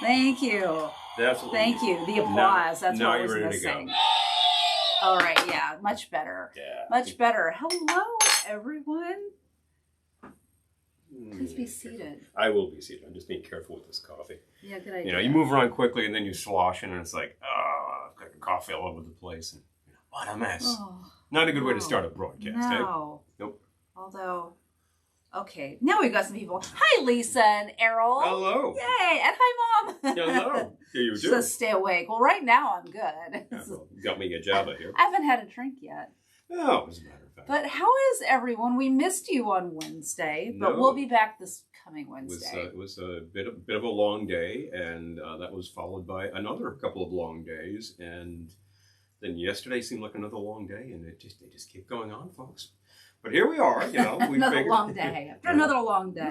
Thank you. That's Thank you. The applause. That's what I was missing. All right. Yeah. Much better. Yeah. Much better. Hello, everyone. Please be seated. I will be seated. I'm just being careful with this coffee. Yeah, good idea. You know, you move around quickly and then you slosh and it's like, like coffee all over the place. And what a mess. Oh, not a good way to start a broadcast, no. Eh? Nope. Although, okay. Now we've got some people. Hi, Lisa and Errol. Hello. Yay. And hi, Mom. Hello. Here you do. She says stay awake. Well, right now I'm good. Yeah, well, got me a Java here. I haven't had a drink yet. Oh, as a matter of fact. But how is everyone? We missed you on Wednesday, but we'll be back this coming Wednesday. It was a bit of a long day, and that was followed by another couple of long days, and then yesterday seemed like another long day, and they just keep going on, folks. But here we are, you know. We another long day. After another long day.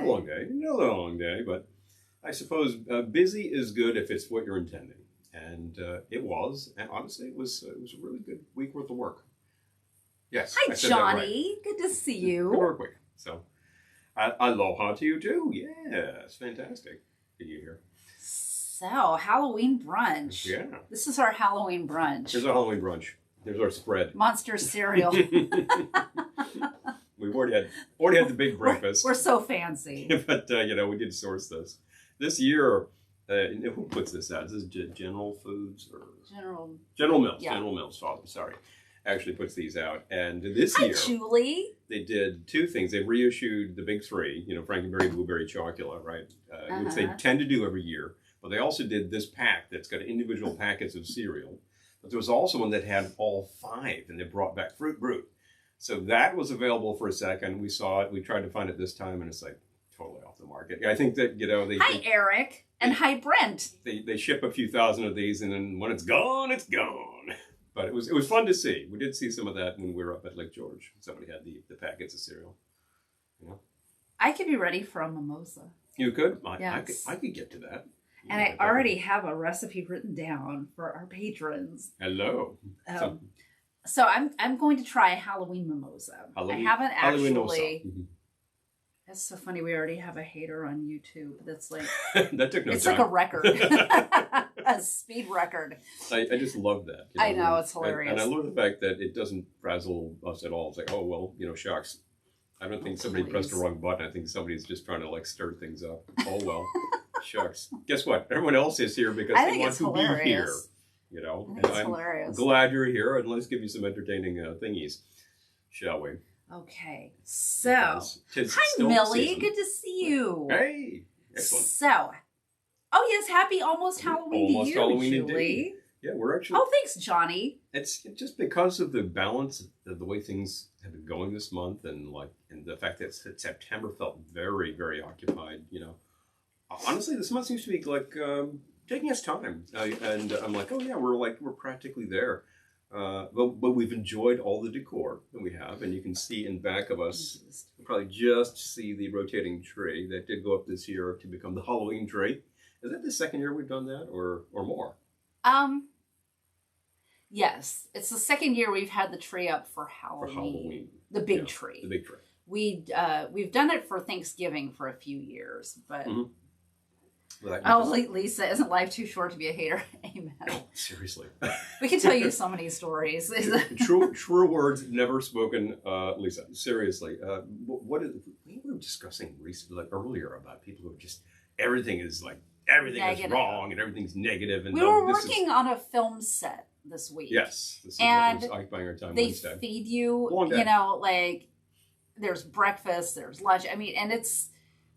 Another long day, but I suppose busy is good if it's what you're intending, and it was. And honestly, it was a really good week worth of work. Yes. Hi, Johnny. Right. Good to see you. Good work week. So, aloha to you too. Yeah, it's fantastic to you here. So, Halloween brunch. Yeah. This is our Halloween brunch. Here's our Halloween brunch. Here's our spread. Monster cereal. We've already had the big breakfast. We're so fancy. But you know, we did source this year. Who puts this out? Is this General Foods or General Mills? Yeah. General Mills. Father, sorry, actually puts these out. And this year, Julie. They did two things. They reissued the big three. You know, Frankenberry, Blueberry, Chocolate, right? Which they tend to do every year. But they also did this pack that's got individual packets of cereal. But there was also one that had all five, and they brought back Fruit Brute. So that was available for a second. We saw it. We tried to find it this time, and it's like totally off the market. I think that, you know, Hi, Eric. And hi, Brent. They ship a few thousand of these, and then when it's gone, it's gone. But it was fun to see. We did see some of that when we were up at Lake George. Somebody had the packets of cereal. You know? I could be ready for a mimosa. You could? Yes. I could get to that. And I already have a recipe written down for our patrons. Hello. So I'm going to try a Halloween mimosa. I haven't actually. That's so funny. We already have a hater on YouTube. That's like that took no time. It's like a record, a speed record. I just love that. You know? I know, it's hilarious. And I love the fact that it doesn't frazzle us at all. It's like, oh well, you know, shucks. I don't think somebody pressed the wrong button. I think somebody's just trying to like stir things up. Oh well. Shucks. Guess what? Everyone else is here because they want to be here. You know, and I'm glad you're here, and let's give you some entertaining thingies, shall we? Okay. So, hi Millie, season. good to see you. Hey, excellent. So, oh yes, happy almost Halloween to you, Halloween Julie. Indeed. Yeah, we're actually. Oh, thanks, Johnny. It's just because of the balance of the way things have been going this month, and the fact that September felt very, very occupied. You know. Honestly, this month seems to be like taking its time, and I'm like, oh yeah, we're practically there. But we've enjoyed all the decor that we have, and you can see in back of us, you'll probably just see the rotating tree that did go up this year to become the Halloween tree. Is that the second year we've done that, or more? Yes, it's the second year we've had the tree up for Halloween. The big tree. The big tree. We've done it for Thanksgiving for a few years, but. Mm-hmm. Lisa, isn't life too short to be a hater? Amen. Oh, seriously. We can tell you so many stories. True words never spoken, Lisa. Seriously. We were discussing recently, earlier, about people who are just, everything is wrong and everything's negative. And we were working on a film set this week. Yes. This is and what was occupying our time they Wednesday. Feed you, you know, like, there's breakfast, there's lunch. I mean,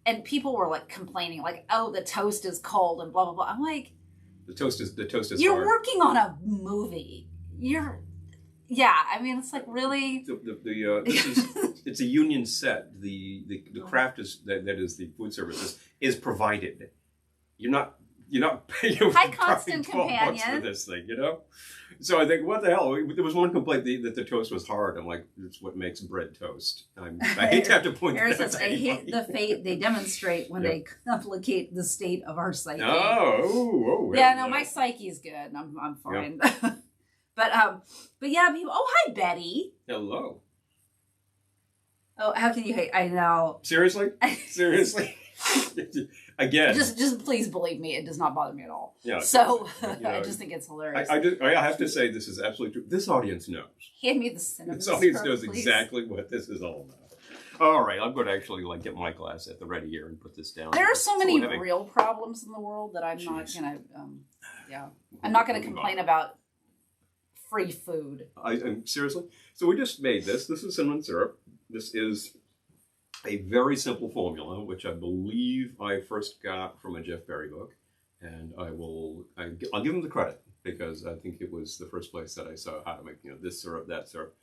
and people were like complaining, like, "Oh, the toast is cold," and blah blah blah. I'm like, the toast is. You're hard. working on a movie. I mean, it's like really. It's a union set. The craft is that is the food service is provided. You're not paying Hi, constant companion $12 for this thing, you know. So I think, what the hell? There was one complaint that the toast was hard. I'm like, it's what makes bread toast. I hate to have to point that out. I hate the fate they demonstrate when they complicate the state of our psyche. Oh, yeah, no, my psyche's good. I'm fine. Yeah. but yeah, people. Oh, hi, Betty. Hello. Oh, how can you hate? I know. Seriously. Again. Just please believe me, it does not bother me at all. Yeah. So I just think it's hilarious. I have to say this is absolutely true. This audience knows. Hand me the cinnamon This audience syrup, knows please. exactly what this is all about. All right, I'm going to actually get my glass at the ready here and put this down. There are so many real problems in the world that I'm not going to, I'm not going to complain about free food. Seriously? So we just made this. This is cinnamon syrup. This is a very simple formula, which I believe I first got from a Jeff Berry book. And I'll give him the credit because I think it was the first place that I saw how to make, this syrup, that syrup.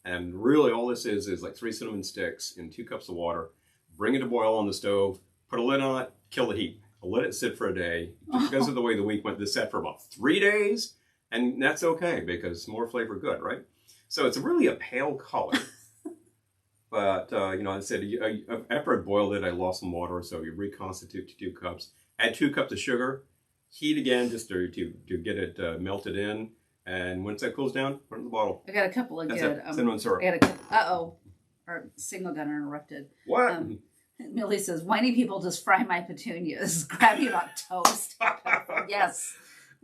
And really all this is like 3 cinnamon sticks in 2 cups of water. Bring it to boil on the stove, put a lid on it, kill the heat. I'll let it sit for a day. Because of the way the week went, this sat for about 3 days. And that's okay because more flavor good, right? So it's really a pale color. But, I said, after I boiled it, I lost some water. So you reconstitute to 2 cups. Add 2 cups of sugar. Heat again just to get it melted in. And once that cools down, put it in the bottle. I got a couple of good cinnamon syrup. Our signal got interrupted. What? Millie says, whiny people just fry my petunias. Grabby about toast. Yes.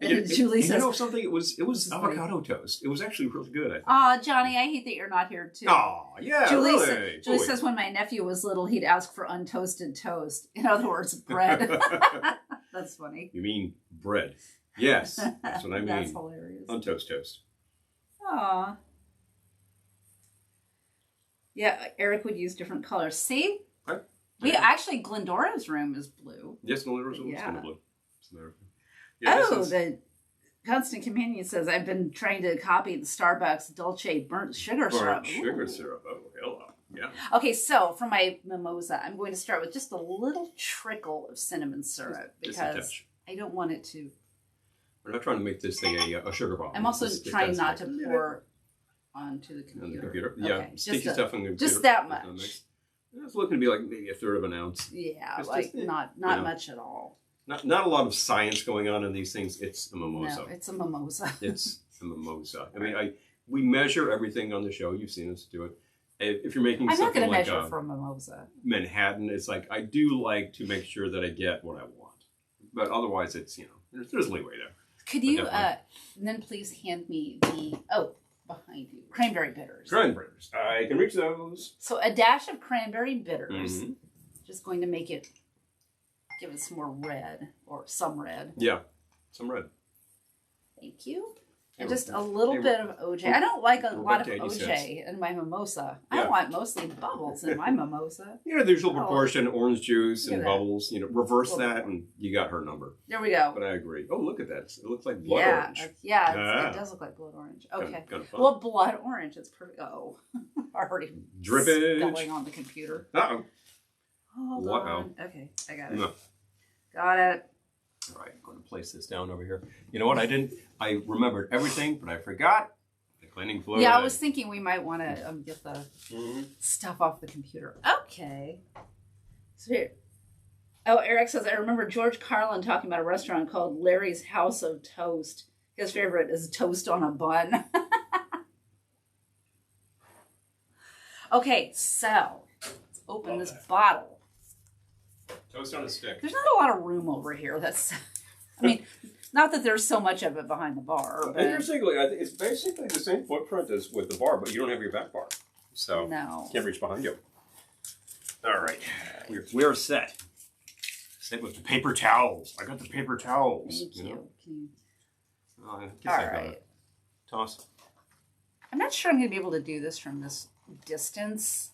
Julie says, something? It was avocado toast. It was actually really good. Aw, Johnny, I hate that you're not here too. Oh, yeah, really. Julie says when my nephew was little, he'd ask for untoasted toast. In other words, bread. That's funny. You mean bread? Yes, that's what I mean. That's hilarious. Untoasted toast. Aw. Yeah, Eric would use different colors. See? Right. Actually, Glendora's room is blue. Yes, Glendora's room is kind of blue. The Constant Companion says, I've been trying to copy the Starbucks Dolce burnt sugar syrup. Sugar syrup. Oh, hello. Yeah. Okay, so for my mimosa, I'm going to start with just a little trickle of cinnamon syrup because I don't want it to... We're not trying to make this thing a sugar bomb. I'm also trying not to pour onto the computer. On the computer. Okay. Yeah, sticky stuff on the computer. Just that much. It's looking to be like maybe 1/3 of an ounce. Yeah, not much at all. Not a lot of science going on in these things. It's a mimosa. No, it's a mimosa. It's a mimosa. I mean, we measure everything on the show. You've seen us do it. If you're making something like I'm not going to measure for a mimosa. Manhattan, it's like I do like to make sure that I get what I want, but otherwise, it's there's leeway there. Could you then please hand me behind you cranberry bitters? Cranberry bitters. I can reach those. So a dash of cranberry bitters. Mm-hmm. Just going to make it. Give it some more red, or some red. Yeah, some red. Thank you. And just a little bit of OJ. I don't like a lot of OJ in my mimosa. Yeah. I want mostly bubbles in my mimosa. The usual proportion, orange juice and bubbles. Reverse that and you got her number. There we go. But I agree. Oh, look at that. It looks like blood orange. Yeah, it does look like blood orange. Okay. Kind of well, blood orange. It's pretty... Oh. Already spelling on the computer. Uh-oh. Hold on. Okay, I got it. No. Got it. All right, I'm going to place this down over here. You know what? I remembered everything, but I forgot the cleaning fluid. Yeah, I was thinking we might want to get the stuff off the computer. Okay. So here. Oh, Eric says, I remember George Carlin talking about a restaurant called Larry's House of Toast. His favorite is toast on a bun. Okay, so let's open this bottle. Toast on a stick. There's not a lot of room over here. Not that there's so much of it behind the bar. But... Interestingly, I think it's basically the same footprint as with the bar, but you don't have your back bar. So you can't reach behind you. All right. We're set. Set with the paper towels. I got the paper towels. Thank you. All right. Toss. I'm not sure I'm going to be able to do this from this distance.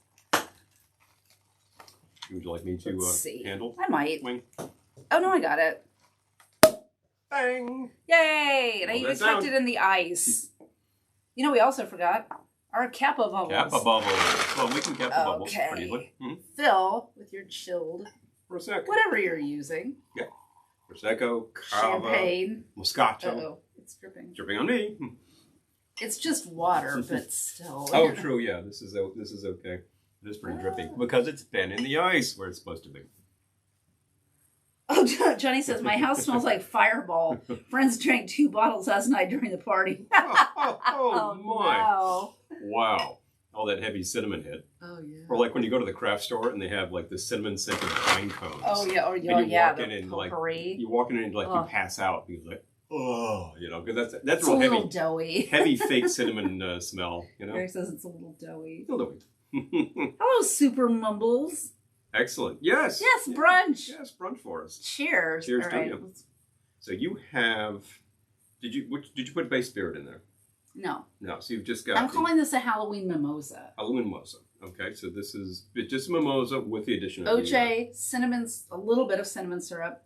Would you like me to handle? I might. Wing. Oh, no, I got it. Bang! Yay! And I even tucked it in the ice. We also forgot our Kappa bubbles. Kappa bubbles. Well, we can Kappa bubbles pretty easily. Mm-hmm. Fill with your chilled Prosecco. Whatever you're using. Yeah. Prosecco, Cava, champagne. Moscato. Uh-oh. It's dripping. Dripping on me. It's just water, but still. Oh, true. Yeah, this is okay. It is pretty drippy because it's been in the ice where it's supposed to be. Oh, Johnny says, my house smells like Fireball. Friends drank 2 bottles last night during the party. oh my. No. Wow. all that heavy cinnamon hit. Oh, yeah. Or like when you go to the craft store and they have like the cinnamon scented pine cones. Oh, yeah. Or, and oh, you yeah. walk in and potpourri. like, you walk in and like you pass out because like, oh, you know, because that's it's real a heavy. little doughy. Heavy fake cinnamon smell, you know? Eric says it's a little doughy. A little doughy. Hello, Super Mumbles. Excellent. Yes. Yes, brunch. Yes, brunch for us. Cheers. Cheers All to right. you. So you have, did you put base spirit in there? No. No, so you've just got I'm calling this a Halloween mimosa. Halloween mimosa. Okay, so this is just mimosa with the addition of OJ, cinnamon, a little bit of cinnamon syrup,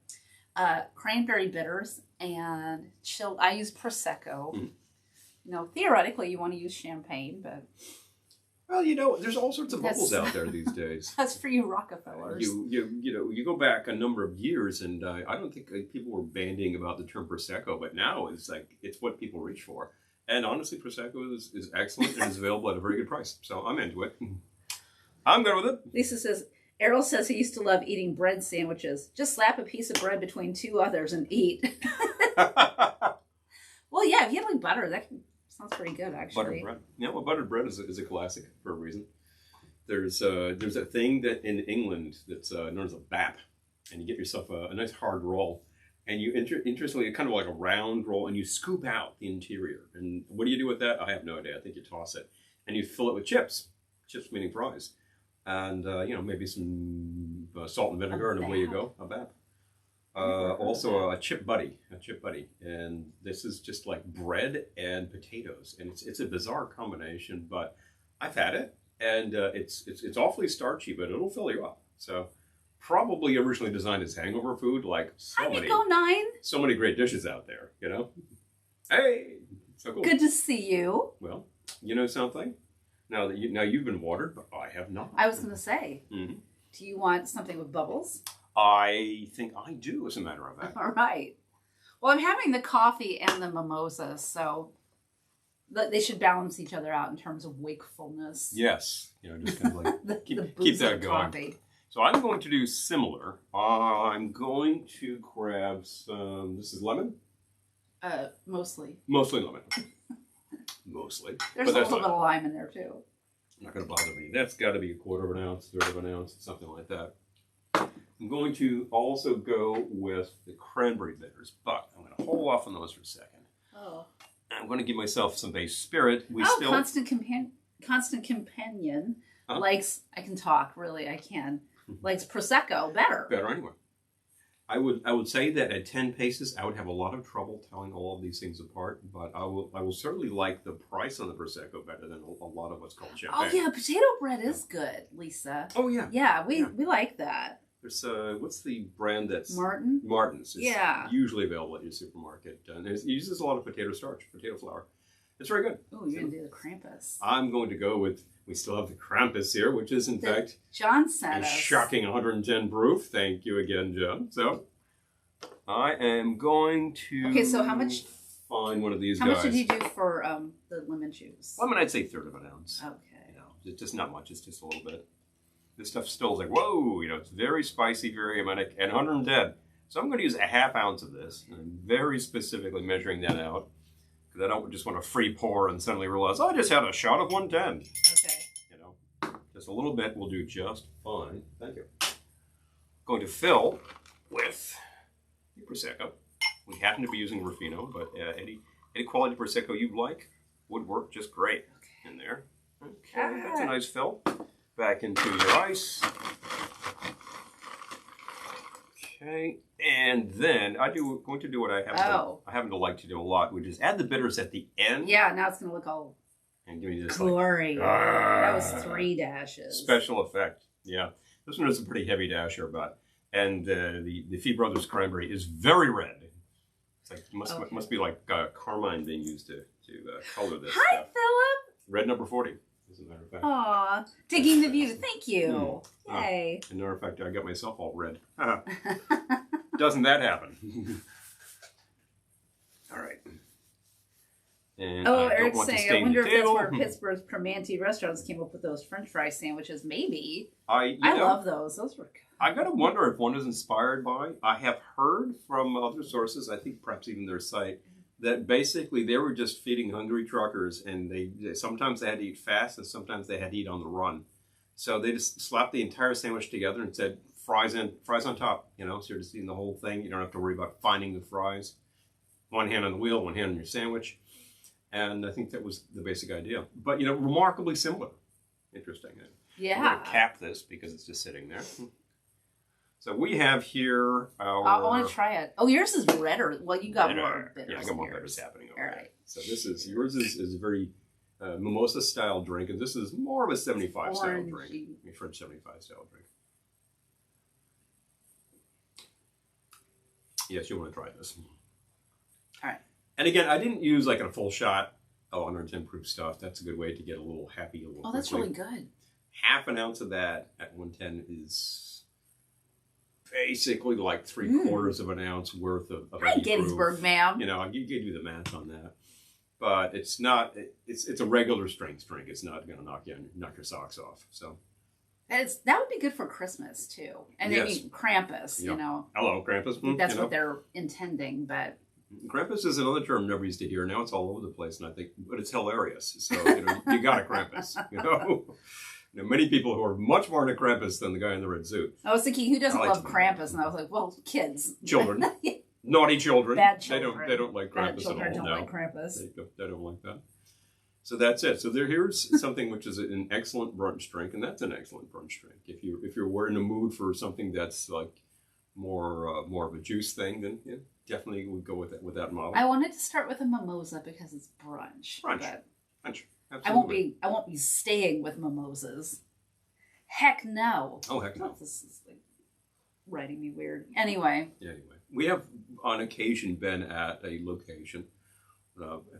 cranberry bitters, and chilled. I use Prosecco. Mm. You know, theoretically, you want to use champagne, but well, you know, there's all sorts of bubbles out there these days. That's for you Rockefellers. You go back a number of years, and I don't think people were bandying about the term Prosecco, but now it's like it's what people reach for. And honestly, Prosecco is excellent and is available at a very good price. So I'm into it. I'm good with it. Lisa says, Errol says he used to love eating bread sandwiches. Just slap a piece of bread between two others and eat. Well, yeah, if you have like butter, that sounds pretty good, actually. Buttered bread. Yeah, well, buttered bread is a classic for a reason. There's a thing that in England that's known as a bap, and you get yourself a nice hard roll, and you interestingly kind of like a round roll, and you scoop out the interior. And what do you do with that? I have no idea. I think you toss it, and you fill it with chips meaning fries, and maybe some salt and vinegar, and away you go. A bap. Also a chip buddy, and this is just like bread and potatoes, and it's a bizarre combination, but I've had it, and it's awfully starchy, but it'll fill you up. So probably originally designed as hangover food, like so many great dishes out there, you know. Hey, so cool. Good to see you. Well, you know something. Now you've been watered, but I have not. I was going to say, mm-hmm. Do you want something with bubbles? I think I do, as a matter of fact. All right. Well, I'm having the coffee and the mimosa, so they should balance each other out in terms of wakefulness. Yes. Just kind of like keep that going. Coffee. So I'm going to do similar. I'm going to grab some, this is lemon? Mostly. Mostly lemon. Mostly. There's a little bit of lime in there, too. Not going to bother me. That's got to be a quarter of an ounce, third of an ounce, something like that. I'm going to also go with the cranberry bitters, but I'm going to hold off on those for a second. Oh. I'm going to give myself some base spirit. Constant Companion likes, I can talk, really, I can, likes Prosecco better. Better anyway. I would say that at 10 paces, I would have a lot of trouble telling all of these things apart, but I will certainly like the price on the Prosecco better than a lot of what's called champagne. Oh, yeah, potato bread is good, Lisa. Oh, yeah. Yeah, we like that. There's what's the brand that's Martin's? It's usually available at your supermarket. And it uses a lot of potato starch, potato flour. It's very good. Oh, you're going to do the Krampus. I'm going to go with, we still have the Krampus here, which is in fact John sent us. Shocking 110 proof. Thank you again, John. So I am going to so how much find one of these guys. How much did you do for the lemon juice? Lemon, I'd say third of an ounce. Okay. It's just not much. It's just a little bit. This stuff still is like, whoa, it's very spicy, very aromatic, and 110. So I'm going to use a half ounce of this. And I'm very specifically measuring that out. Because I don't just want to free pour and suddenly realize, I just had a shot of 110. Okay. Just a little bit will do just fine. Thank you. Going to fill with the Prosecco. We happen to be using Rufino, but any quality Prosecco you like would work just great in there. Okay, that's a nice fill. Back into your ice. Okay, and then I'm going to do what I happen to like to do a lot, which is add the bitters at the end. Yeah, now it's going to look all and give me this glory. That was 3 dashes. Special effect. Yeah, this one is a pretty heavy dasher, and the Fee Brothers cranberry is very red. It's like must be like carmine being used to color this. Hi, Philip. Red number 40. As a matter of fact. Aw, digging the view. Thank you. Yay. As a matter of fact, I got myself all red. Doesn't that happen? All right. And Eric's saying, I wonder if that's where Pittsburgh's Primanti restaurants came up with those French fry sandwiches. Maybe. I love those. Those were good. I gotta wonder if one is inspired by. I have heard from other sources, I think perhaps even their site, that basically they were just feeding hungry truckers, and sometimes they had to eat fast, and sometimes they had to eat on the run. So they just slapped the entire sandwich together and said fries on top. You know, so you're just eating the whole thing. You don't have to worry about finding the fries. One hand on the wheel, one hand on your sandwich. And I think that was the basic idea. But, you know, remarkably similar. Interesting. Yeah. I'm going to cap this because it's just sitting there. So we have here our... I want to try it. Oh, yours is redder. Well, you got bitter. more bitters. Yeah, I got more bitters happening over All there. right. So yours is a very mimosa style drink, and this is more of a 75 style drink. A French 75 style drink. Yes, you want to try this. All right. And again, I didn't use like a full shot of 110 proof stuff. That's a good way to get a little happy. Oh, that's really good. Half an ounce of that at 110 is basically like 3/4 of an ounce worth of Hi, Gettysburg, ma'am. You know, I give you the math on that. But it's not, it's a regular strength drink. It's not going to knock your socks off. So that would be good for Christmas too. And yes. maybe Krampus, you know. Hello, Krampus. That's what they're intending, but Krampus is another term never used to hear. Now it's all over the place, and I think, but it's hilarious. So you know, you got a Krampus. You know, many people who are much more into Krampus than the guy in the red suit. I was thinking, who doesn't love Krampus? And I was like, well, kids, children, naughty children. Bad children. They don't like Krampus Bad children at all. Don't like Krampus. They don't like that. So that's it. So here's something which is an excellent brunch drink, and that's an excellent brunch drink. If you're in a mood for something that's like more of a juice thing, then yeah, definitely would go with that model. I wanted to start with a mimosa because it's brunch. Brunch. Absolutely. I won't be staying with mimosas. Heck no. Oh heck no. This is like writing me weird. Anyway. Yeah. Anyway, we have on occasion been at a location.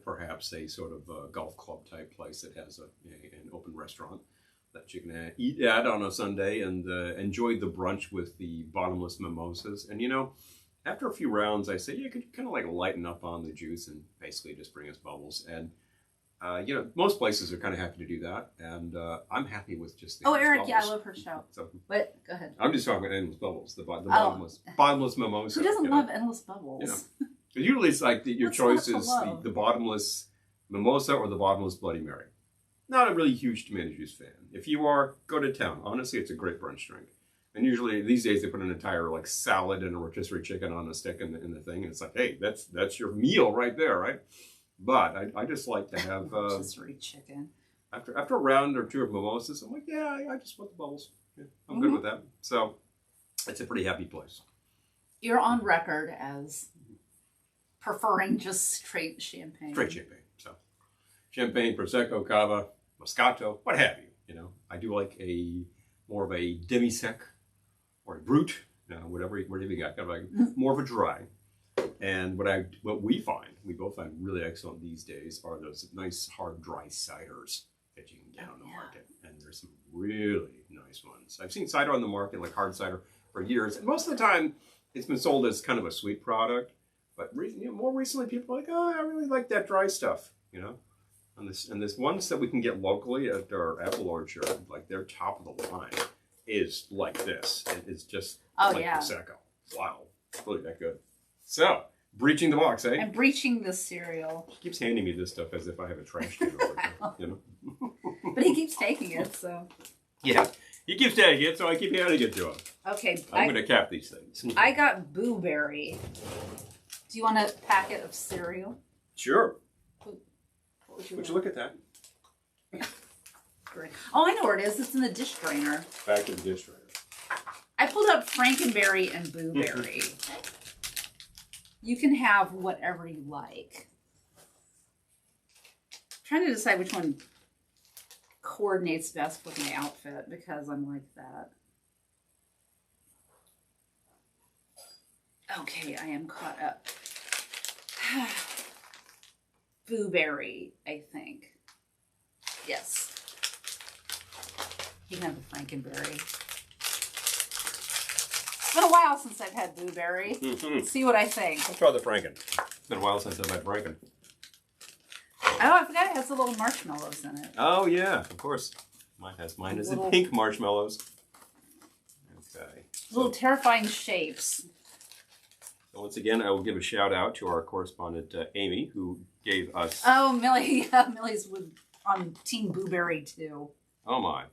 Perhaps a sort of golf club type place that has an open restaurant that you can eat at on a Sunday and enjoy the brunch with the bottomless mimosas. And you know, after a few rounds, I say you could kind of like lighten up on the juice and basically just bring us bubbles. And you know, most places are kind of happy to do that, and I'm happy with just the Eric, bubbles. yeah, I love her show. So, but go ahead. I'm just talking about endless bubbles, the bottomless mimosa. Who doesn't love endless bubbles? You know? Usually it's like your choice is the bottomless mimosa or the bottomless Bloody Mary. Not a really huge tomato juice fan. If you are, go to town. Honestly, it's a great brunch drink. And usually these days they put an entire like salad and a rotisserie chicken on a stick in the thing, and it's like, hey, that's your meal right there, right? But I just like to have rotisserie chicken. After a round or two of mimosas, I'm like, yeah, I just want the bubbles. Yeah, I'm good with that. So it's a pretty happy place. You're on record as preferring just straight champagne. Straight champagne. So champagne, prosecco, cava, moscato, what have you. You know, I do like more of a demi-sec or a brut, whatever you got, kind of like more of a dry. And what we both find really excellent these days are those nice hard dry ciders that you can get on the market. And there's some really nice ones. I've seen cider on the market, like hard cider, for years. And most of the time, it's been sold as kind of a sweet product. But more recently, people are like, oh, I really like that dry stuff, you know. And this ones that we can get locally at our apple orchard, like their top of the line, is like this. It's just Prosecco. Wow, it's really that good. So, breaching the box, eh? I'm breaching the cereal. He keeps handing me this stuff as if I have a trash can over there, you know. But he keeps taking it, so. Yeah, he keeps taking it, so I keep handing it to him. Okay. I'm going to cap these things. I got Boo Berry. Do you want a packet of cereal? Sure. Would you look at that? Great. Oh, I know where it is. It's in the dish drainer. Back in the dish drainer. I pulled up Frankenberry and Boo Berry. You can have whatever you like. I'm trying to decide which one coordinates best with my outfit because I'm like that. Okay, I am caught up. Boo Berry, I think. Yes. You can have the Frankenberry. It's been a while since I've had Boo Berry. See what I think. Let's try the Franken. It's been a while since I've had Franken. Oh, I forgot it has the little marshmallows in it. Oh, yeah, of course. Mine is in pink marshmallows. Okay. Little terrifying shapes. Once again, I will give a shout out to our correspondent, Amy, who gave us... Oh, Millie. Yeah, Millie's on Team Blueberry, too. Oh, my.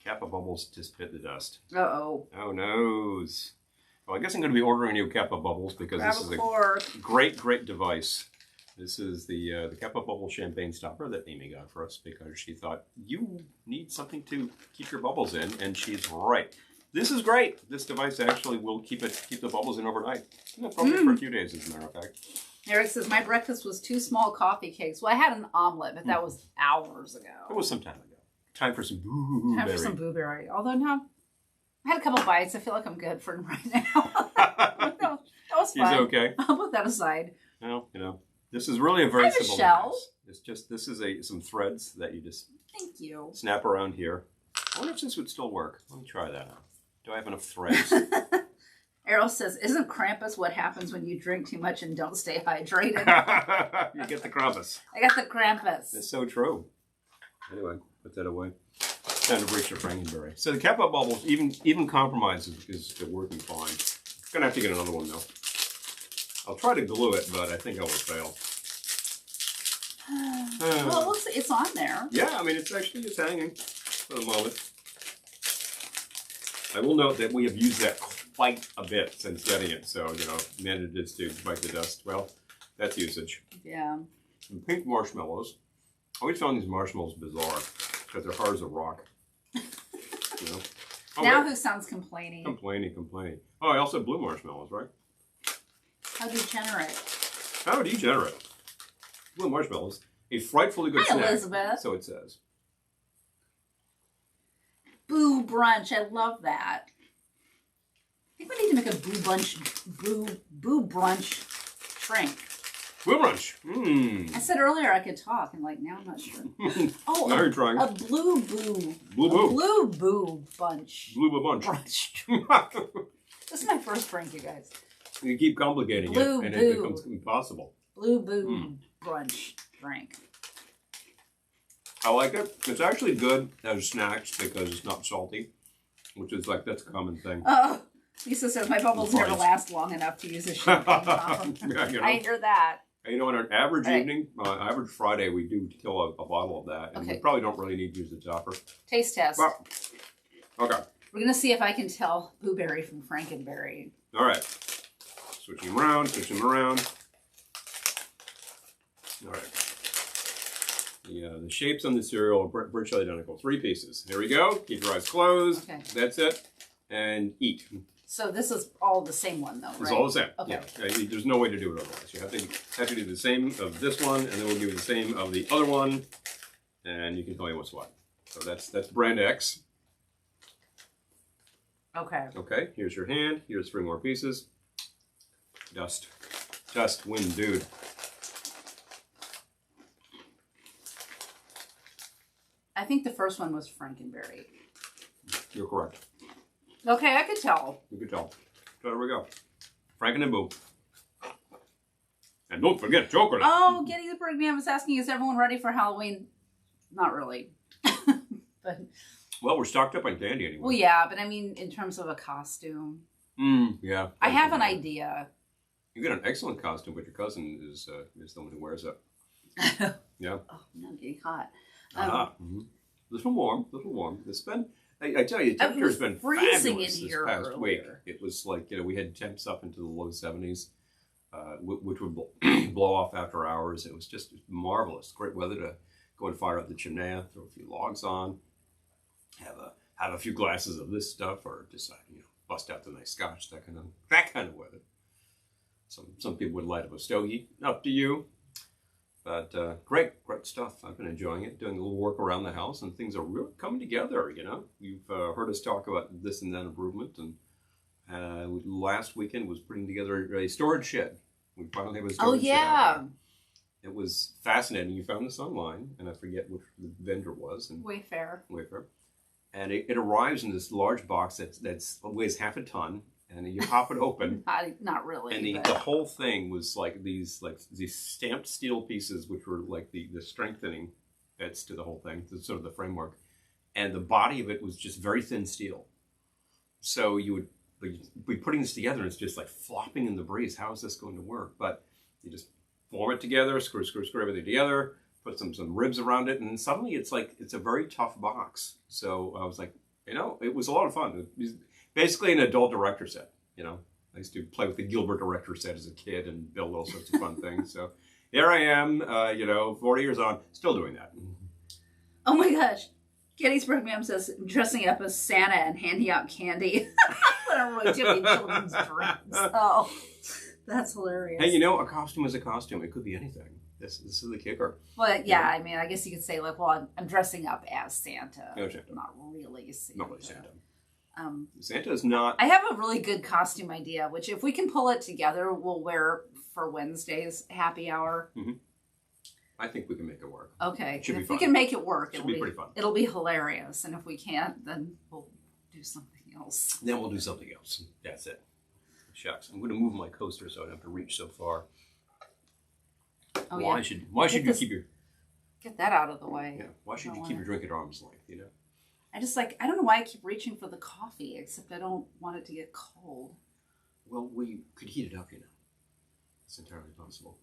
Kappa Bubbles just bit the dust. Uh-oh. Oh, noes. Well, I guess I'm going to be ordering new Kappa Bubbles because this is a great, great device. This is the Kappa Bubble champagne stopper that Amy got for us because she thought, you need something to keep your bubbles in, and she's right. This is great. This device actually will keep the bubbles in overnight. Probably for a few days, as a matter of fact. Eric says, my breakfast was 2 small coffee cakes. Well, I had an omelet, but that was hours ago. It was some time ago. Time for some blueberry. Time for some blueberry. Although now, I had a couple bites. I feel like I'm good for right now. that was fun. He's okay. I'll put that aside. Well, this is really a very simple device. It's just, this is some threads that you just Thank you. Snap around here. I wonder if this would still work. Let me try that. Do I have enough threads? Errol says, isn't Krampus what happens when you drink too much and don't stay hydrated? You get the Krampus. I got the Krampus. It's so true. Anyway, put that away. Time to breach your Frankenberry. So the Kappa Bubbles, even compromise is working fine. Gonna have to get another one though. I'll try to glue it, but I think I will fail. Well, it looks like it's on there. Yeah, I mean, it's hanging for the moment. I will note that we have used that quite a bit since getting it, so, managed to bite the dust. Well, that's usage. Yeah. Some pink marshmallows. I always found these marshmallows bizarre, because they're hard as a rock. Oh, now who sounds complaining? Complaining. Oh, I also have blue marshmallows, right? How degenerate. How degenerate. Blue marshmallows. A frightfully good snack. Elizabeth. So it says. Boo brunch. I love that. I think we need to make a boo brunch drink. Boo brunch. I said earlier I could talk, and now I'm not sure. Oh, now you're trying. A blue boo. Blue boo bunch. Blue boo bunch. Brunch. This is my first drink, you guys. You keep complicating it, and it becomes impossible. Blue boo brunch drink. I like it. It's actually good as snacks because it's not salty, which is that's a common thing. Oh, Lisa says my bubbles never last long enough to use a champagne bottle. Yeah, I hear that. And, on an average evening, average Friday, we do kill a bottle of that, and we probably don't really need to use the topper. Taste test. Well, okay. We're gonna see if I can tell blueberry from Frankenberry. All right. Switching them around. All right. The shapes on the cereal are virtually identical. 3 pieces. Here we go. Keep your eyes closed. Okay. That's it. And eat. So this is all the same one, though, right? It's all the same. Okay. Yeah. There's no way to do it otherwise. You have to do the same of this one, and then we'll give you the same of the other one, and you can tell me what's what. So that's brand X. Okay. Okay. Here's your hand. Here's 3 more pieces. Dust, wind, dude. I think the first one was Frankenberry. You're correct. Okay, I could tell. You could tell. So there we go. Franken and Boo. And don't forget chocolate. Oh, Getty the Bergman was asking, is everyone ready for Halloween? Not really. But well, we're stocked up on candy anyway. Well, yeah, but I mean, in terms of a costume. Yeah. I have an idea. You got an excellent costume, but your cousin is the one who wears it. Yeah. Oh, no, I'm getting hot. Little warm. It's been, I tell you, the temperature's been fabulous this past week. It was we had temps up into the low 70s, which would blow off after hours. It was just marvelous. Great weather to go and fire up the chimney, throw a few logs on, have a few glasses of this stuff, or just bust out the nice scotch. That kind of weather. Some people would light up a stogie. Up to you. But great stuff. I've been enjoying it, doing a little work around the house, and things are really coming together, You've heard us talk about this and that improvement, and last weekend was putting together a storage shed. We finally have a storage shed out there. It was fascinating. You found this online, and I forget which the vendor was. Wayfair. And it arrives in this large box that weighs half a ton. And you pop it open. Not really. And the whole thing was these stamped steel pieces, which were the strengthening bits to the whole thing, sort of the framework. And the body of it was just very thin steel. So you would but you'd be putting this together and it's just like flopping in the breeze. How is this going to work? But you just form it together, screw everything together, put some ribs around it, and suddenly it's like, it's a very tough box. So I was like, you know, it was a lot of fun. It was basically an adult director set, you know. I used to play with the Gilbert director set as a kid and build all sorts of fun things. So here I am, you know, 40 years on, still doing that. Oh my gosh. Gettysburg Ma'am says, dressing up as Santa and handing out candy. Whenever we're doing children's drinks. Oh, that's hilarious. Hey, you know, a costume is a costume. It could be anything. This is the kicker. Well, yeah, I mean, I guess you could say, like, well, I'm dressing up as Santa. No, Santa. Not really Santa. Not really Santa. Santa is not... I have a really good costume idea, which if we can pull it together, we'll wear for Wednesday's happy hour. Mm-hmm. I think we can make it work. Okay. Should be if fun. we can make it work, Should be pretty fun. It'll be hilarious. And if we can't, then we'll do something else. Then we'll do something else. That's it. Shucks. I'm going to move my coaster so I don't have to reach so far. Oh, why should you keep your... Get that out of the way. Yeah. Why should you keep your drink at arm's length, you know? I don't know why I keep reaching for the coffee, except I don't want it to get cold. Well, we could heat it up, you know. It's entirely possible.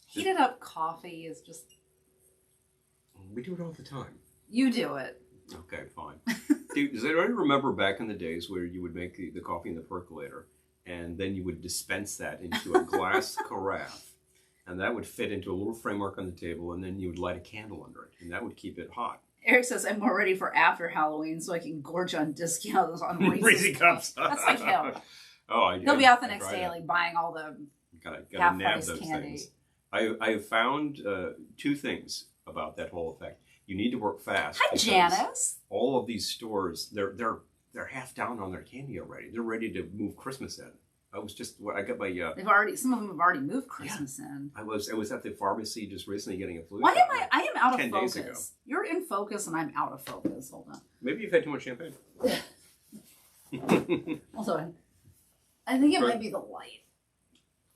Heated up coffee is just... We do it all the time. You do it. Okay, fine. Does anybody remember back in the days where you would make the coffee in the percolator and then you would dispense that into a glass carafe and that would fit into a little framework on the table and then you would light a candle under it and that would keep it hot. Eric says, I'm more ready for after Halloween so I can gorge on discounts on Reese's cups. That's like him. He'll be out the next day like buying all the gotta nab those candy. Things. I have found two things about that whole effect. You need to work fast. Hi, Janice. All of these stores, they're half down on their candy already. They're ready to move Christmas in. I got my. Some of them have already moved Christmas in. I was at the pharmacy just recently getting a flu. Why am I am out of 10 focus. days ago. You're in focus and I'm out of focus. Hold on. Maybe you've had too much champagne. Hold on. I think it might be the light.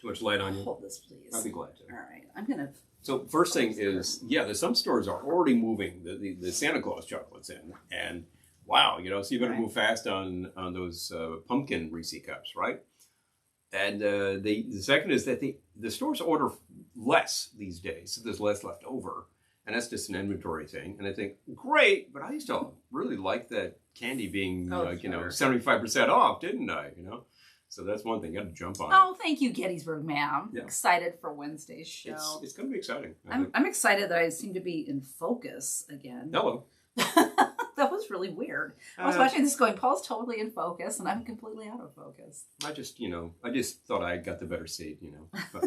Too much light on you? Hold this, please. I'd be glad to. All right. I'm going to... So first thing is, there's some stores are already moving the Santa Claus chocolates in. And wow, you know, so you better move fast on those pumpkin Reese cups, right? And the second is that the stores order less these days, so there's less left over. And that's just an inventory thing. And I think, great, but I used to really like that candy being, 75% off, didn't I? You know? So that's one thing. You got to jump on it. Oh, thank you, Gettysburg Ma'am. Yeah. Excited for Wednesday's show. It's going to be exciting. I'm excited that I seem to be in focus again. Hello. That was really weird. I was watching this going, Paul's totally in focus, and I'm completely out of focus. I just thought I got the better seat, you know. But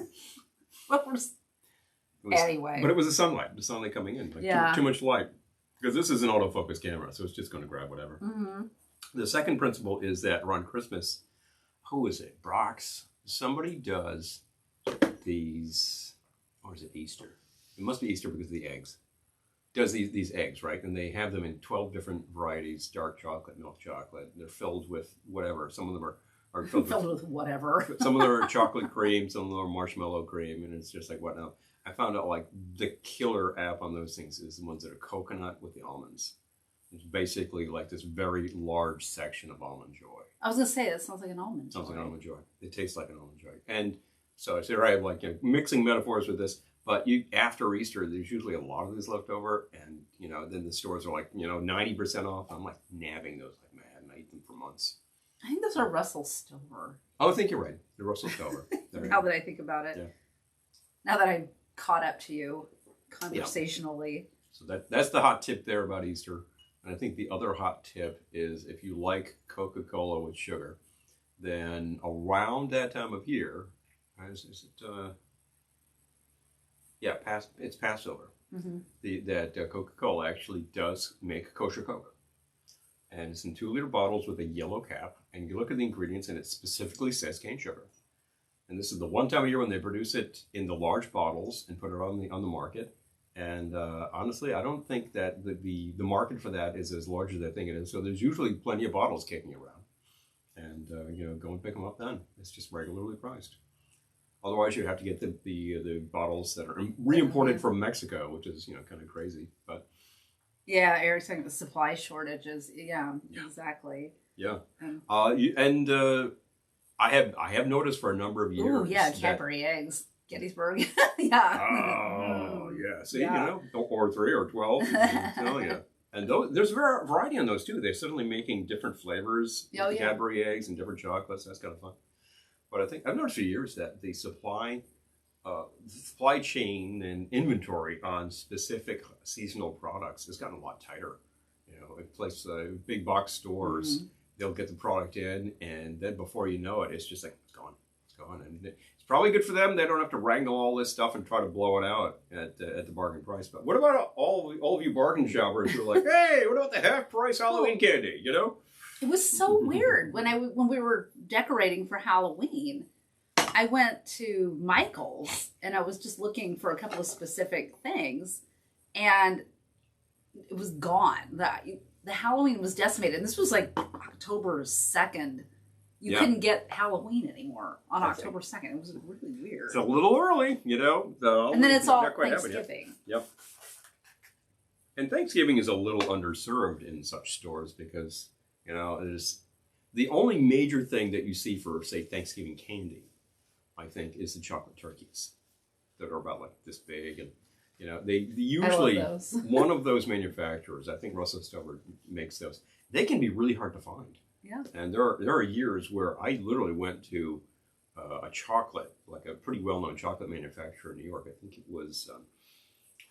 anyway. But it was the sunlight coming in. Too much light. Because this is an autofocus camera, so it's just going to grab whatever. Mm-hmm. The second principle is that around Christmas, who is it? Brock's. Somebody does these, or is it Easter? It must be Easter because of the eggs. Does these eggs, right? And they have them in 12 different varieties, dark chocolate, milk chocolate. They're filled with whatever. Some of them are filled with whatever. Some of them are chocolate cream, some of them are marshmallow cream, and it's just like, what now? I found out like the killer app on those things is the ones that are coconut with the almonds. It's basically like this very large section of almond joy. I was going to say, that sounds like an almond joy. Sounds like an almond joy. It tastes like an almond joy. And so I say, right, like mixing metaphors with this, but after Easter, there's usually a lot of this left over, and then the stores are like 90% off. I'm like nabbing those like mad, and I eat them for months. I think those are Russell Stover. Oh, I think you're right. The Russell Stover. Now that I think about it. Yeah. Now that I've caught up to you conversationally. Yeah. So that's the hot tip there about Easter. And I think the other hot tip is if you like Coca-Cola with sugar, then around that time of year, it's Passover. Mm-hmm. Coca-Cola actually does make Kosher Coke. And it's in 2-liter bottles with a yellow cap. And you look at the ingredients and it specifically says cane sugar. And this is the one time of year when they produce it in the large bottles and put it on the market. And honestly, I don't think that the market for that is as large as I think it is. So there's usually plenty of bottles kicking around. And, go and pick them up then. It's just regularly priced. Otherwise, you'd have to get the bottles that are re-imported from Mexico, which is, kind of crazy. But Yeah, Eric's talking about supply shortages. Yeah, exactly. Yeah. I have noticed for a number of years. Ooh, yeah, Cadbury eggs. Gettysburg. Yeah. Oh, yeah. See, or 3 or 12. Tell you. And there's a variety on those too. They're suddenly making different flavors with Cadbury eggs and different chocolates. That's kind of fun. But I think I've noticed for years that the supply chain and inventory on specific seasonal products has gotten a lot tighter. In big box stores, they'll get the product in, and then before you know it, it's just like it's gone, and it's probably good for them. They don't have to wrangle all this stuff and try to blow it out at the bargain price. But what about all of you bargain shoppers who are like, hey, what about the half price Halloween candy? It was so weird when we were decorating for Halloween. I went to Michael's and I was just looking for a couple of specific things, and it was gone. The Halloween was decimated. And this was like October 2nd. You couldn't get Halloween anymore on October 2nd. It was really weird. It's a little early, and then it's all Thanksgiving. Yep. And Thanksgiving is a little underserved in such stores because, it is the only major thing that you see for, say, Thanksgiving candy, I think, is the chocolate turkeys that are about like this big. And, they usually, one of those manufacturers, I think Russell Stover makes those, they can be really hard to find. Yeah. And there are years where I literally went to a chocolate, like a pretty well-known chocolate manufacturer in New York. I think it was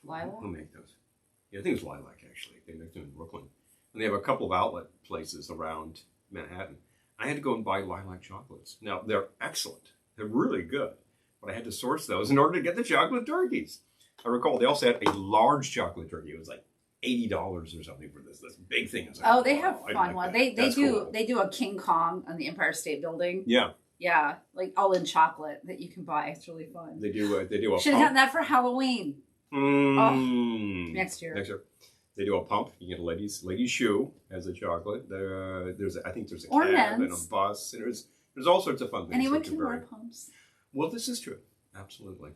Lilac. Who make those? Yeah, I think it was Lilac actually. They make them in Brooklyn, and they have a couple of outlet places around Manhattan. I had to go and buy Lilac chocolates. Now they're excellent. They're really good, but I had to source those in order to get the chocolate turkeys. I recall they also had a large chocolate turkey. It was like $80 or something for this big thing. Like, they have fun ones. They do a King Kong on the Empire State Building. Yeah. Yeah, like all in chocolate that you can buy. It's really fun. They do a should have gotten that for Halloween. Next year. They do a pump. You get a lady's shoe as a chocolate. There's a cab and a bus. And there's all sorts of fun things. Anyone can wear pumps. Well, this is true. Absolutely.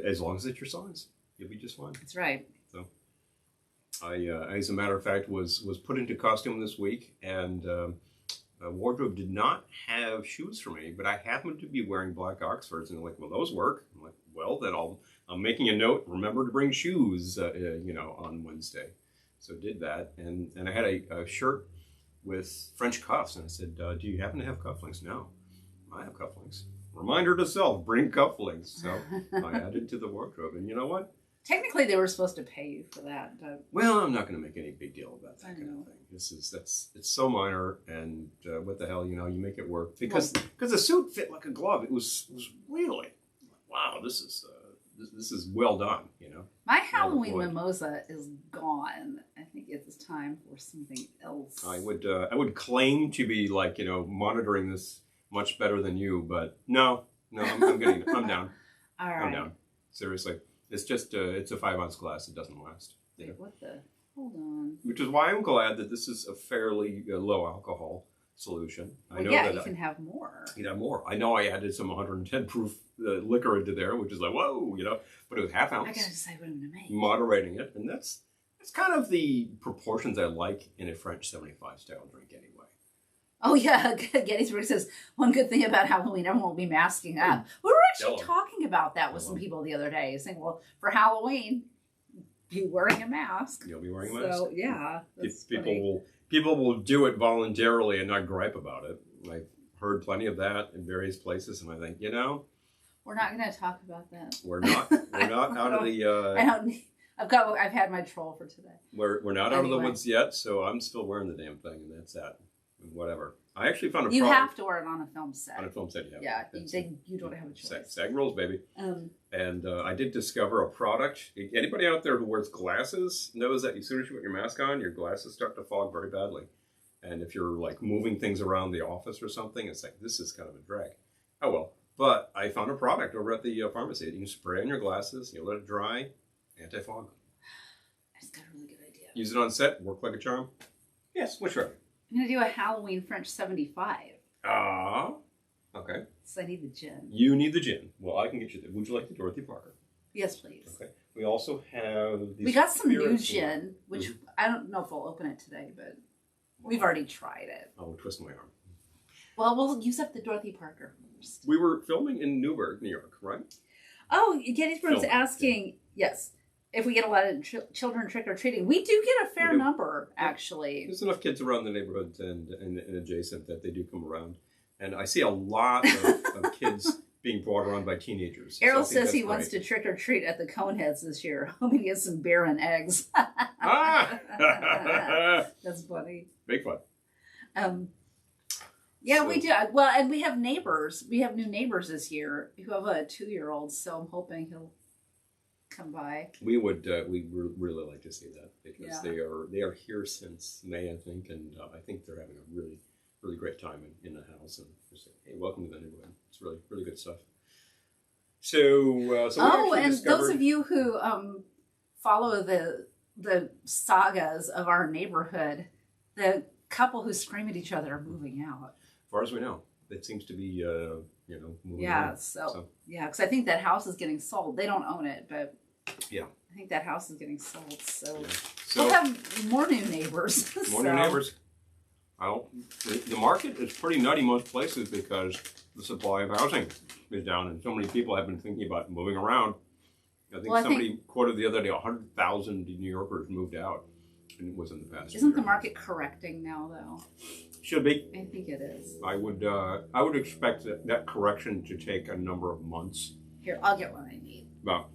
As long as it's your size, you'll be just fine. That's right. So, I, as a matter of fact, was put into costume this week, and wardrobe did not have shoes for me, but I happened to be wearing black Oxfords, and they're like, well, those work. I'm like, well, then I'm making a note. Remember to bring shoes, on Wednesday. So did that, and I had a shirt with French cuffs, and I said, do you happen to have cufflinks? No, I have cufflinks. Reminder to self, bring cufflinks. So I added to the wardrobe, and you know what? Technically, they were supposed to pay you for that. Well, I'm not going to make any big deal about that kind of thing. It's so minor, and what the hell, you make it work because the suit fit like a glove. It was really wow. This is well done. My Halloween mimosa is gone. I think it's time for something else. I would claim to be monitoring this much better than you, but no, I'm down. All right. I'm down. Seriously. It's just it's a 5-ounce glass. It doesn't last. Wait, what the? Hold on. Which is why I'm glad that this is a fairly low alcohol solution. I know that you can have more. You can have more. I know I added some 110 proof liquor into there, which is like whoa, but it was half ounce. I gotta decide what I'm gonna make. Moderating it, and that's kind of the proportions I like in a French 75 style drink anyway. Oh yeah, Gettysburg says one good thing about Halloween, everyone will be masking up. We were actually talking about that with some people the other day, saying, "Well, for Halloween, be wearing a mask." You'll be wearing a mask. So yeah, people will do it voluntarily and not gripe about it. I've heard plenty of that in various places, and I think we're not going to talk about that. We're not out of the. I've had my troll for today. We're not out of the woods yet, so I'm still wearing the damn thing, and that's that. Whatever. I actually found a You have to wear it on a film set. On a film set, yeah. You don't have a choice. SAG rules, baby. And I did discover a product. Anybody out there who wears glasses knows that as soon as you put your mask on, your glasses start to fog very badly. And if you're moving things around the office or something, it's like, this is kind of a drag. Oh well. But I found a product over at the pharmacy that you can spray on your glasses, you let it dry, anti-fog. That's got a really good idea. Use it on set, work like a charm. Yes, which right? I'm going to do a Halloween French 75. Okay. So I need the gin. You need the gin. Well, I can get you the. Would you like the Dorothy Parker? Yes, please. Okay. We also have these. We got some new spirits. gin, which I don't know if we'll open it today, but we've already tried it. Oh, twist my arm. Well, we'll use up the Dorothy Parker first. We were filming in Newburgh, New York, right? Oh, Gettysburg's Filming, asking, yes, if we get a lot of children trick-or-treating. We do get a fair number, actually. There's enough kids around the neighborhood and adjacent that they do come around. And I see a lot of kids being brought around by teenagers. Errol says he wants to trick-or-treat at the Coneheads this year, hoping to get some beer and eggs. That's funny. Big fun. Yeah, we do. Well, and we have neighbors. We have new neighbors this year who have a 2-year-old, so I'm hoping he'll come by. We would really like to see that because they are here since May, I think, and I think they're having a really great time in the house. And just say, hey, welcome to the neighborhood. It's really good stuff. So and those of you who follow the sagas of our neighborhood, the couple who scream at each other are moving out. As far as we know, it seems to be moving out. So because I think that house is getting sold. They don't own it, but yeah, I think that house is getting sold. So we'll have more new neighbors. More new neighbors. Well, the market is pretty nutty most places because the supply of housing is down, and so many people have been thinking about moving around. I think somebody quoted the other day 100,000 New Yorkers moved out, and it was in the past. Isn't the market correcting now, though? Should be. I think it is. I would expect that correction to take a number of months. Here, I'll get what I need. Well,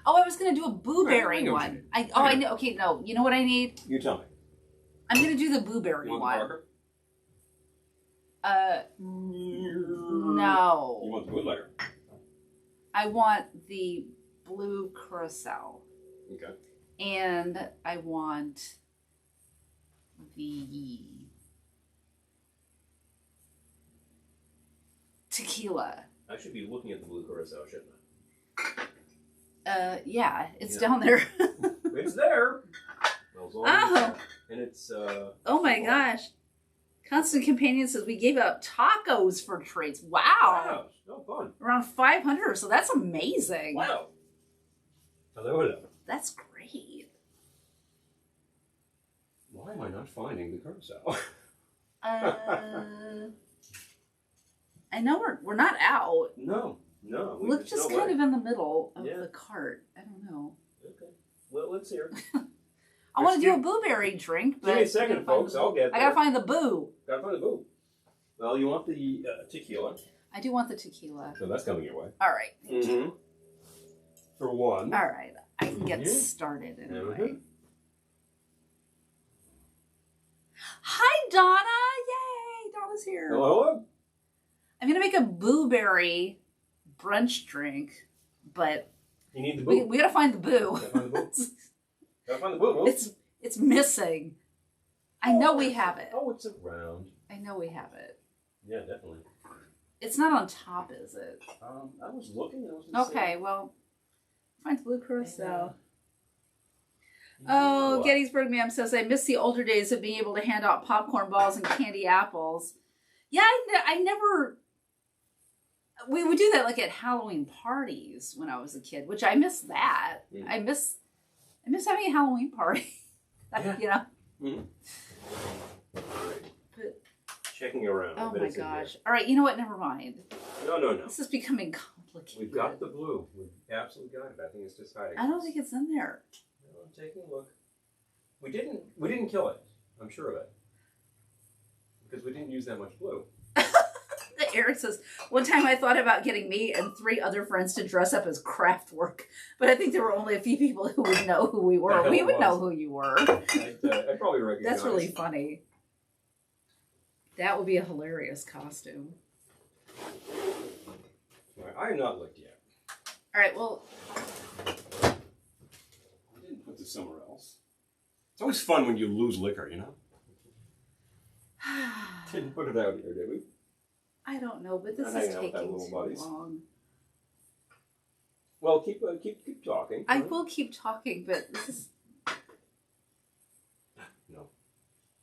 I was going to do a blueberry one. I know. Okay, no. You know what I need? You tell me. I'm going to do the blueberry one. Parker? No. You want the bootlegger? I want the blue curacao. Okay. And I want the tequila. I should be looking at the blue curacao, shouldn't I? Yeah, it's down there. It's there. Oh. And it's oh my gosh. Constant Companion says we gave out tacos for treats. Wow. Wow. So fun. Around 500, so that's amazing. Wow. Hello. That's great. Why am I not finding the curacao? I know we're not out. No. Look just kind of in the middle of the cart. I don't know. Okay. Well, let's hear. I want to do a blueberry drink, but give me a second, folks. I'll get there. I gotta find the boo. Well, you want the tequila? I do want the tequila. So that's coming your way. All right. Mm-hmm. For one. All right. I can get started anyway. Mm-hmm. Hi, Donna! Yay! Donna's here. Hello. I'm gonna make a blueberry brunch drink, but you need the boo. We gotta find the boo. Gotta find the boo. It's missing. I know we have it. Oh, it's around. I know we have it. Yeah, definitely. It's not on top, is it? I was looking. Okay, well, find blue curacao. Oh, Gettysburg Ma'am says, I miss the older days of being able to hand out popcorn balls and candy apples. Yeah, I never... We would do that like at Halloween parties when I was a kid, which I miss that. Mm. I miss having a Halloween party. You know? Mm-hmm. But, checking around. Oh my gosh. All right, you know what? Never mind. No. This is becoming complicated. We've got the blue. We've absolutely got it. I think it's just hiding. I don't think it's in there. No, I'm taking a look. We didn't kill it. I'm sure of it. Because we didn't use that much blue. Eric says, one time I thought about getting me and 3 other friends to dress up as Kraftwerk, but I think there were only a few people who would know who we were. We would know who you were. I'd probably recognize. That's really funny. That would be a hilarious costume. I am not licked yet. All right, well. I didn't put this somewhere else. It's always fun when you lose liquor, you know? Didn't put it out here, did we? I don't know, but this is taking too long. Well, keep talking. I will keep talking, but this is... No.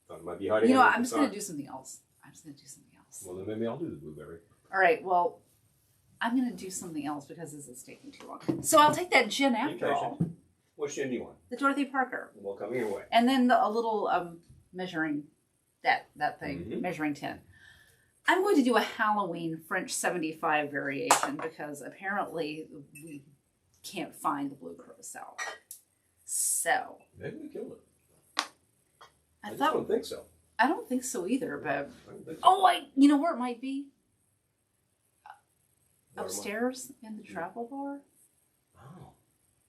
Thought it might be hiding. You know what? I'm just going to do something else. Well, then maybe I'll do the blueberry. All right, well, I'm going to do something else because this is taking too long. So I'll take that gin after all. Which gin do you want? The Dorothy Parker. Well, come your way. And then a little measuring, that thing, measuring tin. I'm going to do a Halloween French 75 variation because apparently we can't find the blue curacao. So. Maybe we killed it. I don't think so. I don't think so either, but. I don't think so. Oh, you know where it might be? Upstairs in the travel bar? Oh.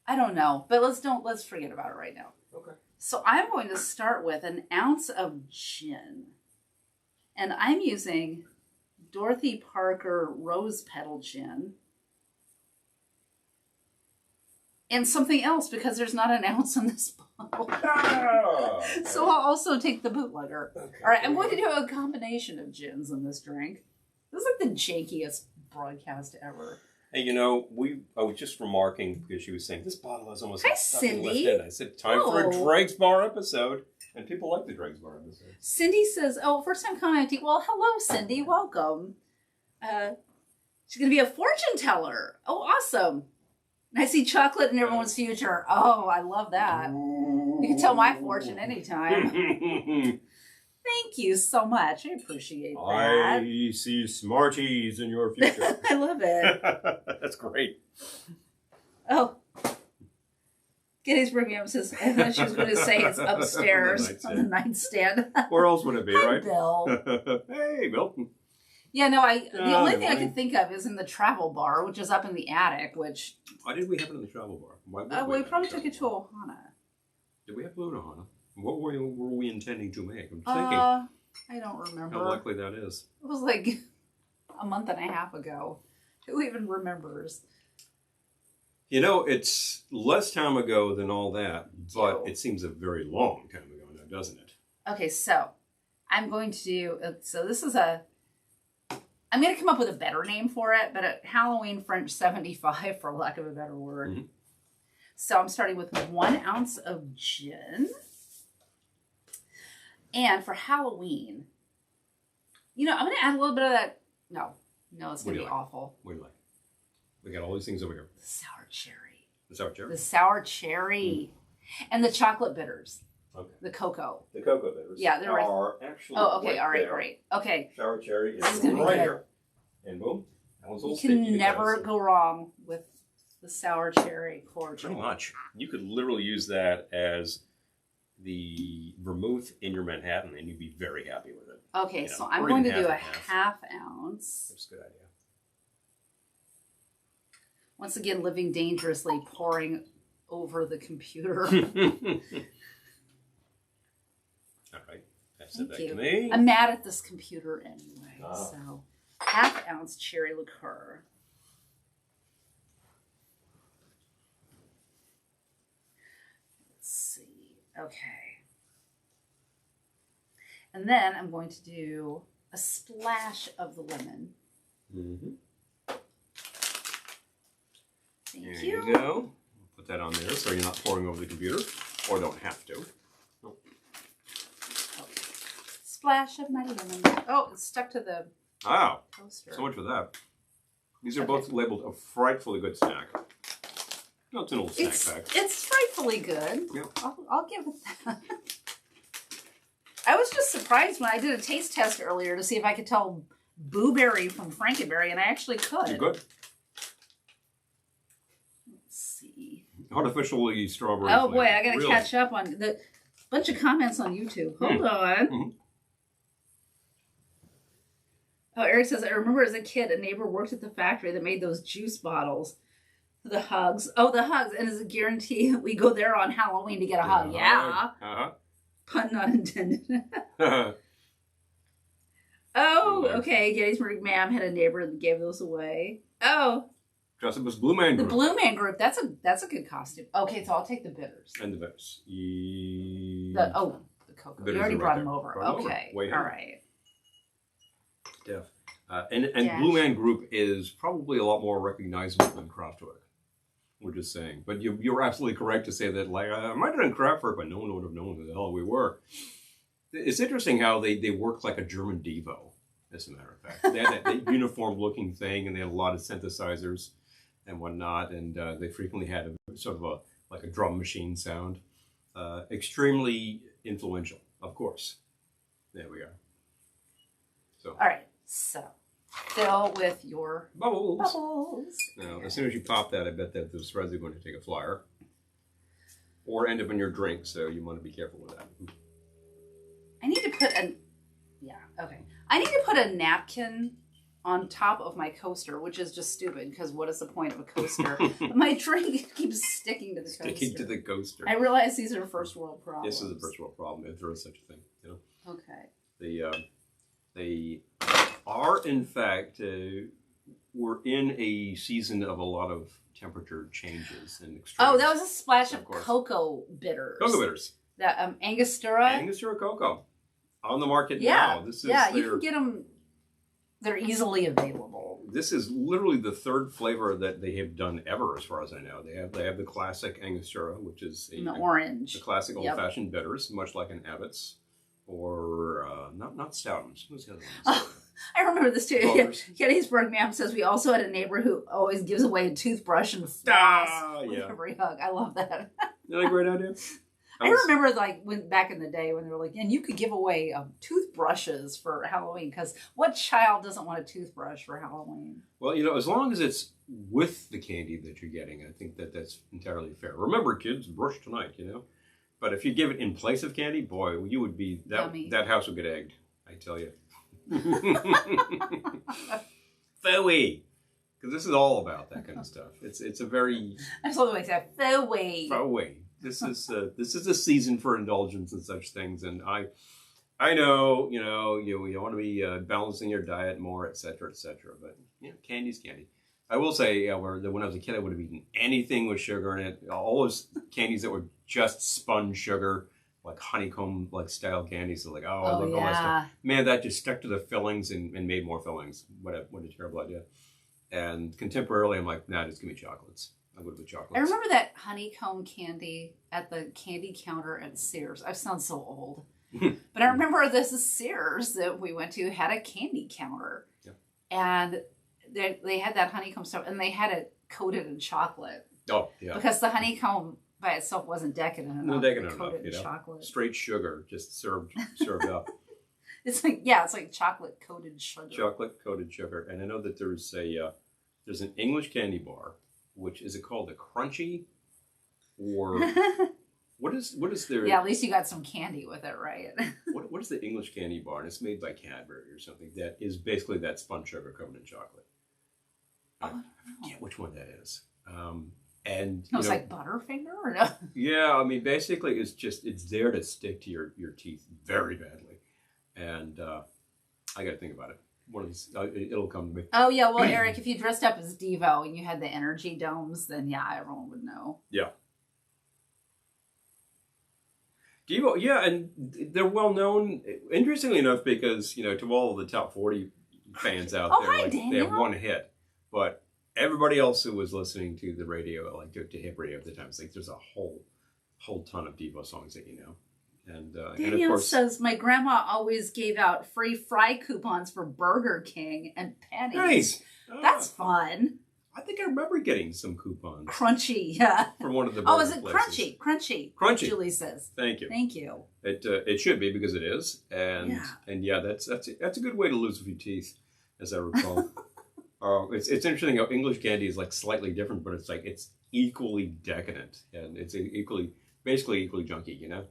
I don't know, but let's forget about it right now. Okay. So I'm going to start with an ounce of gin. And I'm using Dorothy Parker Rose Petal Gin. And something else because there's not an ounce in this bottle. Oh. So I'll also take the bootlegger. Okay. All right, I'm going to do a combination of gins in this drink. This is like the jankiest broadcast ever. Hey, I was just remarking because she was saying this bottle has almost Hi, nothing left Cindy. in it. I said, time for a Dregs Bar episode. And people like the Dregs Bar episode. Cindy says, first time commenting. Well, hello, Cindy. Welcome. She's going to be a fortune teller. Oh, awesome. And I see chocolate in everyone's future. Oh, I love that. You can tell my fortune anytime. Thank you so much. I appreciate that. I see Smarties in your future. I love it. That's great. Oh. Gettysburg Ma'am says, I thought she was going to say it's upstairs on the nightstand. Where else would it be, Hi, right? Bill. Hey, Bill. Yeah, no, the only thing I can think of is in the travel bar, which is up in the attic, which... Why did we have it in the travel bar? we probably took it to Ohana. Did we have blue in Ohana? What were we intending to make? I'm thinking. I don't remember. How likely that is. It was like a month and a half ago. Who even remembers? It's less time ago than all that, but it seems a very long time ago now, doesn't it? Okay, so I'm going to do... So this is I'm going to come up with a better name for it, but a Halloween French 75, for lack of a better word. Mm-hmm. So I'm starting with 1 ounce of gin. And for Halloween, I'm going to add a little bit of that. No, it's going to be awful. What do you like? We got all these things over here. The sour cherry. The sour cherry? The sour cherry. And the chocolate bitters. Okay. The cocoa. The cocoa bitters. Yeah, they're actually. Oh, okay. All right, great. Okay. Sour cherry is right here. And boom. That one's a little sticky. You can never go wrong with the sour cherry cordial. Pretty much. You could literally use that as the vermouth in your Manhattan, and you'd be very happy with it. Okay, so I'm going to do a half ounce. That's a good idea. Once again, living dangerously, pouring over the computer. All right, pass it back to me. I'm mad at this computer anyway, so half ounce cherry liqueur. Let's see. Okay. And then I'm going to do a splash of the lemon. Mm-hmm. Thank you. There you go. Put that on there so you're not pouring over the computer, or don't have to. Nope. Okay. Splash of my lemon. Oh, it's stuck to the poster. So much for that. These are both labeled a frightfully good snack. No, it's an old snack pack. It's frightfully good. Yeah. I'll give it that. I was just surprised when I did a taste test earlier to see if I could tell Booberry from Frankenberry, and I actually could. You could. Let's see. Artificially strawberry. Oh boy, I gotta catch up on the bunch of comments on YouTube. Hold on. Mm-hmm. Oh, Eric says, I remember as a kid, a neighbor worked at the factory that made those juice bottles. The hugs. Oh, the hugs. And as a guarantee, we go there on Halloween to get a hug. Yeah. Uh-huh. Pun not intended. Oh, okay. Gettysburg Ma'am had a neighbor that gave those away. Oh. Dressed up as Blue Man Group. The Blue Man Group. That's a good costume. Okay, so I'll take the bitters. And the bitters. The cocoa. You already brought them over. Okay. All right. Def. And Blue Man Group is probably a lot more recognizable than Kraftwerk. We're just saying. But you're absolutely correct to say that, like, I might have done Kraftwerk, but no one would have known who the hell we were. It's interesting how they work like a German Devo. as a matter of fact. They had that uniform-looking thing, and they had a lot of synthesizers and whatnot, and they frequently had a sort of a drum machine sound. Extremely influential, of course. There we are. So. All right, so fill with your bubbles. Now, Okay. as soon as you pop that, I bet that the threads are going to take a flyer or end up in your drink, so you want to be careful with that. I need to put I need to put a napkin on top of my coaster, which is just stupid because what is the point of a coaster? My drink keeps sticking to the coaster. Sticking to the coaster. I realize these are first world problems. This is a first world problem, if there is such a thing. You know. Okay. They are, in fact, we're in a season of a lot of temperature changes and extremes. Oh, that was a splash of course. cocoa bitters. Cocoa bitters. That Angostura. Angostura cocoa. On the market Yeah. now. This is you can get them. They're easily available. This is literally the third flavor that they have done ever, as far as I know. They have the classic Angostura, which is the orange. The classic old-fashioned bitters, much like an Abbott's, or not Stoutums. Who's the other one? Oh, I remember this too. Gettysburg Ma'am says we also had a neighbor who always gives away a toothbrush and floss with every hug. I love that. Isn't that a great idea? I remember when back in the day when they were like, and you could give away toothbrushes for Halloween, because what child doesn't want a toothbrush for Halloween? Well, as long as it's with the candy that you're getting, I think that's entirely fair. Remember, kids, brush tonight, But if you give it in place of candy, boy, you would be, that house would get egged, I tell you. Phooey. Because this is all about that kind of stuff. It's a very... I just love the way I say phooey. Phooey. This is a season for indulgence and such things, and I know you want to be balancing your diet more, etc., but candy's candy. I will say, when I was a kid, I would have eaten anything with sugar in it. All those candies that were just sponge sugar, like honeycomb style candies, so like all that stuff. Man, that just stuck to the fillings and made more fillings. What a terrible idea. And contemporarily, I'm like, nah, just give me chocolates. I would with chocolates. I remember that honeycomb candy at the candy counter at Sears. I sound so old. But I remember this Sears that we went to had a candy counter. Yeah. And they had that honeycomb stuff, and they had it coated in chocolate. Oh, yeah. Because the honeycomb by itself wasn't decadent enough. Not decadent enough, coated in chocolate. Straight sugar, just served up. It's like chocolate coated sugar. Chocolate coated sugar. And I know that there's an English candy bar. Which is it called? A crunchy, or what is their? Yeah, at least you got some candy with it, right? what is the English candy bar? And it's made by Cadbury or something. That is basically that sponge sugar covered in chocolate. I forget which one that is. And it's like Butterfinger, or no? Yeah, I mean, basically, it's there to stick to your teeth very badly, and I got to think about it. One of these, it'll come to me. Oh yeah, well, Eric, if you dressed up as Devo and you had the energy domes, then everyone would know. Yeah. Devo, yeah, and they're well known. Interestingly enough, because to all of the top 40 fans out there, they have one hit, but everybody else who was listening to the radio, to hip radio at the time, it's like there's a whole ton of Devo songs that you know. And Daniel of course, says, my grandma always gave out free fry coupons for Burger King and pennies. Nice. That's fun. I think I remember getting some coupons. Crunchy, yeah. From one of the burger is it places. Crunchy, Julie says. Thank you. Thank you. It should be, because it is. And that's a good way to lose a few teeth, as I recall. It's interesting how English candy is slightly different, but it's equally decadent, and it's basically equally junky,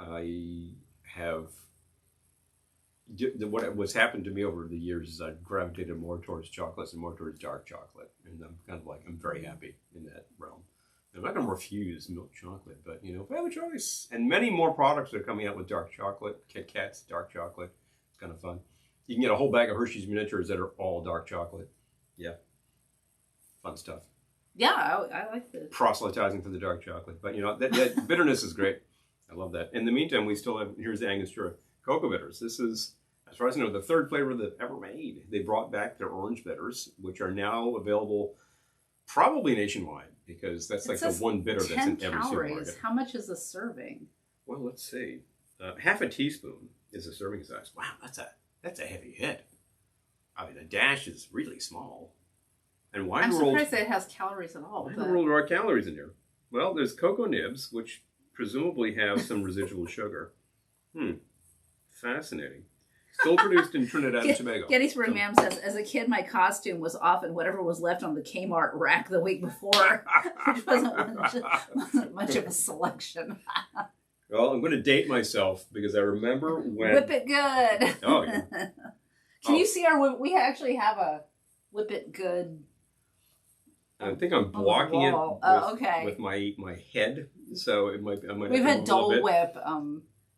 I have what's happened to me over the years is I've gravitated more towards chocolates and more towards dark chocolate, and I'm very happy in that realm. I'm not going to refuse milk chocolate, but if I have a choice, and many more products are coming out with dark chocolate, Kit Kats, dark chocolate. It's kind of fun. You can get a whole bag of Hershey's miniatures that are all dark chocolate. Yeah, fun stuff. Yeah, I like this. Proselytizing for the dark chocolate, but that bitterness is great. I love that. In the meantime, we still have, here's the Angostura Cocoa Bitters. This is, as far as I know, the third flavor they've ever made. They brought back their orange bitters, which are now available probably nationwide, because that's the one bitter that's in every supermarket. How much is a serving? Well, let's see. Half a teaspoon is a serving size. Wow, that's a heavy hit. I mean, a dash is really small. And why I'm in the world? surprised that it has calories at all. Why in the world are calories in here? Well, there's cocoa nibs, which presumably have some residual sugar. Fascinating. Still produced in Trinidad and Tobago. Gettysburg Ma'am says, as a kid, my costume was often whatever was left on the Kmart rack the week before, which wasn't much of a selection. Well, I'm going to date myself because I remember when... Whip It Good. Oh, yeah. Can you see we actually have a Whip It Good. I think I'm blocking it with my head, so it might. We've had Dole Whip.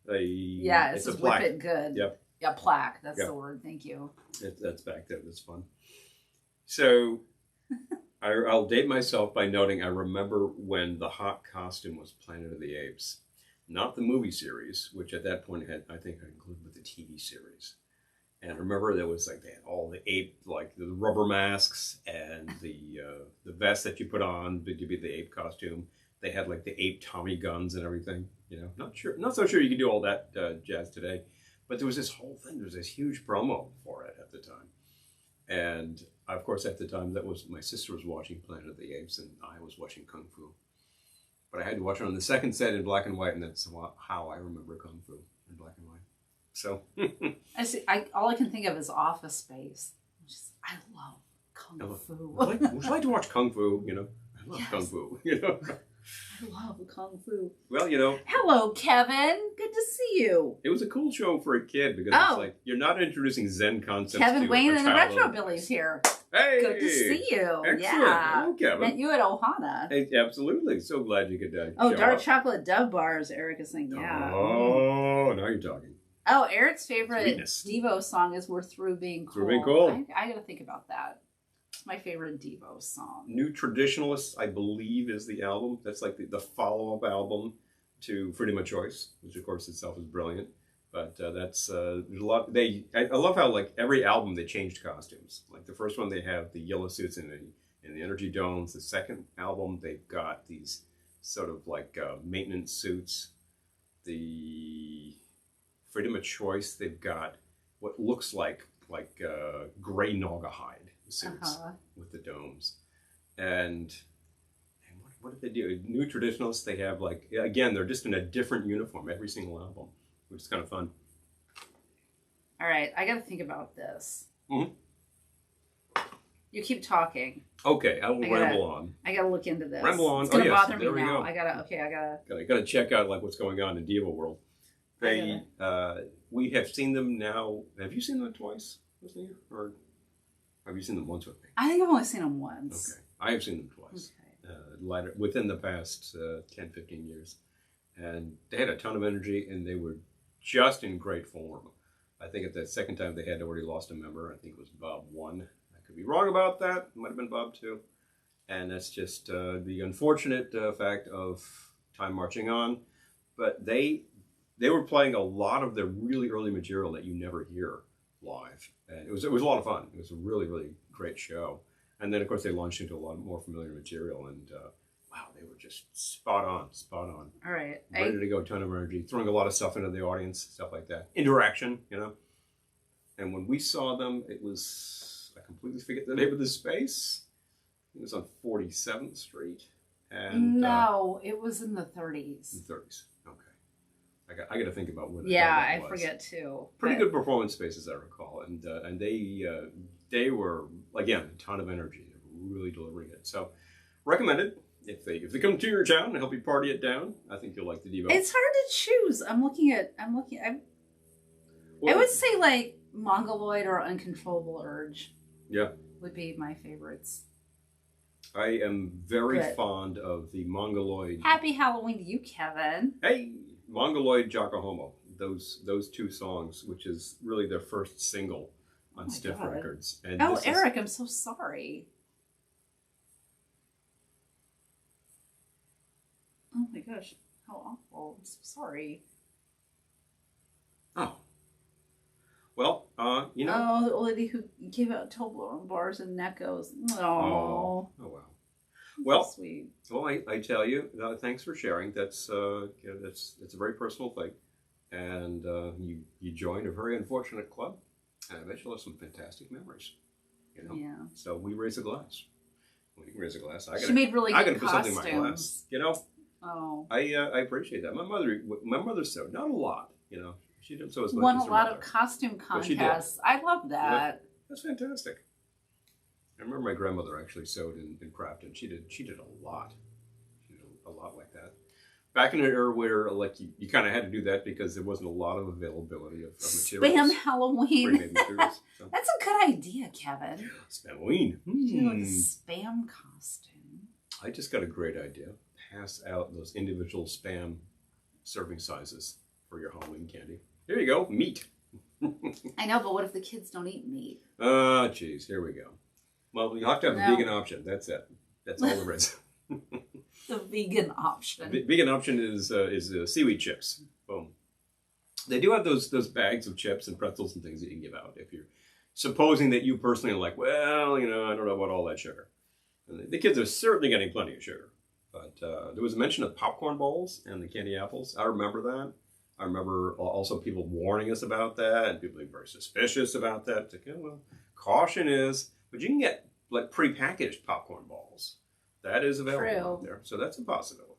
It's a plaque. Whip It Good. Yep. Yeah, plaque. That's the word. Thank you. That's back there. That's fun. So, I'll date myself by noting I remember when the hot costume was Planet of the Apes, not the movie series, which at that point I think I included with the TV series. And I remember there was like they had all the ape, like the rubber masks and the vest that you put on to be the ape costume. They had like the ape Tommy guns and everything. You know, not so sure you can do all that jazz today. But there was this whole thing. There was this huge promo for it at the time. And of course, at the time, that was my sister was watching Planet of the Apes, and I was watching Kung Fu. But I had to watch it on the second set in black and white, and that's how I remember Kung Fu in black and white. So I see. All I can think of is Office Space. I love Kung Fu. Would you like to watch Kung Fu? You know, I love Kung Fu. You know. I love Kung Fu. Well, you know. Hello, Kevin. Good to see you. It was a cool show for a kid because it's like you're not introducing Zen concepts. Kevin to Wayne a and the child Retro Billy's here. Hey, good to see you. Excellent. Yeah, hello, Kevin. Met you at Ohana. Hey, absolutely. So glad you could. Dark chocolate Dove bars. Eric is saying, yeah. Oh, now you're talking. Oh, Eric's favorite Sweetness. Devo song is "We're Through Being Cool." Through Being Cool. I got to think about that. It's my favorite Devo song. New Traditionalists, I believe, is the album. That's like the follow-up album to Freedom of Choice, which of course itself is brilliant. But that's there's a lot. I love how like every album they changed costumes. Like the first one they have the yellow suits in the energy domes. The second album they've got these sort of like maintenance suits. The Freedom of Choice they've got what looks like gray Naugahyde suits with the domes. And what did they do? New Traditionalists, they have like, again, they're just in a different uniform every single album, which is kind of fun. All right, I got to think about this. Mm-hmm. You keep talking. Okay, I will ramble on. I got to look into this. Ramble on. It's going to bother me there now. Go. I got to check out like what's going on in Devo world. We have seen them now. Have you seen them twice with me? Or have you seen them once with me? I think I've only seen them once. Okay. I have seen them twice. Okay. Within the past 10, 15 years. And they had a ton of energy, and they were just in great form. I think at the second time they had already lost a member. I think it was Bob 1. I could be wrong about that. It might have been Bob 2. And that's just the unfortunate fact of time marching on. But they were playing a lot of their really early material that you never hear live. And it was a lot of fun. It was a really, really great show. And then, of course, they launched into a lot more familiar material. And, wow, they were just spot on. All right. Ready to go, ton of energy, throwing a lot of stuff into the audience, stuff like that. Interaction, you know. And when we saw them, it was, I completely forget the name of the space. It was on 47th Street. And no, it was in the 30s. The 30s, okay. I got to think about what. Yeah, I forget too. Pretty good performance spaces, I recall, and they were again a ton of energy. They were really delivering it. So, recommended if they come to your town and help you party it down. I think you'll like the Devo. It's hard to choose. I would say like Mongoloid or Uncontrollable Urge. Yeah, would be my favorites. I am very fond of the Mongoloid. Happy Halloween to you, Kevin. Hey. Mongoloid Giacomo, those two songs, which is really their first single on Stiff Records. And Eric, I'm so sorry. Oh my gosh, how awful! I'm so sorry. Oh, well, you know. Oh, the old lady who gave out Toblerone bars and Neckos. Oh wow. Well, so sweet. Well, I tell you, thanks for sharing. That's it's a very personal thing, and you joined a very unfortunate club, And I bet you'll have some fantastic memories. You know? Yeah. So we raise a glass. Well, you can raise a glass. She made really good put something in my glass. costumes. You know? Oh. I appreciate that. My mother sewed. Not a lot, you know. She didn't sew as much Won as a her lot mother. of costume But she did. contests. I love that. That's fantastic. I remember my grandmother actually sewed in Crafton. She did a lot. She did a lot like that. Back in an era where like you kind of had to do that because there wasn't a lot of availability of materials. Spam Halloween. Pre-made materials. So. That's a good idea, Kevin. Spam Halloween. Do like a spam costume. I just got a great idea. Pass out those individual spam serving sizes for your Halloween candy. Here you go, meat. I know, but what if the kids don't eat meat? Oh, geez, here we go. Well, you have to have a vegan option. That's it. That's all there is. The vegan option. Vegan option is seaweed chips. Boom. They do have those bags of chips and pretzels and things that you can give out if you're supposing that you personally are like, well, you know, I don't know about all that sugar. And the kids are certainly getting plenty of sugar. But there was a mention of popcorn balls and the candy apples. I remember that. I remember also people warning us about that and people being very suspicious about that. It's like, oh, well, caution is, but you can get like prepackaged popcorn balls. That is available out there. So that's a possibility.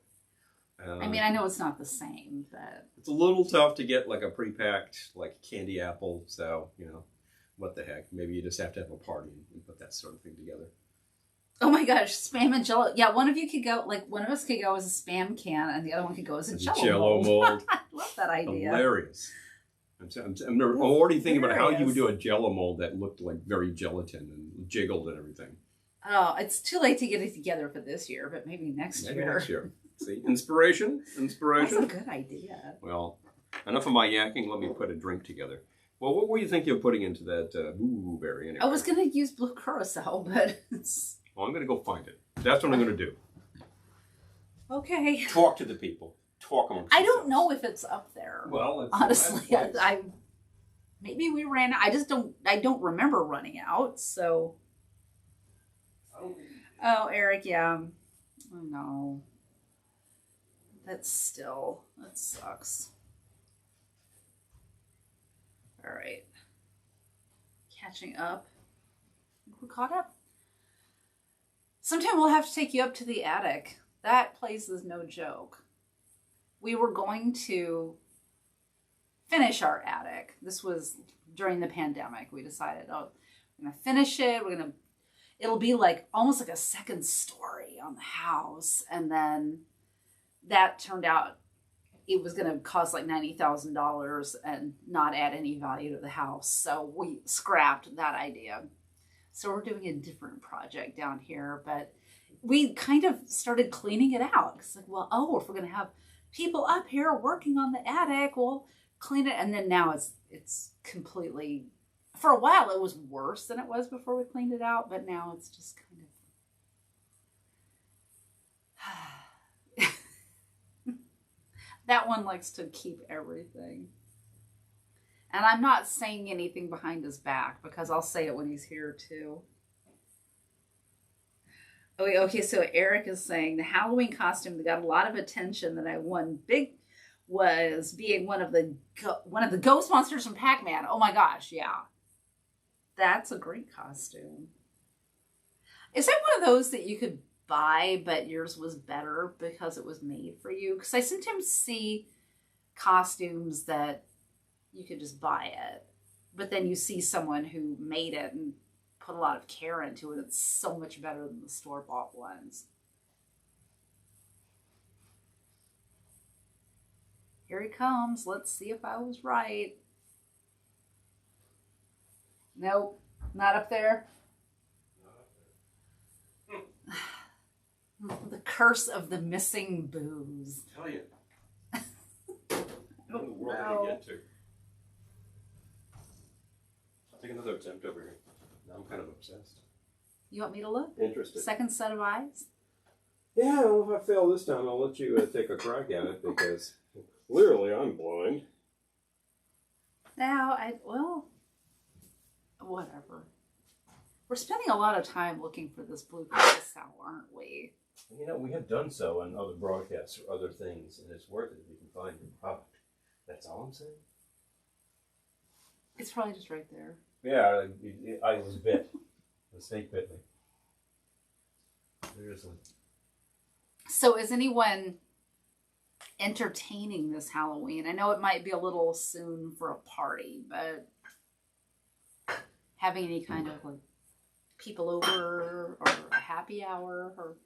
I mean, I know it's not the same, but... It's a little tough to get like a pre-packed like candy apple. So, you know, what the heck. Maybe you just have to have a party and put that sort of thing together. Oh my gosh, Spam and Jello. Yeah, one of you could go, like one of us could go as a Spam can and the other one could go as a Jello mold. I love that idea. Hilarious. I'm already thinking about how you would do a Jello mold that looked like very gelatin and jiggled and everything. Oh, it's too late to get it together for this year, but maybe next year. See, inspiration. That's a good idea. Well, enough of my yakking. Let me put a drink together. Well, what were you thinking of putting into that blueberry? Anyway? I was going to use blue curacao, but it's... Well, I'm going to go find it. That's what I'm going to do. Okay. Talk to the people. Talk amongst I don't know if it's up there. Well, honestly, I maybe we ran out. I don't remember running out, so... Oh, Eric, yeah. Oh, no. That sucks. All right. Catching up. We're caught up. Sometime we'll have to take you up to the attic. That place is no joke. We were going to finish our attic. This was during the pandemic. We decided, oh, we're going to finish it. It'll be like almost like a second story on the house. And then that turned out it was going to cost like $90,000 and not add any value to the house. So we scrapped that idea. So we're doing a different project down here, but we kind of started cleaning it out. It's like, well, if we're going to have people up here working on the attic, we'll clean it. And then now it's completely, for a while it was worse than it was before we cleaned it out, but now it's just kind of, that one likes to keep everything. And I'm not saying anything behind his back because I'll say it when he's here too. Okay, so Eric is saying the Halloween costume that got a lot of attention that I won big was being one of the ghost monsters from Pac-Man. Oh my gosh, yeah. That's a great costume. Is that one of those that you could buy but yours was better because it was made for you? Because I sometimes see costumes that you could just buy it, but then you see someone who made it and put a lot of care into it. It's so much better than the store-bought ones. Here he comes. Let's see if I was right. Nope, not up there. The curse of the missing booze. Tell you. What in the world did he get to? I'll take another attempt over here. Now I'm kind of obsessed. You want me to look? Interested. Second set of eyes? Yeah, well, if I fail this time, I'll let you take a crack at it because clearly I'm blind. Now, whatever. We're spending a lot of time looking for this blue curacao, aren't we? You know, we have done so on other broadcasts or other things, and it's worth it if you can find your product. That's all I'm saying. It's probably just right there. Yeah, I was bit. The snake bit me. Seriously. So is anyone entertaining this Halloween? I know it might be a little soon for a party, but having any kind of like people over or a happy hour or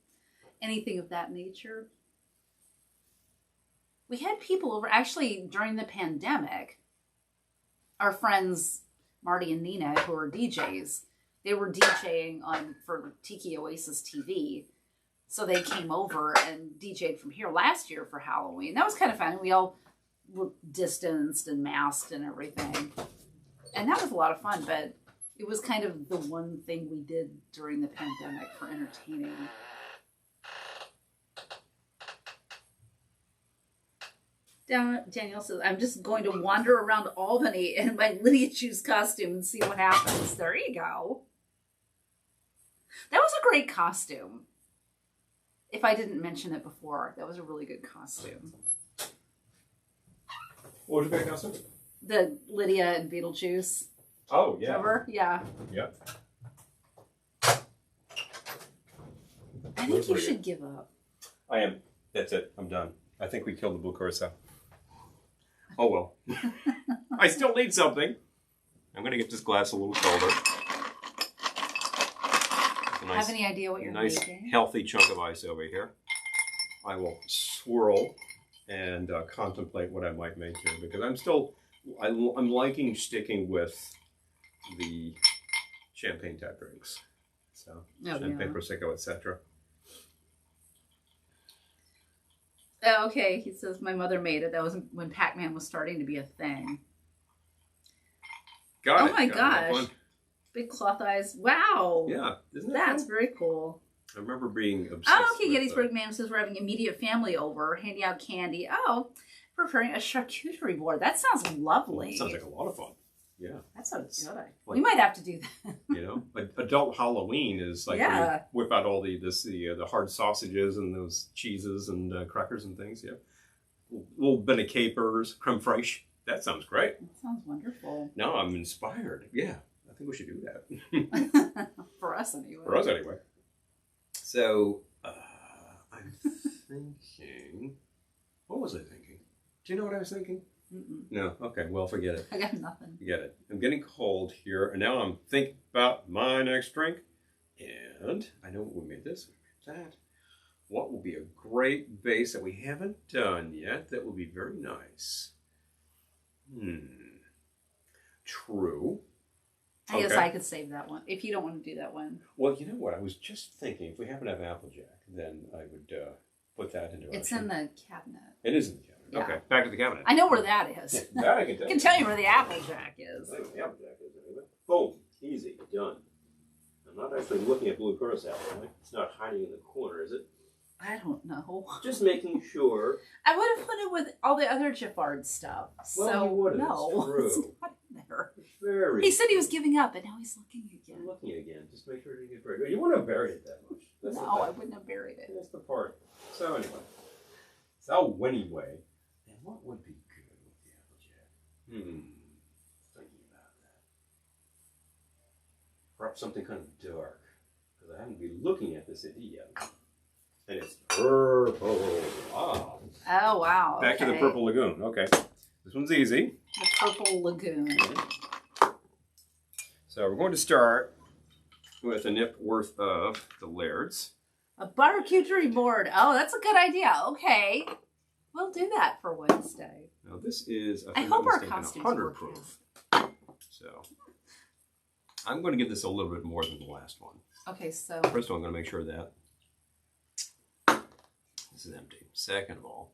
anything of that nature? We had people over actually during the pandemic. Our friends Marty and Nina, who are DJs, they were DJing for Tiki Oasis TV. So they came over and DJ'd from here last year for Halloween. That was kind of fun. We all were distanced and masked and everything. And that was a lot of fun, but it was kind of the one thing we did during the pandemic for entertaining. Danielle says, I'm just going to wander around Albany in my Lydia Chu's costume and see what happens. There you go. That was a great costume. If I didn't mention it before, that was a really good costume. What was your favorite costume? The Lydia and Beetlejuice. Oh, yeah. Remember? Yeah. Yep. I think you should give up. I am. That's it. I'm done. I think we killed the blue curacao. Oh, well. I still need something. I'm going to get this glass a little colder. Have any idea what you're making? Nice, healthy chunk of ice over here. I will swirl and contemplate what I might make here because I'm liking sticking with the champagne type drinks. So, champagne, Prosecco, etc. Oh, okay, he says, my mother made it. That was when Pac-Man was starting to be a thing. Got it. Oh my gosh. Big cloth eyes. Wow. Yeah. Isn't that That's cool? very cool. I remember being obsessed. Oh, okay. Gettysburg Man says we're having immediate family over, handing out candy. Oh, preparing a charcuterie board. That sounds lovely. That sounds like a lot of fun. Yeah. That sounds good. We might have to do that. You know, like adult Halloween is like when you whip out all the hard sausages and those cheeses and crackers and things. Yeah. Little bit of capers, creme fraiche. That sounds great. That sounds wonderful. Now I'm inspired. Yeah. I think we should do that. For us anyway. For us anyway. So, I'm thinking... What was I thinking? Do you know what I was thinking? Mm-mm. No? Okay, well, forget it. I got nothing. Forget it. I'm getting cold here, and now I'm thinking about my next drink. And I know we made this, we made that. What will be a great base that we haven't done yet that will be very nice? True. I guess I could save that one, if you don't want to do that one. Well, you know what? I was just thinking, if we happen to have Applejack, then I would put that into our It's in the cabinet. It is in the cabinet. Yeah. Okay, back to the cabinet. I know where that is. Yeah, that I can tell. I can tell you where the Applejack is. I know where the Applejack is anyway. Boom. Easy. Done. I'm not actually looking at blue curacao, am I? It's not hiding in the corner, is it? I don't know. Just making sure. I would have put it with all the other Giffard stuff. Well, so, you would have. no. It's true. It's not in there. Very. He said he was giving up, and now he's looking again. I'm looking again. Just make sure it didn't get buried. You wouldn't have buried it that much. That's No, I wouldn't have buried it. That's the part. So anyway. So anyway. And what would be good with the Applejack? Thinking about that. Perhaps something kind of dark. Because I haven't been looking at this idea yet. And it's purple. Wow. Oh, wow. Back to the Purple Lagoon. Okay. This one's easy. The Purple Lagoon. So we're going to start with a nip worth of the Laird's. A charcuterie board. Oh, that's a good idea. Okay. We'll do that for Wednesday. Now this is, I hope our costumes 100 work proof. So I'm going to give this a little bit more than the last one. Okay, so. First of all, I'm going to make sure that this is empty. Second of all,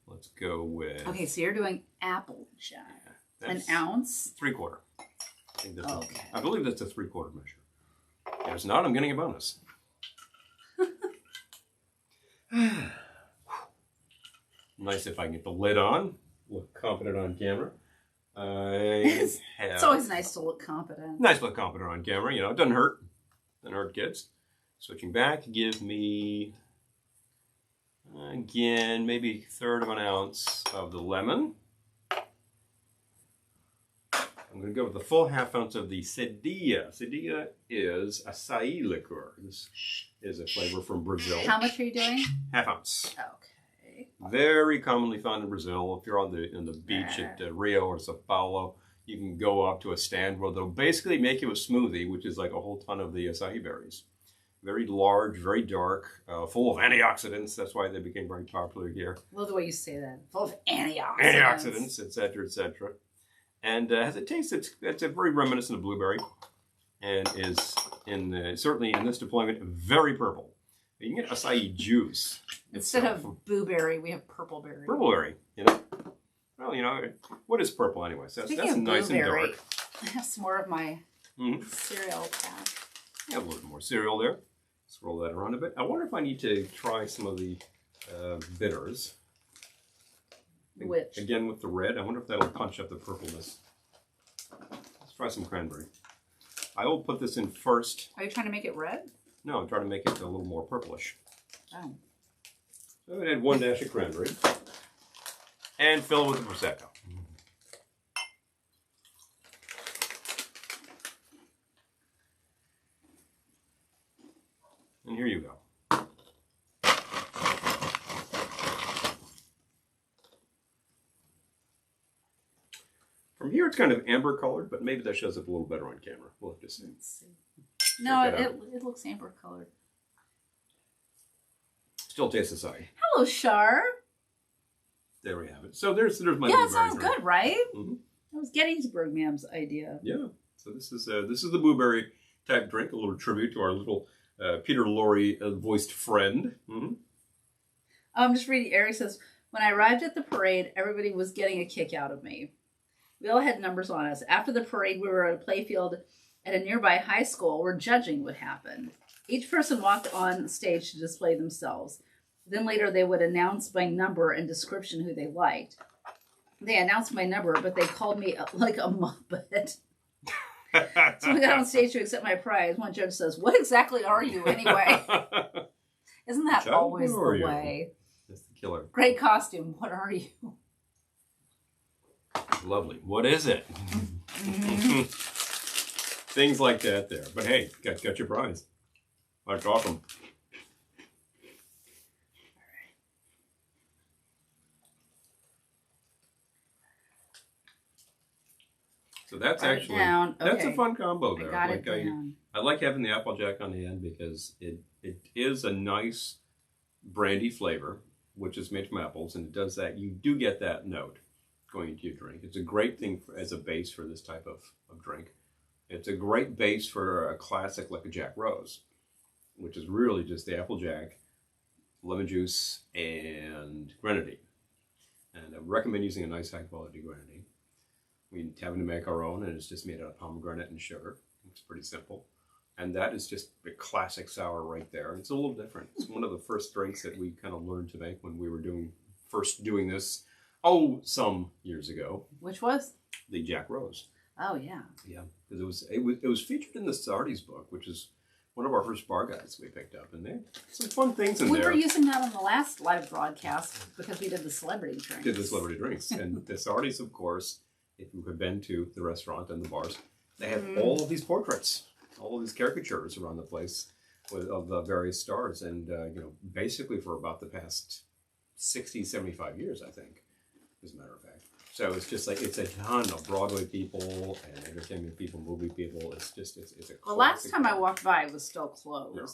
let's go with... Okay, so you're doing Applejack. Yeah, an ounce? 3/4. I think that's okay. I believe that's a 3/4 measure. If it's not, I'm getting a bonus. Nice if I can get the lid on. Look confident on camera. It's always nice to look competent. Nice to look confident on camera. You know, it doesn't hurt. Doesn't hurt, kids. Switching back, give me, again, maybe 1/3 of an ounce of the lemon. I'm going to go with the full ½ ounce of the Cedilla. Cedilla is acai liqueur. This is a flavor from Brazil. How much are you doing? ½ ounce. Okay. Very commonly found in Brazil. If you're on the beach at Rio or Sao Paulo, you can go up to a stand where they'll basically make you a smoothie, which is like a whole ton of the acai berries. Very large, very dark, full of antioxidants. That's why they became very popular here. Love the way you say that. Full of antioxidants. Antioxidants, etc., etc. And has a taste that's very reminiscent of blueberry, and is certainly in this deployment very purple. You can get acai juice instead of blueberry. We have purple berry. Purple berry, you know. Well, you know, what is purple anyway? So that's nice and dark. I have some more of my cereal pack. Yeah, a little bit more cereal there. Let's roll that around a bit. I wonder if I need to try some of the bitters. Which? Again, with the red, I wonder if that'll punch up the purpleness. Let's try some cranberry. I will put this in first. Are you trying to make it red? No, I'm trying to make it a little more purplish. Oh. So I'm going to add 1 dash of cranberry. And fill it with the Prosecco. And here you go. From here it's kind of amber colored, but maybe that shows up a little better on camera. We'll have to see. Let's see. No, it looks amber colored. Still tastes the same. Hello, Shar. There we have it. So there's my yeah, it sounds good, right? Mm-hmm. That was Gettysburg Mam's idea. Yeah. So this is the blueberry type drink, a little tribute to our little Peter Lorre voiced friend. Mm-hmm. I'm just reading. Eric says, when I arrived at the parade, everybody was getting a kick out of me. We all had numbers on us. After the parade, we were at a playfield at a nearby high school where judging would happen. Each person walked on stage to display themselves. Then later they would announce by number and description who they liked. They announced my number, but they called me like a muppet. So I got on stage to accept my prize. One judge says, "What exactly are you anyway?" Isn't that always the way? That's the killer. Great costume. What are you? Lovely. What is it? Things like that there. But hey, got your prize. That's awesome. So that's actually that's a fun combo there. I like having the Applejack on the end because it is a nice brandy flavor, which is made from apples, and it does that. You do get that note going into your drink. It's a great thing as a base for this type of drink. It's a great base for a classic like a Jack Rose, which is really just the Applejack, lemon juice, and grenadine. And I recommend using a nice high quality grenadine. We having to make our own, and it's just made out of pomegranate and sugar. It's pretty simple. And that is just a classic sour right there. It's a little different. It's one of the first drinks that we kind of learned to make when we were first doing this, some years ago. Which was? The Jack Rose. Oh, yeah. Yeah, because it was featured in the Sardi's book, which is one of our first bar guides we picked up. And there some fun things in there. We were using that on the last live broadcast because we did the celebrity drinks. Did the celebrity drinks. And the Sardi's, of course, if you have been to the restaurant and the bars, they have all of these portraits, all of these caricatures around the place of the various stars. And, basically for about the past 60, 75 years, I think, as a matter of fact. So it's just like, it's a ton of Broadway people and entertainment people, movie people. It's just, it's a The last time I walked by, it was still closed, yeah.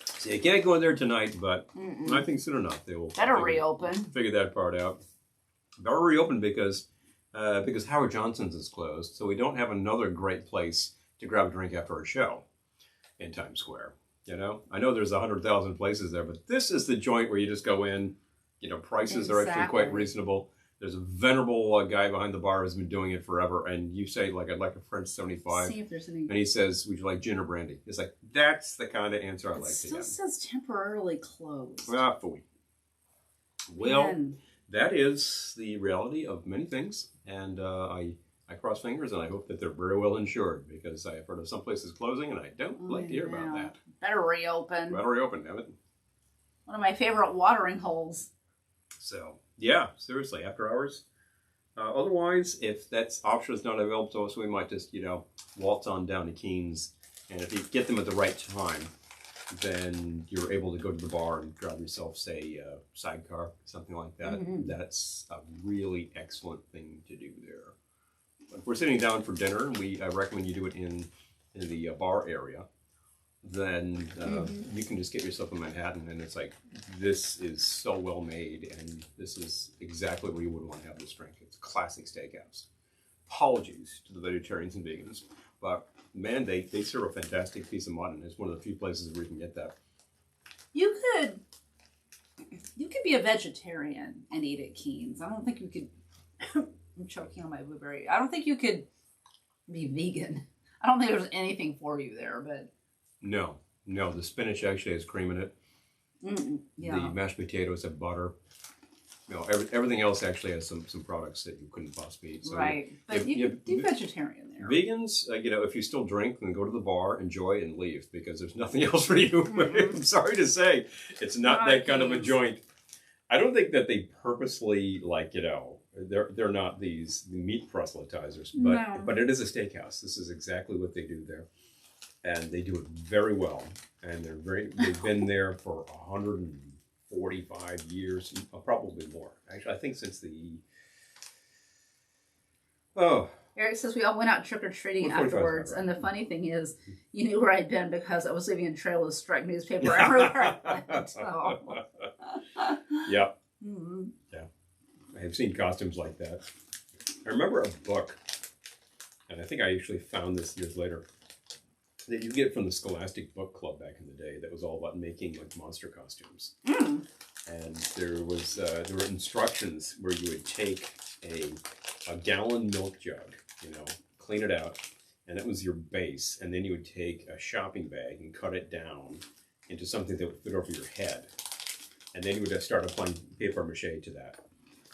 So you can't go in there tonight, but I think soon enough they will. Better reopen. Figure that part out. Better reopen because Howard Johnson's is closed, so we don't have another great place to grab a drink after a show in Times Square. You know, I know there's 100,000 places there, but this is the joint where you just go in. You know, prices are actually quite reasonable. There's a venerable guy behind the bar who's been doing it forever, and you say, like, I'd like a French 75. See if there's any. And he says, would you like gin or brandy? It's like, that's the kind of answer I like to It get. still says temporarily closed. Ah, phooey. Well, that is the reality of many things, and I cross fingers, and I hope that they're very well insured, because I've heard of some places closing, and I don't like to hear about that. Better reopen. Better reopen, damn it. One of my favorite watering holes. So, yeah, seriously, after hours, Otherwise, if that option is not available to us, we might just, waltz on down to Keen's. And if you get them at the right time, then you're able to go to the bar and grab yourself, say, a sidecar, something like that. Mm-hmm. That's a really excellent thing to do there. If we're sitting down for dinner, I recommend you do it in the bar area. Then you can just get yourself a Manhattan, and it's like, this is so well made, and this is exactly where you would want to have this drink. It's a classic steakhouse. Apologies to the vegetarians and vegans, but man, they serve a fantastic piece of mutton. It's one of the few places where you can get that. You could be a vegetarian and eat at Keen's. I don't think you could. I'm choking on my blueberry. I don't think you could be vegan. I don't think there's anything for you there, but. No. The spinach actually has cream in it. Yeah. The mashed potatoes have butter. Everything else actually has some products that you couldn't possibly eat. So right, but you could do vegetarian there. Vegans, if you still drink, then go to the bar, enjoy, and leave, because there's nothing else for you. I'm sorry to say, it's not that kind of a joint. I don't think that they purposely, they're not the meat proselytizers, but it is a steakhouse. This is exactly what they do there. And they do it very well, and they've been there for 145 years, probably more. Actually, I think since Eric says we all went out trick-or-treating afterwards, and the funny thing is, you knew where I'd been because I was leaving a trail of striped newspaper everywhere I went. So. Yeah. Mm-hmm. Yeah. I have seen costumes like that. I remember a book, and I think I actually found this years later, that you get from the Scholastic Book Club back in the day, that was all about making monster costumes. And there were instructions where you would take a gallon milk jug, clean it out, and that was your base. And then you would take a shopping bag and cut it down into something that would fit over your head. And then you would start applying paper mache to that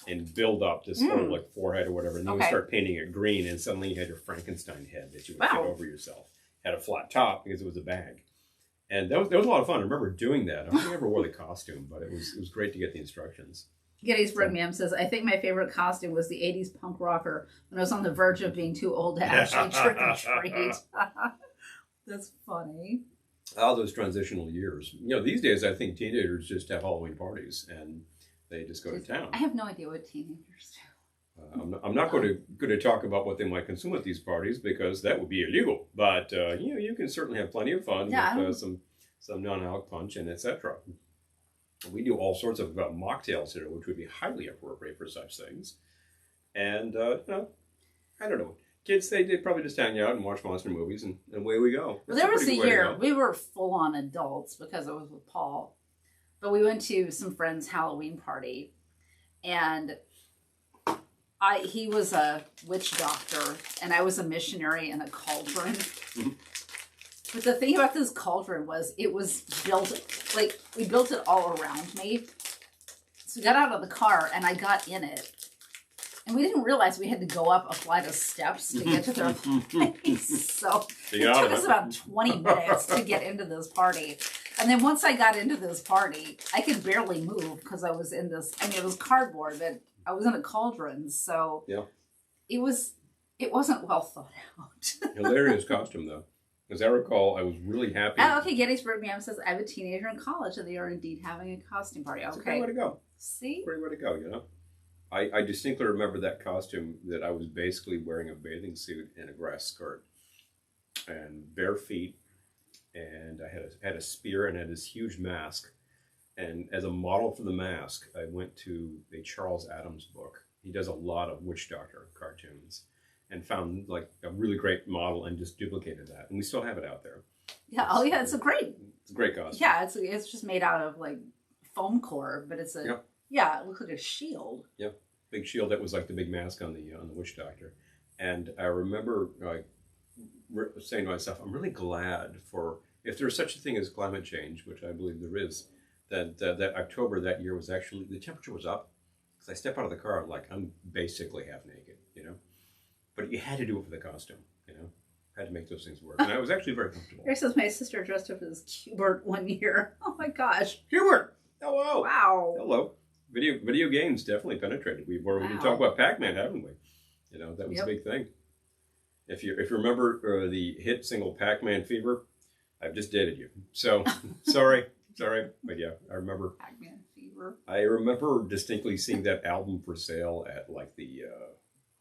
and build up this whole forehead or whatever. And then you would start painting it green, and suddenly you had your Frankenstein head that you would fit over yourself. Had a flat top because it was a bag, and that was a lot of fun. I remember doing that. I don't think I ever wore the costume, but it was great to get the instructions. Gettysburg Ma'am says, I think my favorite costume was the 80s punk rocker when I was on the verge of being too old to actually trick or treat. That's funny. All those transitional years. These days I think teenagers just have Halloween parties and they just go to town. I have no idea what teenagers do. I'm not going to talk about what they might consume at these parties because that would be illegal. But you can certainly have plenty of fun with some non-alc punch and etc. We do all sorts of mocktails here, which would be highly appropriate for such things. And I don't know, kids they probably just hang out and watch monster movies and away we go. Well, there was a year we were full-on adults because I was with Paul, but we went to some friend's Halloween party, and he was a witch doctor, and I was a missionary in a cauldron. Mm-hmm. But the thing about this cauldron was it was built, we built it all around me. So we got out of the car, and I got in it. And we didn't realize we had to go up a flight of steps to get to their place. So it took us about 20 minutes to get into this party. And then once I got into this party, I could barely move because I was in this, it was cardboard, but I was in a cauldron, so it wasn't well thought out. Hilarious costume, though. As I recall, I was really happy. Oh, okay, Gettysburg Ma'am says, I have a teenager in college, and they are indeed having a costume party. Okay. It's a great way to go. See? Great way to go, I distinctly remember that costume that I was basically wearing a bathing suit and a grass skirt and bare feet, and I had a spear and had this huge mask. And as a model for the mask, I went to a Charles Adams book. He does a lot of witch doctor cartoons, and found a really great model and just duplicated that. And we still have it out there. Yeah. It's a great costume. Yeah, it's just made out of foam core, but it's it looks like a shield. Yeah, big shield that was like the big mask on the witch doctor. And I remember saying to myself, I'm really glad for, if there's such a thing as climate change, which I believe there is, that October that year was actually, the temperature was up. Because I step out of the car, I'm basically half naked, But you had to do it for the costume, Had to make those things work. And I was actually very comfortable. Eric says my sister dressed up as Hubert one year. Oh my gosh. Hubert! Hello! Wow. Hello. Video games definitely penetrated. We can talk about Pac-Man, haven't we? You know, that was a big thing. If you remember the hit single Pac-Man Fever, I've just dated you. So sorry, but yeah, I remember Pac-Man Fever. I remember distinctly seeing that album for sale at like the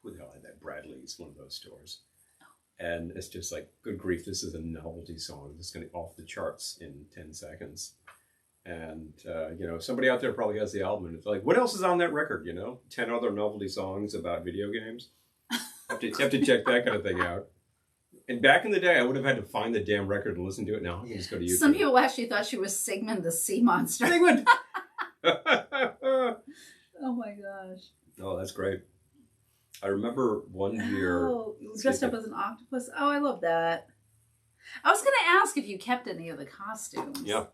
who the hell had that? Bradley's, one of those stores. And it's just like, good grief, this is a novelty song. It's going to be off the charts in 10 seconds. And, you know, somebody out there probably has the album and it's like, what else is on that record, you know? 10 other novelty songs about video games. You have to check that kind of thing out. And back in the day, I would have had to find the damn record and listen to it. Now I can just go to YouTube. Some people actually thought she was Sigmund the sea monster. Sigmund! Oh my gosh. Oh, that's great. I remember one year... Oh, dressed up as an octopus. Oh, I love that. I was going to ask if you kept any of the costumes. Yeah.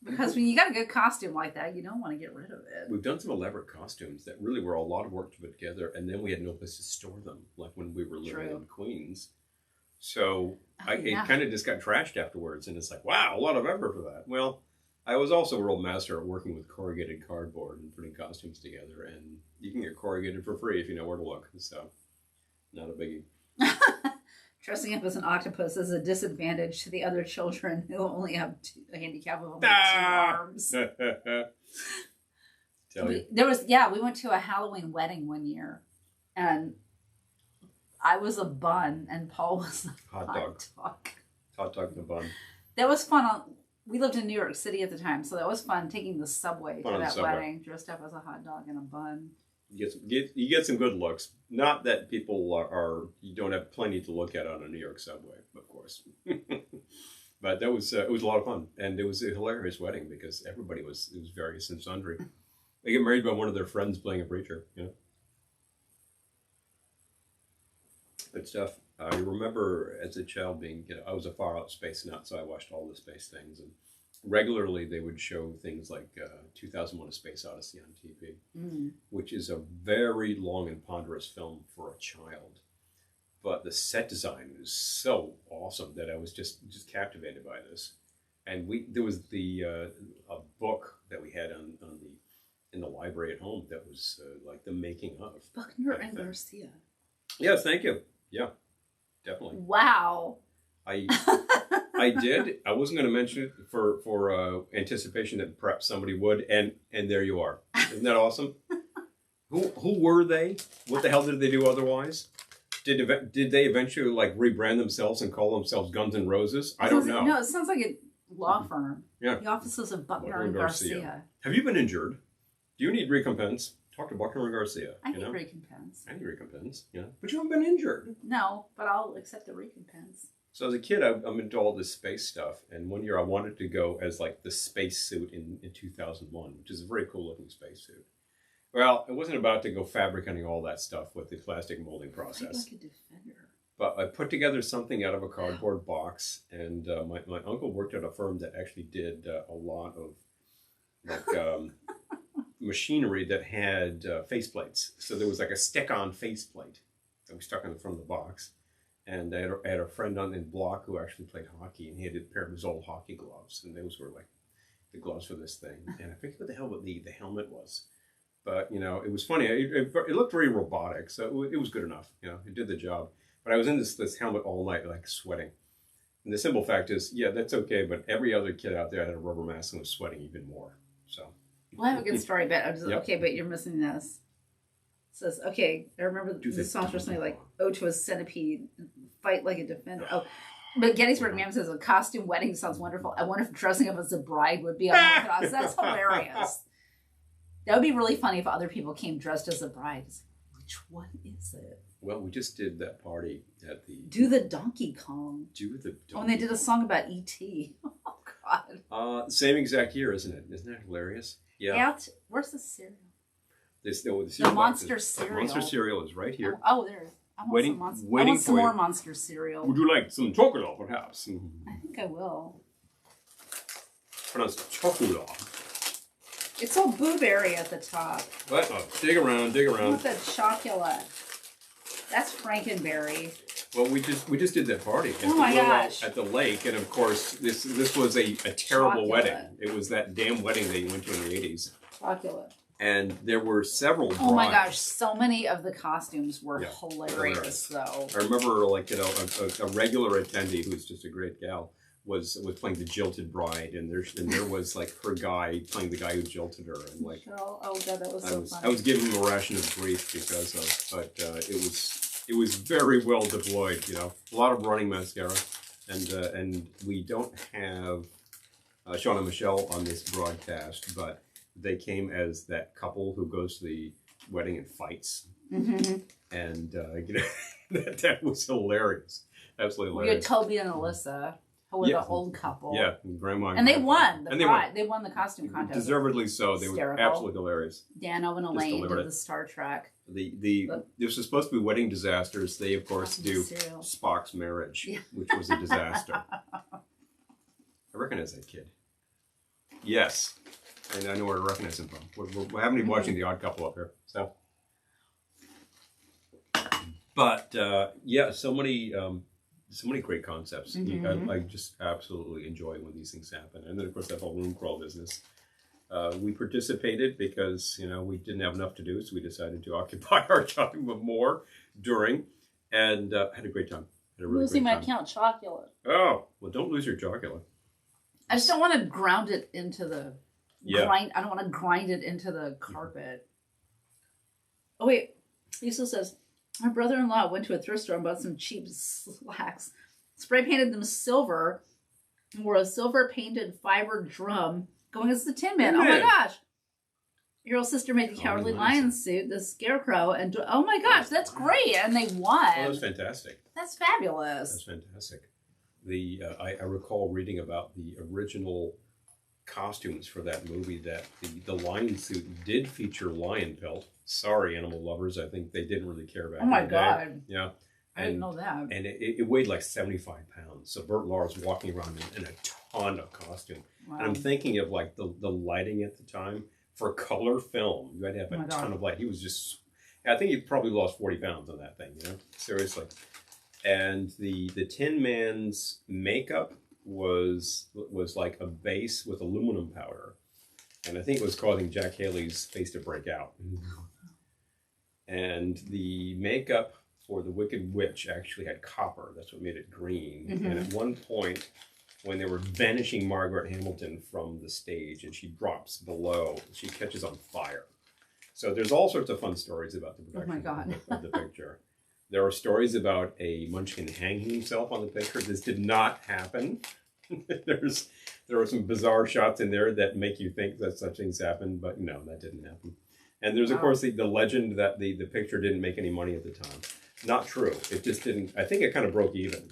Because when you got a good costume like that, you don't want to get rid of it. We've done some elaborate costumes that really were a lot of work to put together, and then we had no place to store them, like when we were living in Queens. So it kind of just got trashed afterwards, and it's like, wow, a lot of effort for that. Well, I was also a real master at working with corrugated cardboard and putting costumes together, and you can get corrugated for free if you know where to look, so not a biggie. Dressing up as an octopus is a disadvantage to the other children who only have a handicap of only 2 arms. We went to a Halloween wedding one year, and I was a bun, and Paul was a hot dog. Hot dog in a bun. That was fun. We lived in New York City at the time, so that was fun taking the subway to that wedding, dressed up as a hot dog in a bun. You get some good looks. Not that people are you don't have plenty to look at on a New York subway, of course. But that was it was a lot of fun, and it was a hilarious wedding because it was various and sundry. They get married by one of their friends playing a preacher. You know, good stuff. I remember as a child being, I was a far out space nut, so I watched all the space things, and regularly they would show things like 2001: A Space Odyssey on TV, which is a very long and ponderous film for a child. But the set design is so awesome that I was just captivated by this. And there was a book that we had in the library at home that was like the making of Buckner and Garcia. Yes, thank you. Yeah, definitely. Wow. I did. I wasn't going to mention it for anticipation that perhaps somebody would, and there you are. Isn't that awesome? Who were they? What the hell did they do otherwise? Did they eventually like rebrand themselves and call themselves Guns N' Roses? I don't know. No, it sounds like a law firm. Yeah. The offices of Buckner and Garcia. Have you been injured? Do you need recompense? Talk to Buckner and Garcia. I need recompense. I need recompense, yeah. But you haven't been injured. No, but I'll accept the recompense. So as a kid, I'm into all this space stuff. And one year I wanted to go as like the space suit in 2001, which is a very cool looking space suit. Well, I wasn't about to go fabricating all that stuff with the plastic molding process. Like a defender. But I put together something out of a cardboard box. And my uncle worked at a firm that actually did a lot of like machinery that had faceplates. So there was like a stick-on faceplate that we stuck on the front of the box. And I had a friend on in block who actually played hockey, and he had a pair of his old hockey gloves, and those were like the gloves for this thing. And I forget what the hell the helmet was, but you know, it was funny. It looked very robotic, so it was good enough. You know, it did the job. But I was in this helmet all night, like sweating. And the simple fact is, yeah, that's okay. But every other kid out there had a rubber mask and was sweating even more. So. Well, I have a good story, but okay, but you're missing this. It says, okay, I remember the songs were something like, "Oh, to a centipede, fight like a defender." Oh, but Gettysburg Ma'am says, "A costume wedding sounds wonderful. I wonder if dressing up as a bride would be unorthodox." That's hilarious. That would be really funny if other people came dressed as a bride. Which one is it? Well, we just did that party at the... Do the Donkey Kong. Do the Donkey Kong. Oh, and they did a song about E.T. Oh, God. Same exact year, isn't it? Isn't that hilarious? Yeah. Where's the cereal? The monster cereal. The monster cereal is right here. Oh, there it is. I want some more monster cereal. Would you like some chocolate, perhaps? I think I will. Pronounced chocolate. It's all blueberry at the top. What? Oh, dig around. I want the chocolate. That's Frankenberry. Well, we just did that party at the lake, and of course this was a terrible wedding. It was that damn wedding that you went to in the 80s. Chocolate. And there were several brides. Oh my gosh, so many of the costumes were Yeah, hilarious, though. I remember, like, you know, a regular attendee who's just a great gal was playing the jilted bride, and there was like her guy playing the guy who jilted her, and like, Oh god, that was so funny. I was giving him a ration of grief because of, but it was very well deployed, you know, a lot of running mascara, and we don't have Sean and Michelle on this broadcast, but they came as that couple who goes to the wedding and fights, and you know, that was hilarious, absolutely hilarious. We had Toby and Alyssa, who were the old couple. Yeah, Grandma and they won. They won the costume contest. Deservedly so. They were absolutely hilarious. Dano and Elaine did the Star Trek. This was supposed to be wedding disasters. They of course do Spock's marriage, which was a disaster. I recognize that kid. Yes, and I know where to recognize him from. We haven't been watching The Odd Couple up here, so. But yeah, so many great concepts. I just absolutely enjoy when these things happen. And then of course that whole room crawl business. We participated because, you know, we didn't have enough to do, so we decided to occupy our time more during, and had a great time. Had a really Losing great my time. Count Chocula. Oh, well, don't lose your chocolate. I just don't want to ground it into the Yeah. I don't want to grind it into the carpet. Oh wait, Lisa says, my brother-in-law went to a thrift store and bought some cheap slacks, spray painted them silver, and wore a silver painted fiber drum going as the Tin Man. Oh my gosh. Your old sister made the Cowardly Lion suit, the Scarecrow, and oh my gosh, that's great. And they won. Oh, that's fantastic. That's fabulous. That's fantastic. I recall reading about the original costumes for that movie, that the lion suit did feature lion pelt. Sorry, animal lovers. I think they didn't really care about it. Oh my God. Yeah. I didn't know that. And it weighed like 75 pounds. So Burt Lahr's walking around in a ton of costume. Wow. And I'm thinking of like the lighting at the time. For color film, you had to have a ton of light. He was just, I think he probably lost 40 pounds on that thing, you know? Seriously. And the Tin Man's makeup was like a base with aluminum powder. And I think it was causing Jack Haley's face to break out. And the makeup for the Wicked Witch actually had copper. That's what made it green. And at one point, when they were banishing Margaret Hamilton from the stage and she drops below, she catches on fire. So there's all sorts of fun stories about the production of the picture. There are stories about a Munchkin hanging himself on the picture. This did not happen. There were some bizarre shots in there that make you think that such things happened, but no, that didn't happen. And there's, of course, the legend that the picture didn't make any money at the time. Not true. It just didn't. I think it kind of broke even.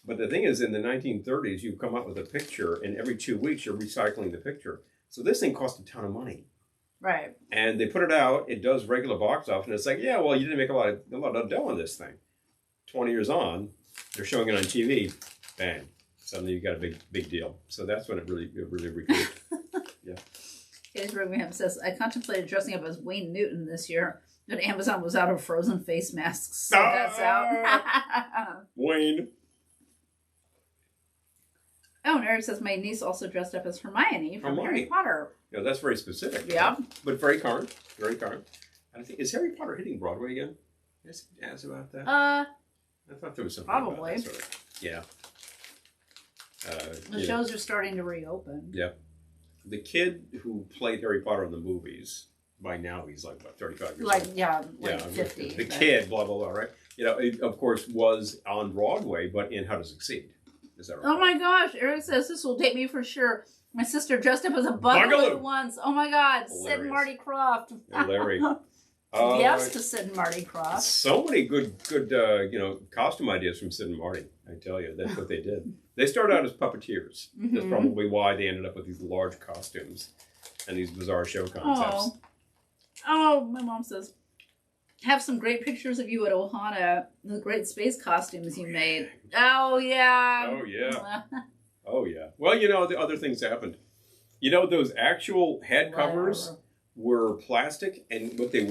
But the thing is, in the 1930s, you come up with a picture, and every 2 weeks you're recycling the picture. So this thing cost a ton of money. Right. And they put it out. It does regular box office, and it's like, yeah, well, you didn't make a lot of dough on this thing. 20 years on, they're showing it on TV. Bang! Suddenly you got a big deal. So that's when it really recouped. Yeah. James Birmingham says, I contemplated dressing up as Wayne Newton this year, but Amazon was out of frozen face masks, so that's out. Wayne. Oh, and Eric says, my niece also dressed up as Hermione from Harry Potter. Yeah, that's very specific. Yeah. But very current. Very current. I think, is Harry Potter hitting Broadway again? Yes, ask about that. I thought there was something probably. About that sort of, yeah. The shows are starting to reopen. Yeah. The kid who played Harry Potter in the movies, by now he's like, what, 35 years old? Like 50. The kid, blah, blah, blah, right? You know, it, of course, was on Broadway, but in How to Succeed. Is that right? Oh my gosh, Eric says this will date me for sure. My sister dressed up as a Bugaloo once. Oh my God, hilarious. Sid and Marty Krofft. Larry. Yes to Sid and Marty Krofft. So many good, costume ideas from Sid and Marty. I tell you, that's what they did. They started out as puppeteers. That's probably why they ended up with these large costumes and these bizarre show concepts. Oh, my mom says, have some great pictures of you at Ohana, the great space costumes you made. Oh, yeah. Oh, yeah. Oh, yeah. Well, the other things happened. Those actual head covers were plastic, and what they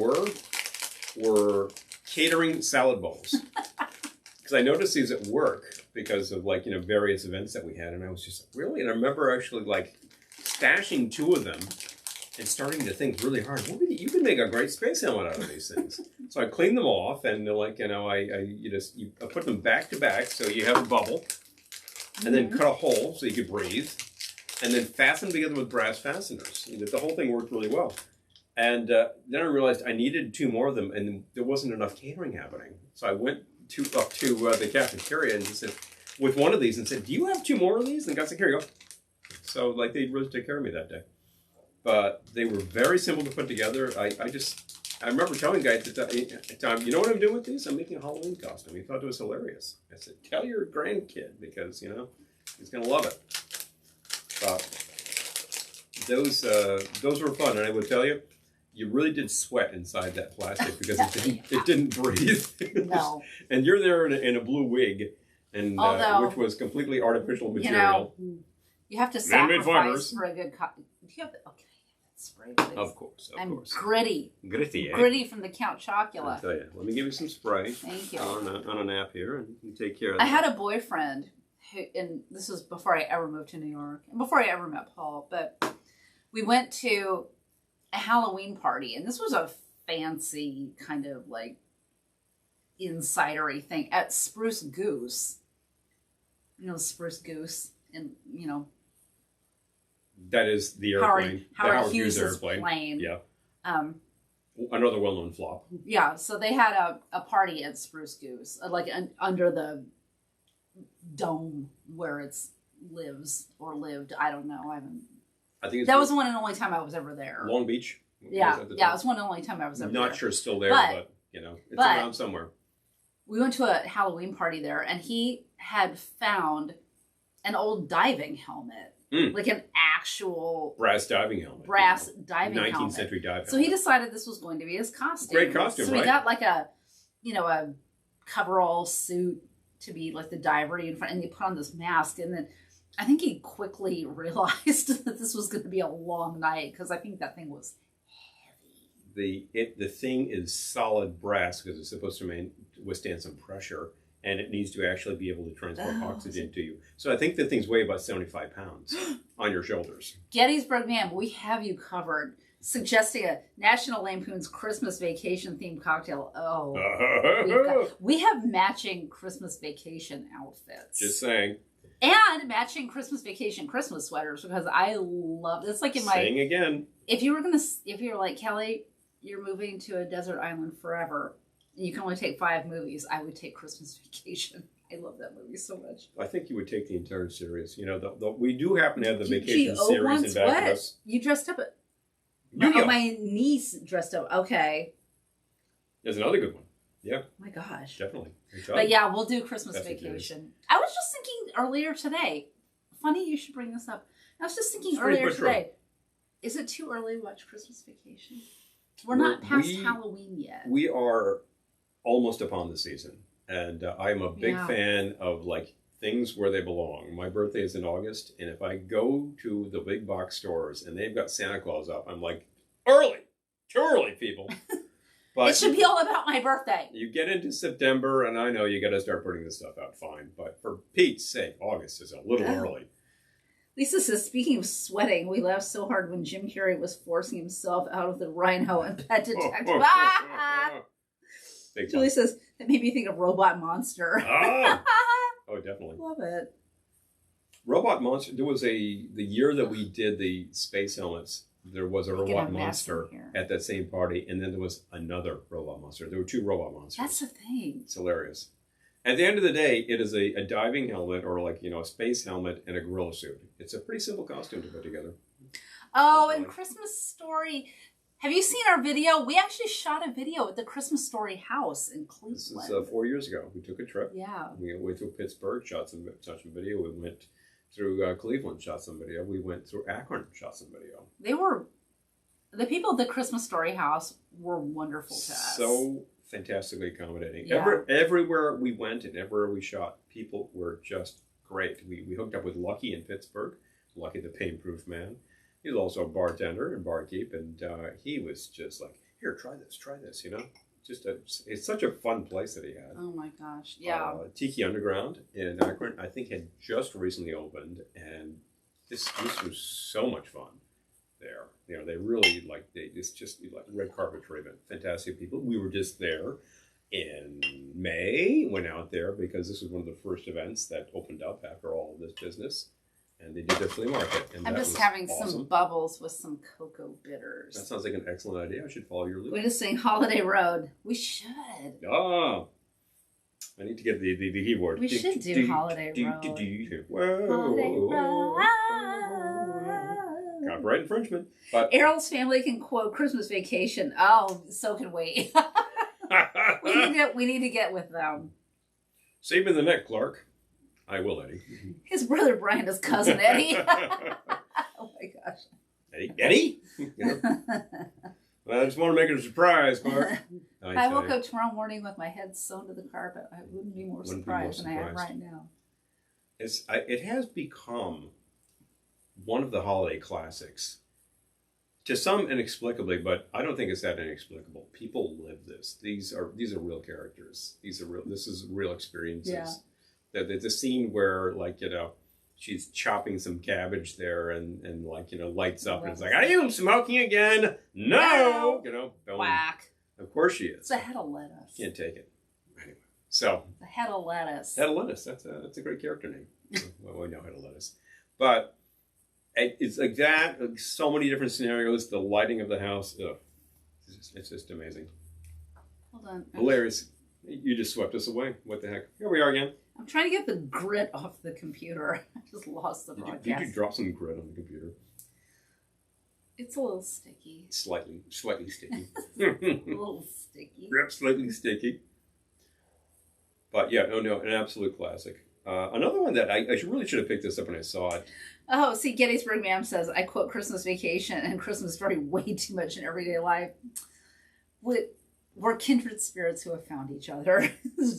were catering salad bowls. Because I noticed these at work because of, various events that we had, and I was just like, really? And I remember actually, stashing 2 of them and starting to think really hard. Well, you can make a great space helmet out of these things. So I cleaned them off, and I put them back to back, so you have a bubble, and then cut a hole so you could breathe, and then fasten them together with brass fasteners. The whole thing worked really well. And then I realized I needed 2 more of them, and there wasn't enough catering happening. So I went up to the cafeteria and said, with one of these, and said, "Do you have 2 more of these?" And the guy said, "Here you go." So like they really took care of me that day. But they were very simple to put together. I remember telling the guy at the time, "You know what I'm doing with these? I'm making a Halloween costume." He thought it was hilarious. I said, "Tell your grandkid, because he's gonna love it." But those were fun, and I would tell you, you really did sweat inside that plastic because it didn't breathe. No. And you're there in a blue wig, and which was completely artificial material. You have to sacrifice for a good costume. Okay, spray, please. Of course. I'm gritty. Gritty, eh? Gritty from the Count Chocula. I'll tell you. Let me give you some spray. Thank you. On a nap here, and you take care of I that. had a boyfriend, and this was before I ever moved to New York, and before I ever met Paul, but we went to a Halloween party, and this was a fancy kind of like insidery thing at Spruce Goose. Spruce Goose, and that is the airplane. Howard Hughes' airplane. Plane. Yeah. Another well-known flop. Yeah, so they had a party at Spruce Goose, like under the dome where it lives or lived. I don't know. I think that was the one and only time I was ever there. Long Beach. Yeah, it was one and only time I was ever there. Not sure it's still there, but it's around somewhere. We went to a Halloween party there, and he had found an old diving helmet. Like an actual brass diving helmet. 19th century diving helmet. So he decided this was going to be his costume. Great costume, so right? So he got like a coverall suit to be like the diver in front, and he put on this mask, and then I think he quickly realized that this was going to be a long night, because I think that thing was heavy. The thing is solid brass because it's supposed to withstand some pressure. And it needs to actually be able to transport oxygen to you. So I think the things weigh about 75 pounds on your shoulders. Gettysburg Man, we have you covered. Suggesting a National Lampoon's Christmas Vacation themed cocktail. Oh, we have matching Christmas vacation outfits. Just saying. And matching Christmas vacation Christmas sweaters, because I love it's like in my saying again. If you're like, Kelly, you're moving to a desert island forever. You can only take 5 movies. I would take Christmas Vacation. I love that movie so much. I think you would take the entire series. We do happen to have the vacation series in back of us. You dressed up. My niece dressed up. Okay. There's another good one. Yeah. Oh my gosh. Definitely. But yeah, we'll do Christmas Vacation. I was just thinking earlier today. Funny you should bring this up. I was just thinking earlier today. Is it too early to watch Christmas Vacation? We're not past Halloween yet. We are almost upon the season, and I'm a big fan of things where they belong. My birthday is in August, and if I go to the big box stores and they've got Santa Claus up, I'm like, too early, people. But it should be all about my birthday. You get into September, and I know you got to start putting this stuff out, fine. But for Pete's sake, August is a little early. Lisa says, speaking of sweating, we laughed so hard when Jim Carrey was forcing himself out of the rhino and Pet Detective. Julie says, that made me think of Robot Monster. Oh, definitely. Love it. Robot Monster, the year that we did the space helmets, there was a Robot Monster at that same party, and then there was another Robot Monster. There were 2 Robot Monsters. That's the thing. It's hilarious. At the end of the day, it is a diving helmet or a space helmet and a gorilla suit. It's a pretty simple costume to put together. Oh, and Christmas Story. Have you seen our video? We actually shot a video at the Christmas Story house in Cleveland. This is 4 years ago. We took a trip. Yeah. We went through Pittsburgh, shot some video. We went through Cleveland, shot some video. We went through Akron, shot some video. The people at the Christmas Story house were wonderful to us. So fantastically accommodating. Yeah. Everywhere we went and everywhere we shot, people were just great. We hooked up with Lucky in Pittsburgh. Lucky the pain-proof man. He was also a bartender and barkeep, and he was just like, here, try this, it's such a fun place that he had. Oh my gosh, yeah. Tiki Underground in Akron, I think, had just recently opened, and this was so much fun. there. You know, they really it's just like red carpet treatment. Fantastic people. We were just there in May, went out there because this was one of the first events that opened up after all of this business. And they did their flea market. And I'm just having some bubbles with some cocoa bitters. That sounds like an excellent idea. I should follow your lead. We're just saying Holiday Road. We should. Oh. I need to get the keyboard. We should do Holiday Road. Holiday Road. Copyright infringement. But Errol's family can quote Christmas Vacation. Oh, so can we. we need to get with them. Save me the neck, Clark. I will, Eddie. His brother Brian is cousin Eddie. Oh my gosh. Eddie? You know? Well, I just want to make it a surprise, Clark. I woke up tomorrow morning with my head sewn to the carpet. I wouldn't be more surprised than I am right now. It has become one of the holiday classics. To some inexplicably, but I don't think it's that inexplicable. People live this. These are real characters. This is real experiences. Yeah. The scene where, like, you know, she's chopping some cabbage there and like, you know, lights up and it's like, are you smoking again? No! You know, whack. Of course she is. It's a head of lettuce. Can't take it. Anyway, so. The head of lettuce. Head of lettuce. That's a great character name. Well, we know head of lettuce. But it's like that, like so many different scenarios, the lighting of the house. Ugh. It's just amazing. Hold on. Hilarious. You just swept us away. What the heck? Here we are again. I'm trying to get the grit off the computer. I just lost the broadcast. Did you drop some grit on the computer? It's a little sticky. Slightly sticky. A little sticky. Yep, slightly sticky. But yeah, no, an absolute classic. Another one that I really should have picked this up when I saw it. Oh, see, Gettysburg Ma'am says, I quote Christmas Vacation and Christmas Story way too much in everyday life. We're kindred spirits who have found each other.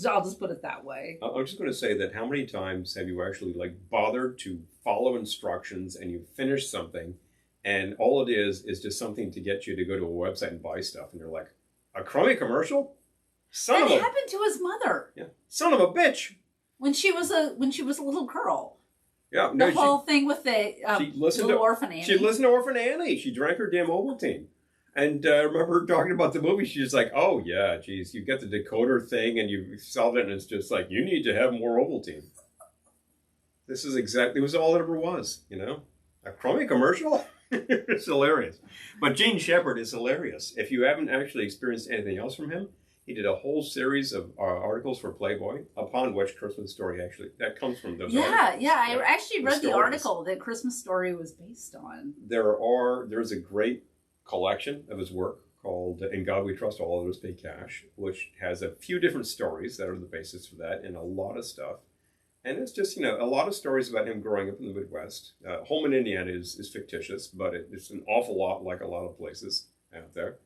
I'll just put it that way. I'm just going to say that how many times have you actually like bothered to follow instructions and you finish something and all it is just something to get you to go to a website and buy stuff and you're like, a crummy commercial? That happened to his mother. Yeah. Son of a bitch. When she was a little girl. Yeah. The whole thing with the little Orphan Annie. She listened to Orphan Annie. She drank her damn Ovaltine. And I remember her talking about the movie. She's like, oh, yeah, geez, you get the decoder thing and you solved it. And it's just like, you need to have more Ovaltine. This is it was all it ever was, you know? A crummy commercial? It's hilarious. But Gene Shepard is hilarious. If you haven't actually experienced anything else from him, he did a whole series of articles for Playboy, upon which Christmas Story that comes from those articles. Yeah. I actually read the article that Christmas Story was based on. There's a great collection of his work called In God We Trust, All Others Pay Cash, which has a few different stories that are the basis for that and a lot of stuff. And it's just, you know, a lot of stories about him growing up in the Midwest. Home in Indiana is fictitious, but it's an awful lot like a lot of places out there.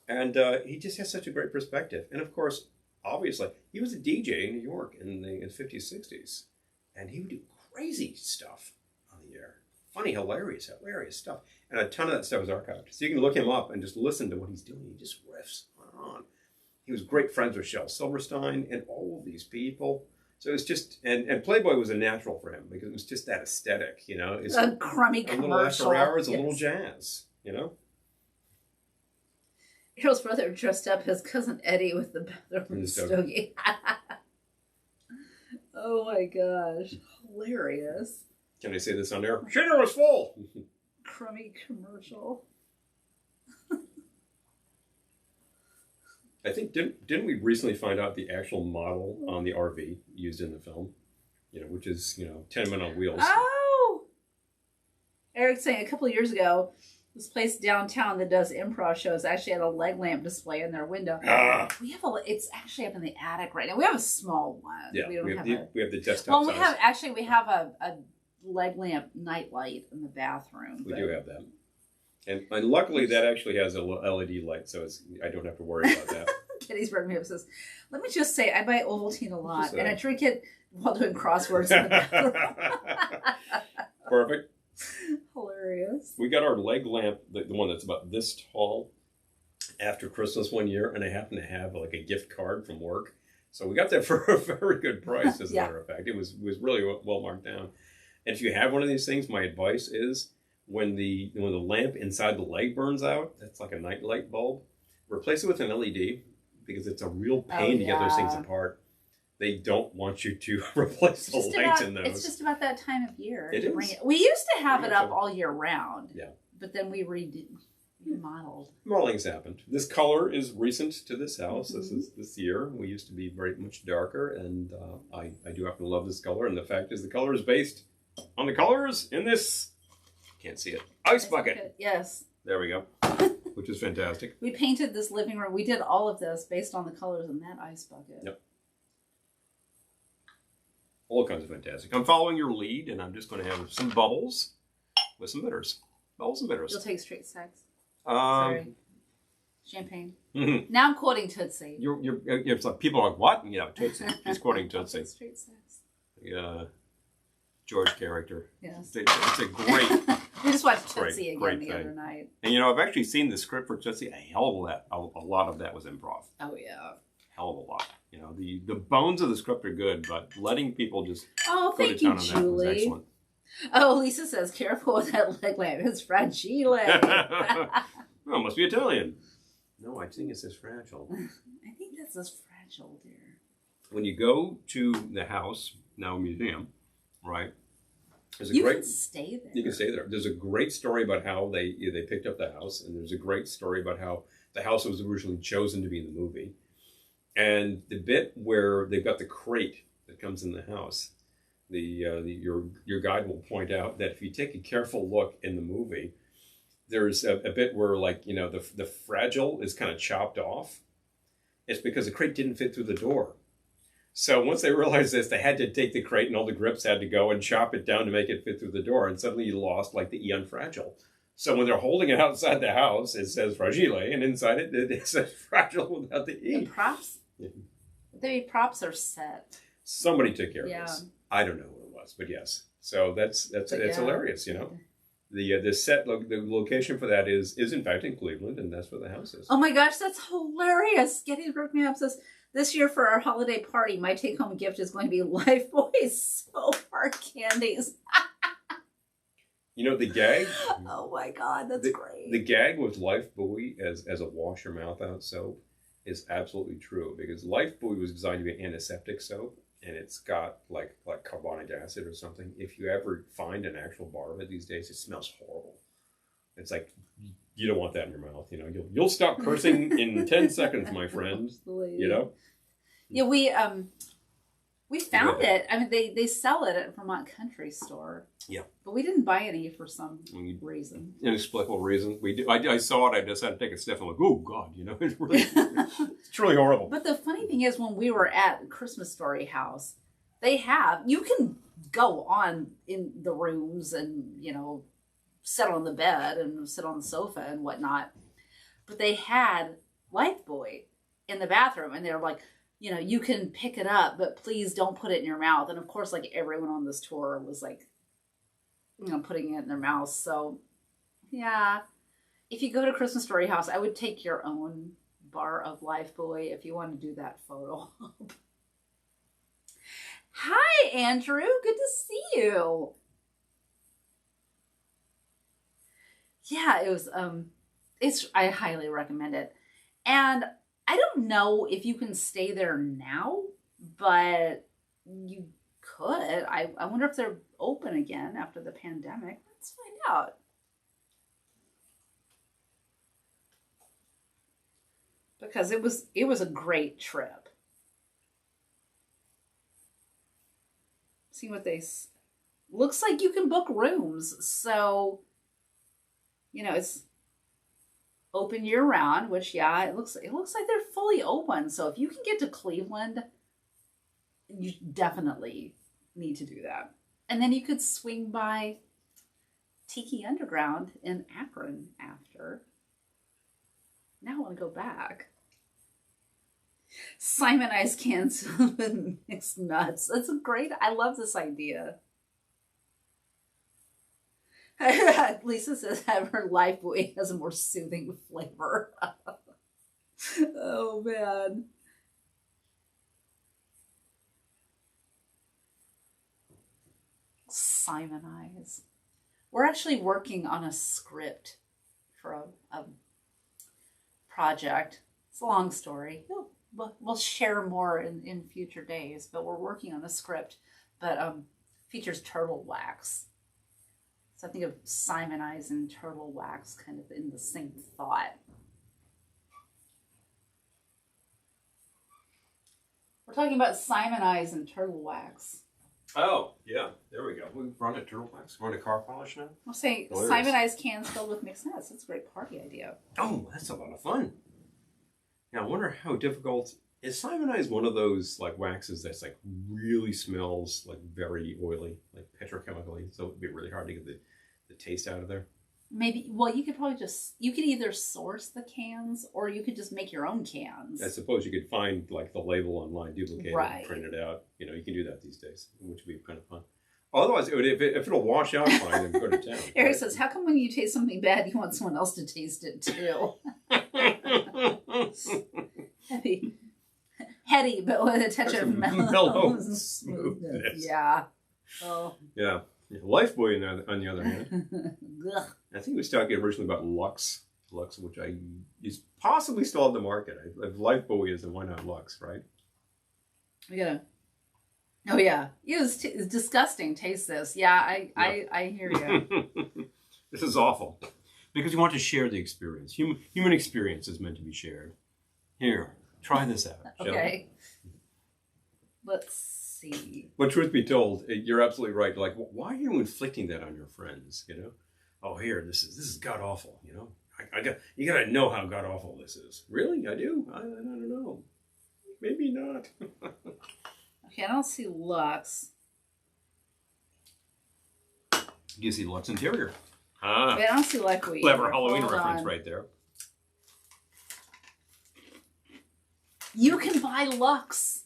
And he just has such a great perspective. And of course, obviously, he was a DJ in New York in the 50s, 60s. And he would do crazy stuff on the air. Funny, hilarious stuff. And a ton of that stuff is archived. So you can look him up and just listen to what he's doing. He just riffs on. He was great friends with Shel Silverstein and all of these people. So it's just, and Playboy was a natural for him because it was just that aesthetic, you know. It's a crummy commercial. A little after hours, a little jazz, you know. Errol's brother dressed up as cousin Eddie with the bathroom stogie. Oh my gosh. Hilarious. Can I say this on air? Shitter was full! Crummy commercial. I think, didn't we recently find out the actual model on the RV used in the film? You know, which is, you know, 10 Men on Wheels. Oh! Eric's saying a couple of years ago, this place downtown that does improv shows actually had a leg lamp display in their window. It's actually up in the attic right now. We have a small one. Yeah, we have the desktop Well, size. we have a leg lamp night light in the bathroom. We do have that. And luckily that actually has a LED light, so I don't have to worry about that. Gettysburg Ma'am says, let me just say, I buy Ovaltine a lot, and I drink it while doing crosswords in the bathroom. Perfect. Hilarious. We got our leg lamp, the one that's about this tall, after Christmas one year, and I happened to have like a gift card from work. So we got that for a very good price, as a matter of fact. It was really well marked down. And if you have one of these things, my advice is when the lamp inside the light burns out, that's like a night light bulb. Replace it with an LED because it's a real pain to get those things apart. They don't want you to replace the lights in those. It's just about that time of year. It is. We used to have it up all year round. Yeah. But then we remodeled. Modeling's happened. This color is recent to this house. This is this year. We used to be very much darker, and I do happen to love this color. And the fact is, the color is based on the colors in this. Can't see it. Ice bucket. Yes. There we go. Which is fantastic. We painted this living room. We did all of this based on the colors in that ice bucket. Yep. All kinds of fantastic. I'm following your lead, and I'm just going to have some bubbles with some bitters. Bubbles and bitters. You'll take straight sex. Sorry. Champagne. Mm-hmm. Now I'm quoting Tootsie. It's like people are like, what? Yeah, Tootsie. She's quoting Tootsie. Straight sex. Yeah. George character. Yes. It's a great. We just watched Tootsie again great the thing. other night. And I've actually seen the script for Tootsie. A lot of that was improv. Oh yeah. Hell of a lot. The bones of the script are good, but letting people just go to town on that was excellent. Oh, Lisa says, careful with that leg lamp. It's fragile. Oh, it must be Italian. No, I think it says fragile. I think that says fragile, dear. When you go to the house, now a museum, right? You can stay there. You can stay there. There's a great story about how they picked up the house, and there's a great story about how the house was originally chosen to be in the movie. And the bit where they've got the crate that comes in the house, your guide will point out that if you take a careful look in the movie, there's a bit where the fragile is kind of chopped off. It's because the crate didn't fit through the door. So once they realized this, they had to take the crate and all the grips had to go and chop it down to make it fit through the door. And suddenly you lost like the E on fragile. So when they're holding it outside the house, it says fragile, and inside it says fragile without the E. The props? Yeah. The props are set. Somebody took care of this. I don't know who it was, but yes. So that's hilarious, The set, the location for that is in fact in Cleveland, and that's where the house is. Oh my gosh, that's hilarious. Gettysburg Maps says, this year for our holiday party, my take-home gift is going to be Lifebuoy soap hard candies. The gag. Oh my God, that's great. The gag with Lifebuoy as a wash your mouth out soap is absolutely true, because Lifebuoy was designed to be an antiseptic soap, and it's got like carbonic acid or something. If you ever find an actual bar of it these days, it smells horrible. It's like, you don't want that in your mouth. You'll stop cursing in 10 seconds, my friend. Yeah, we found it. I mean, they sell it at Vermont Country Store. Yeah. But we didn't buy any for some reason. Inexplicable reason. I saw it. I just had to take a sniff. I'm like, oh God, it's really horrible. But the funny thing is, when we were at Christmas Story House, you can go on in the rooms and sit on the bed and sit on the sofa and whatnot. But they had Lifebuoy in the bathroom, and they're like, you can pick it up, but please don't put it in your mouth. And of course, like everyone on this tour was like, putting it in their mouth. So yeah, if you go to Christmas Story House, I would take your own bar of Lifebuoy if you want to do that photo. Hi, Andrew. Good to see you. Yeah, it was, I highly recommend it. And I don't know if you can stay there now, but you could. I wonder if they're open again after the pandemic. Let's find out. Because it was a great trip. See what looks like you can book rooms. So, it's open year round, which it looks like they're fully open. So if you can get to Cleveland, you definitely need to do that. And then you could swing by Tiki Underground in Akron after. Now I want to go back. Simon Ice cans with mixed nuts. That's I love this idea. Lisa says that her Lifebuoy has a more soothing flavor. Oh, man. Simon Eyes. We're actually working on a script for a project. It's a long story. We'll share more in future days, but we're working on a script that features turtle wax. So I think of Simon Eyes and turtle wax kind of in the same thought. We're talking about Simon Eyes and turtle wax. Oh, yeah. There we go. We've run a turtle wax. We're on a car polish now. I'll say Simon Eyes cans filled with mixed nuts. That's a great party idea. Oh, that's a lot of fun. Now, I wonder how difficult... Is Simon Eyes one of those like waxes that's like really smells like very oily, like petrochemically? So it'd be really hard to get the taste out of there? Maybe, well, you could probably you could either source the cans or you could just make your own cans. I suppose you could find like the label online, duplicate it, right. and print it out. You know, you can do that these days, which would be kind of fun. Otherwise, if it'll wash out fine, then go to town. Eric says, how come when you taste something bad, you want someone else to taste it too? Heady, but with a touch of mellow smoothness. Yeah. Oh. Yeah. Lifebuoy, on the other hand. I think we started originally about Lux, which is possibly still on the market. If Lifebuoy is, then why not Lux, right? We gotta. Oh yeah, it's disgusting. Taste this. Yeah, I hear you. This is awful because you want to share the experience. Human experience is meant to be shared. Here, try this out. Okay. Let's see. But truth be told, you're absolutely right. Like, why are you inflicting that on your friends? You know, oh, here, this is god awful. You know, you gotta know how god awful this is. Really, I do. I don't know. Maybe not. Okay, I don't see Lux. You see Lux Interior. Ah, I don't see Lifebuoy. Clever Halloween reference right there. You can buy Lux.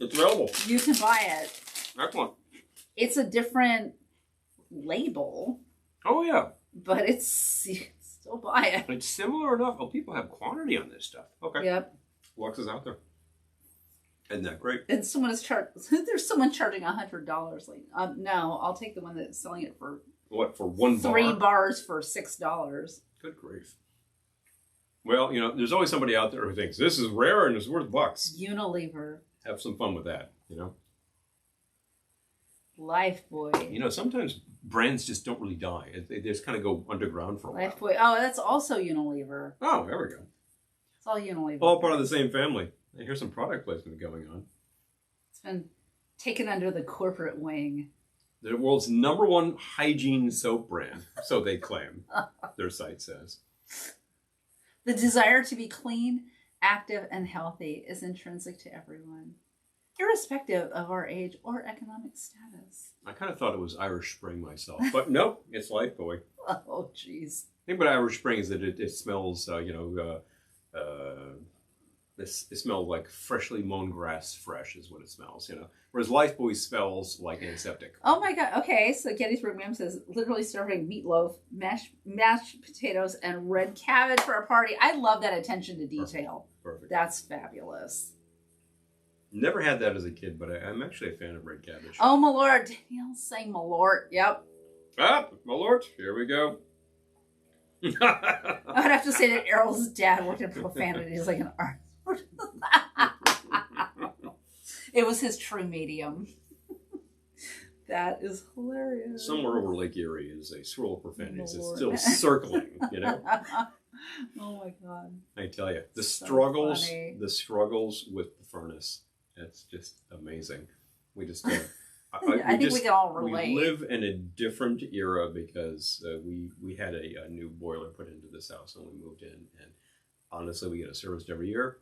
It's available. You can buy it. Excellent. It's a different label. Oh, yeah. But you still buy it. It's similar enough. Oh, people have quantity on this stuff. Okay. Yep. Lux is out there. Isn't that great? And there's someone charging $100. Like, no, I'll take the one that's selling it for... What, for one bar? 3 bars for $6. Good grief. Well, you know, there's always somebody out there who thinks this is rare and it's worth bucks. Unilever. Have some fun with that, you know? Lifebuoy. You know, sometimes brands just don't really die. They just kind of go underground for a while. Lifebuoy. Oh, that's also Unilever. Oh, there we go. It's all Unilever. All part of the same family. And here's some product placement going on. It's been taken under the corporate wing. The world's #1 hygiene soap brand, so they claim, their site says. The desire to be clean, active, and healthy is intrinsic to everyone, irrespective of our age or economic status. I kind of thought it was Irish Spring myself, but nope, it's Lifebuoy. Oh, jeez. The thing about Irish Spring is that it smells, it smells like freshly mown grass fresh is what it smells, you know. Whereas Lifebuoy smells like antiseptic. Oh my God. Okay, so Gettysburg Ma'am says, literally serving meatloaf, mashed potatoes, and red cabbage for a party. I love that attention to detail. Perfect. That's fabulous. Never had that as a kid, but I'm actually a fan of red cabbage. Oh, Malort. Danielle's saying Malort. Yep. Ah, Malort. Here we go. I would have to say that Errol's dad worked in profanity. He's like an art. It was his true medium. That is hilarious. Somewhere over Lake Erie is a swirl of profanities. It's still circling, you know. Oh my God! I tell you, the So struggles funny. with the furnace. It's just amazing. We just, I think we can all relate. We live in a different era because we had a new boiler put into this house when we moved in, and honestly, we get it serviced every year,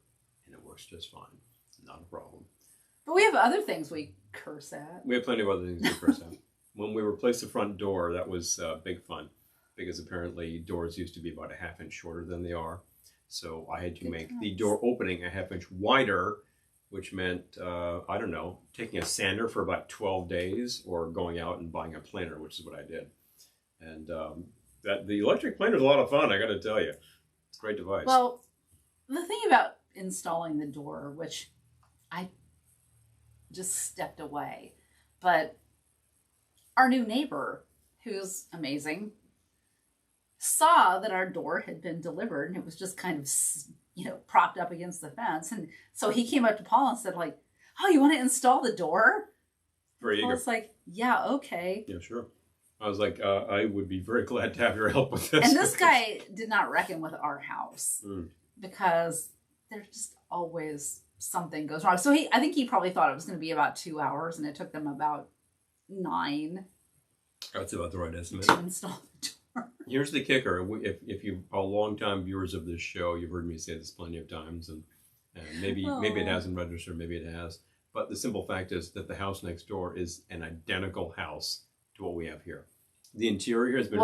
and it works just fine. Not a problem. But we have other things we curse at. We have plenty of other things to curse at. When we replaced the front door, that was big fun, because apparently doors used to be about a ½ inch shorter than they are. So I had to make the door opening a ½ inch wider, which meant, I don't know, taking a sander for about 12 days or going out and buying a planer, which is what I did. And the electric planer is a lot of fun, I got to tell you. It's a great device. Well, the thing about installing the door, which I just stepped away, but our new neighbor who's amazing, saw that our door had been delivered and it was just kind of, propped up against the fence. And so he came up to Paul and said, like, oh, you want to install the door? Very eager. I was like, yeah, okay. Yeah, sure. I was like, I would be very glad to have your help with this. And this guy did not reckon with our house because there's just always something goes wrong. So I think he probably thought it was going to be about 2 hours, and it took them about 9. That's about the right estimate. To install the door. Here's the kicker. If you are long-time viewers of this show, you've heard me say this plenty of times, and maybe it hasn't registered, maybe it has. But the simple fact is that the house next door is an identical house to what we have here. The interior has been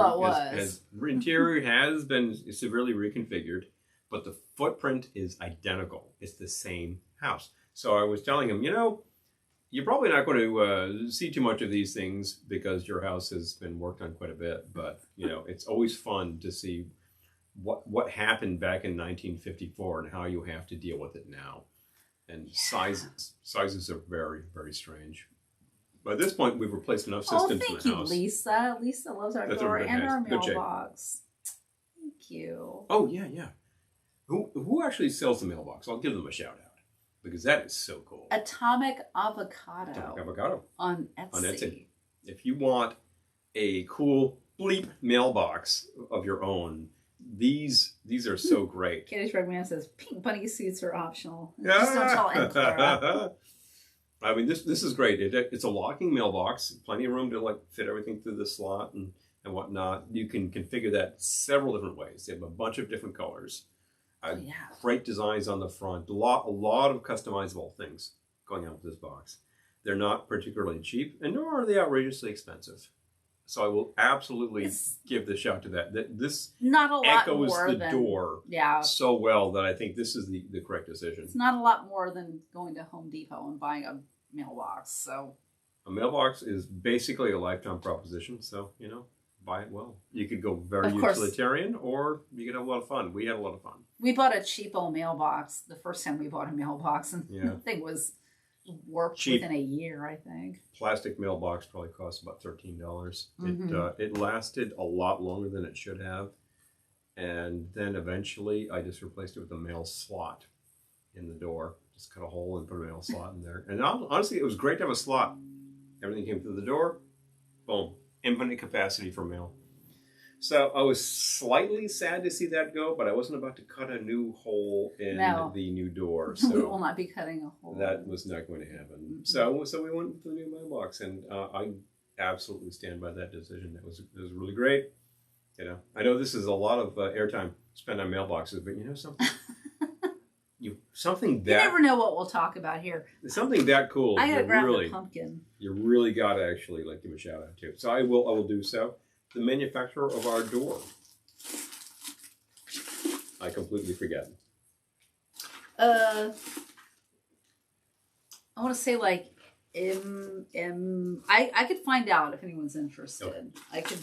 interior has been severely reconfigured, but the footprint is identical. It's the same house. So I was telling him, you're probably not going to see too much of these things because your house has been worked on quite a bit. But it's always fun to see what happened back in 1954 and how you have to deal with it now. And sizes are very, very strange. By this point, we've replaced enough systems in the house. Thank you, Lisa. Lisa loves our door and our mailbox. Thank you. Oh, yeah. Who actually sells the mailbox? I'll give them a shout out because that is so cool. Atomic Avocado. On Etsy. If you want a cool bleep mailbox of your own, these are so great. Kitty's Rugman says pink bunny suits are optional. Just don't tell Aunt Clara. I mean, this is great. It's a locking mailbox, plenty of room to fit everything through the slot and whatnot. You can configure that several different ways. They have a bunch of different colors. Great designs on the front. A lot of customizable things going on with this box. They're not particularly cheap, and nor are they outrageously expensive. So I will absolutely give the shout to that. This not a lot echoes more the than, door so well that I think this is the correct decision. It's not a lot more than going to Home Depot and buying a mailbox. So a mailbox is basically a lifetime proposition. So buy it well. You could go very utilitarian, or you could have a lot of fun. We had a lot of fun. We bought a cheapo mailbox the first time we bought a mailbox, and the thing was warped within a year, I think. Plastic mailbox probably cost about $13. It lasted a lot longer than it should have, and then eventually I just replaced it with a mail slot in the door. Just cut a hole and put a mail slot in there. And honestly, it was great to have a slot. Everything came through the door. Boom. Infinite capacity for mail. So I was slightly sad to see that go, but I wasn't about to cut a new hole in the new door. So we will not be cutting a hole. That was not going to happen. So we went with the new mailbox, and I absolutely stand by that decision. It was really great. I know this is a lot of airtime spent on mailboxes, but something. You never know what we'll talk about here. Something that cool. I gotta grab the pumpkin. You really gotta actually give a shout out to. So I will do so. The manufacturer of our door. I completely forget. I want to say I could find out if anyone's interested. Okay. I could.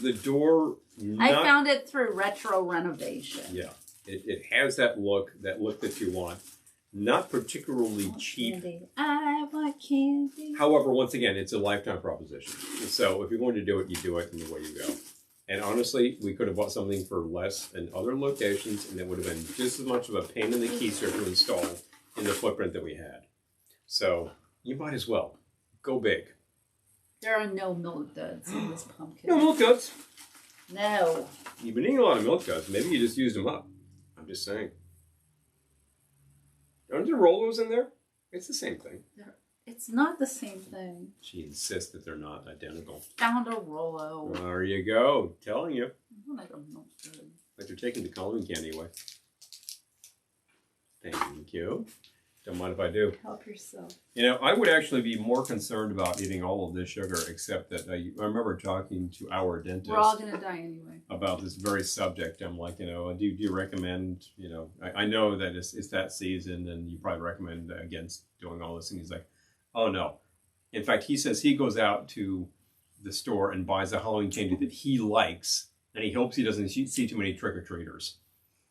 The door. I found it through Retro Renovation. Yeah, it has that look that you want. Not particularly cheap. Candy. I want candy. However, once again, it's a lifetime proposition. So if you're going to do it, you do it, and away you go. And honestly, we could have bought something for less in other locations, and it would have been just as much of a pain in the keister to install in the footprint that we had. So you might as well go big. There are no milk duds in this pumpkin. No milk duds. No. You've been eating a lot of milk duds. Maybe you just used them up. I'm just saying. Aren't there Rolos in there? It's the same thing. It's not the same thing. She insists that they're not identical. Found a Rolo. There you go. Telling you. Like a milk dud. Like you're taking the Halloween candy away. Thank you. Don't mind if I do. Help yourself. I would actually be more concerned about eating all of this sugar, except that I remember talking to our dentist. We're all going to die anyway. About this very subject. I'm like, do you recommend, I know that it's that season and you probably recommend against doing all this. And he's like, oh no. In fact, he says he goes out to the store and buys a Halloween candy that he likes, and he hopes he doesn't see too many trick-or-treaters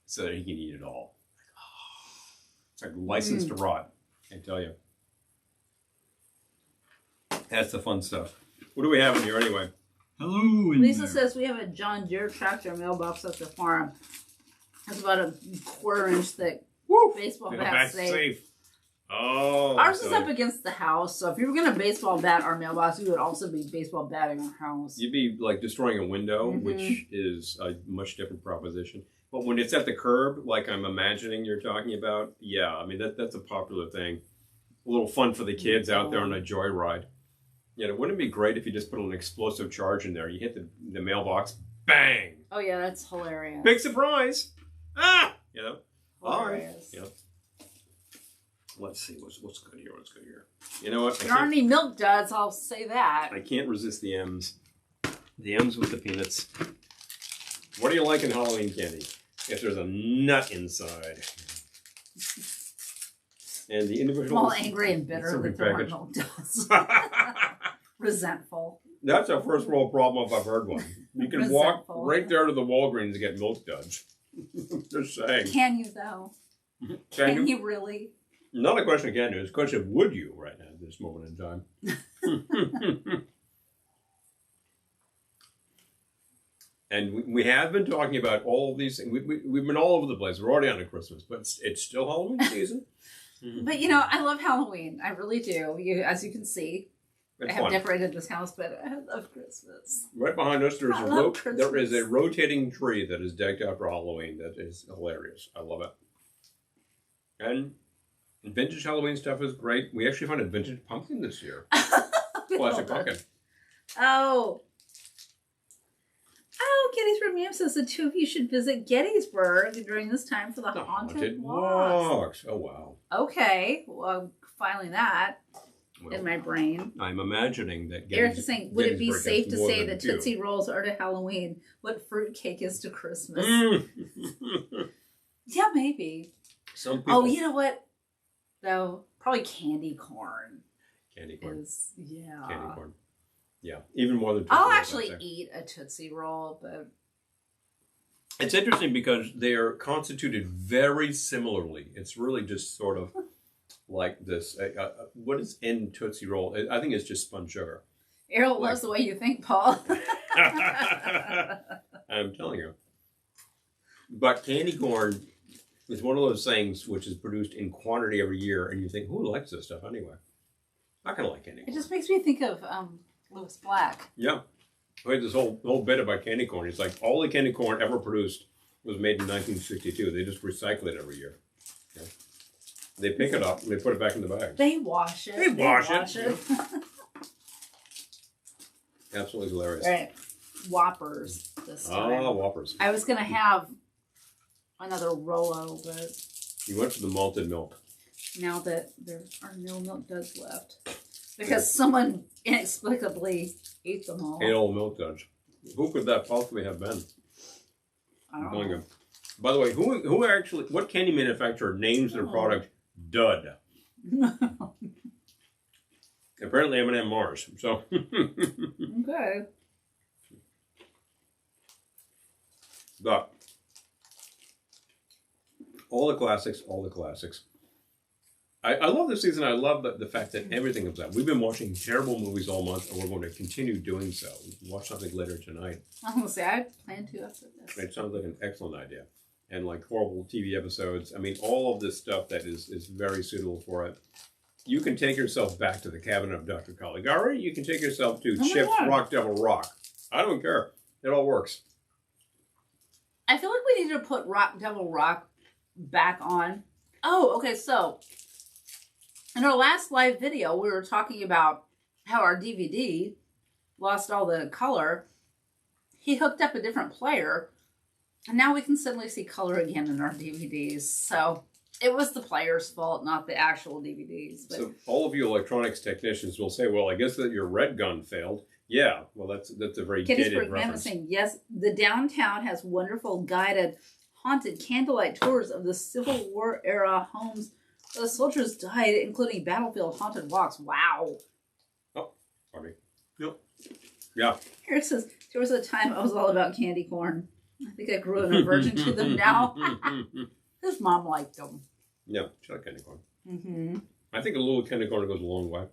so that he can eat it all. It's like license to rot, I tell you. That's the fun stuff. What do we have in here anyway? Hello. Lisa says we have a John Deere tractor mailbox at the farm. It's about a 1/4 inch thick. Woo! Baseball Yeah, bat that's safe. Oh. Ours is up against the house, so if you were going to baseball bat our mailbox, you would also be baseball batting our house. You'd be like destroying a window, which is a much different proposition. But when it's at the curb, like I'm imagining you're talking about, yeah, I mean, that's a popular thing. A little fun for the kids out there on a joyride. You know, wouldn't it be great if you just put an explosive charge in there? You hit the mailbox, bang! Oh, yeah, that's hilarious. Big surprise! Ah! You know? Hilarious. All right. Yep. Let's see, what's good here? What's good here? You know what? There aren't any milk duds, I'll say that. I can't resist the M's. The M's with the peanuts. What do you like in Halloween candy? If there's a nut inside. And the individual... I'm all angry and bitter that there aren't milk duds. Resentful. That's a first world problem if I've heard one. You can walk right there to the Walgreens and get milk duds. Just saying. Can you, though? Can you really? Not a question of can you. It's a question of would you right now at this moment in time. And we have been talking about all of these things. We've been all over the place. We're already on to Christmas, but it's still Halloween season. But, you know, I love Halloween. I really do. As you can see, I have decorated this house, but I love Christmas. Right behind us, there is a rotating tree that is decked out for Halloween. That is hilarious. I love it. And vintage Halloween stuff is great. We actually found a vintage pumpkin this year. Classic pumpkin. Oh, Gettys from Mim says the two of you should visit Gettysburg during this time for the haunted walks. Oh, wow. Okay. Well, I'm filing that in my brain. I'm imagining that Eric is saying, would it be safe to say that Tootsie Rolls are to Halloween what fruitcake is to Christmas? Yeah, maybe. Some people... Oh, you know what? Though, probably candy corn. Candy corn. Yeah. Candy corn. Yeah, even more than Tootsie I'll Rolls, actually eat a Tootsie Roll, but... It's interesting because they are constituted very similarly. It's really just sort of like this. What is in Tootsie Roll? I think it's just spun sugar. Errol loves the way you think, Paul. I'm telling you. But candy corn is one of those things which is produced in quantity every year, and you think, who likes this stuff anyway? I kind of like candy corn. It just makes me think of Lewis Black. Yeah. We had this whole bit about candy corn. It's like all the candy corn ever produced was made in 1962. They just recycle it every year. Yeah. They pick it up and they put it back in the bag. They wash it. They wash it. Absolutely hilarious. All right. Whoppers this time. Ah, Whoppers. I was going to have another Rolo, but... You went for the malted milk. Now that there are no milk duds left. Because someone inexplicably ate them all. 8 old milk duds. Who could that possibly have been? I don't know. By the way, who actually, what candy manufacturer names their product Dud? Apparently M&M Mars. So. Okay. But all the classics, all the classics. I love this season. I love the fact that everything comes out. We've been watching terrible movies all month, and we're going to continue doing so. We'll watch something later tonight. I'm going to say, I plan to after this. It sounds like an excellent idea. And like horrible TV episodes. I mean, all of this stuff that is very suitable for it. You can take yourself back to the cabinet of Dr. Caligari. You can take yourself to Chip's Rock Devil Rock. I don't care. It all works. I feel like we need to put Rock Devil Rock back on. Oh, okay, so... in our last live video, we were talking about how our DVD lost all the color. He hooked up a different player, and now we can suddenly see color again in our DVDs. So it was the player's fault, not the actual DVDs. But... so all of you electronics technicians will say, well, I guess that your red gun failed. Yeah, well, that's a very dated reference. Saying, yes, the downtown has wonderful guided, haunted candlelight tours of the Civil War era homes. The soldiers died, including battlefield haunted walks. Wow. Oh, pardon me. Yep. Yeah. Here it says, there was a time I was all about candy corn. I think I grew an aversion to them now. His mom liked them. Yeah, she liked candy corn. Mm-hmm. I think a little candy corn goes a long way.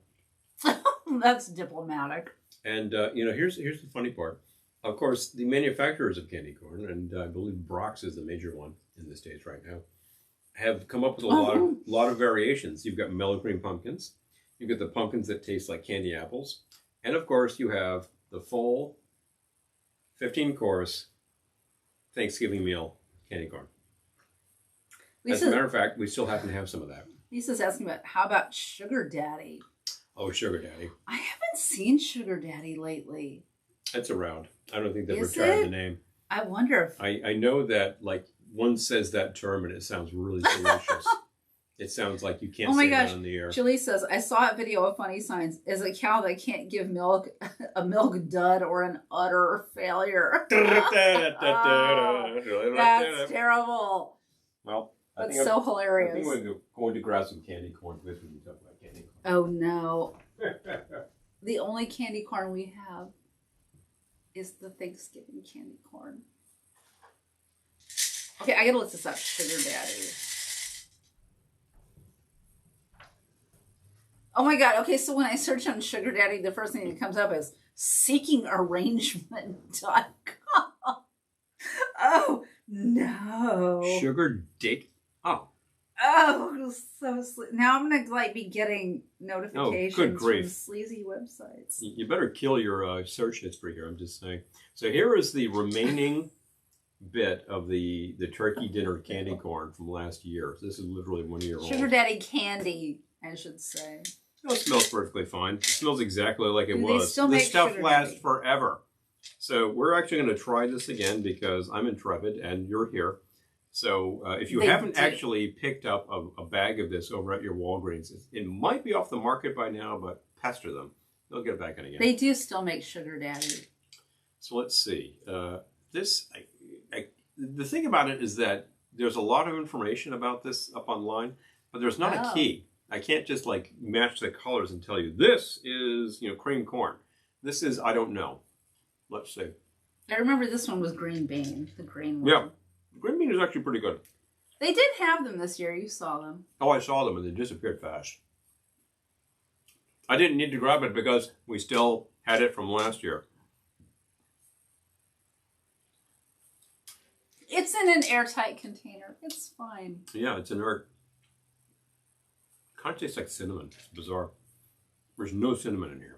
That's diplomatic. And here's the funny part. Of course, the manufacturers of candy corn, and I believe Brock's is the major one in the States right now, have come up with a lot of variations. You've got mellow cream pumpkins. You've got the pumpkins that taste like candy apples. And of course, you have the full 15-course Thanksgiving meal candy corn. As a matter of fact, we still happen to have some of that. Lisa's asking about, how about Sugar Daddy? Oh, Sugar Daddy. I haven't seen Sugar Daddy lately. It's around. I don't think they've retired the name. I wonder if... I know that, like, one says that term and it sounds really delicious. It sounds like you can't say that on the air. Julie says, I saw a video of Funny Signs. Is a cow that can't give milk a milk dud or an utter failure? That's terrible. Well, that's so hilarious. I think we're going to grab some candy corn with when we talk about candy corn. Oh, no. The only candy corn we have is the Thanksgiving candy corn. Okay, I gotta look this up. Sugar Daddy. Oh my God. Okay, so when I search on Sugar Daddy, the first thing that comes up is seekingarrangement.com. Oh, no. Sugar Dick. Oh, so now I'm going to like be getting notifications from sleazy websites. You better kill your search history here, I'm just saying. So here is the remaining bit of the turkey dinner candy corn from last year. This is literally 1 year old. Sugar Daddy candy, I should say. It smells perfectly fine. It smells exactly like it was. They still make this stuff Sugar lasts Daddy forever. So we're actually going to try this again because I'm intrepid and you're here. So if you haven't actually picked up a bag of this over at your Walgreens, it might be off the market by now, but pester them. They'll get it back in again. They do still make Sugar Daddy. So let's see. The thing about it is that there's a lot of information about this up online, but there's not a key. I can't just like match the colors and tell you this is, cream corn. This is, I don't know. Let's see. I remember this one was green bean, the green one. Yeah. Green bean is actually pretty good. They did have them this year. You saw them. Oh, I saw them and they disappeared fast. I didn't need to grab it because we still had it from last year. It's in an airtight container. It's fine. Yeah, it's inert. Kind of tastes like cinnamon. It's bizarre. There's no cinnamon in here.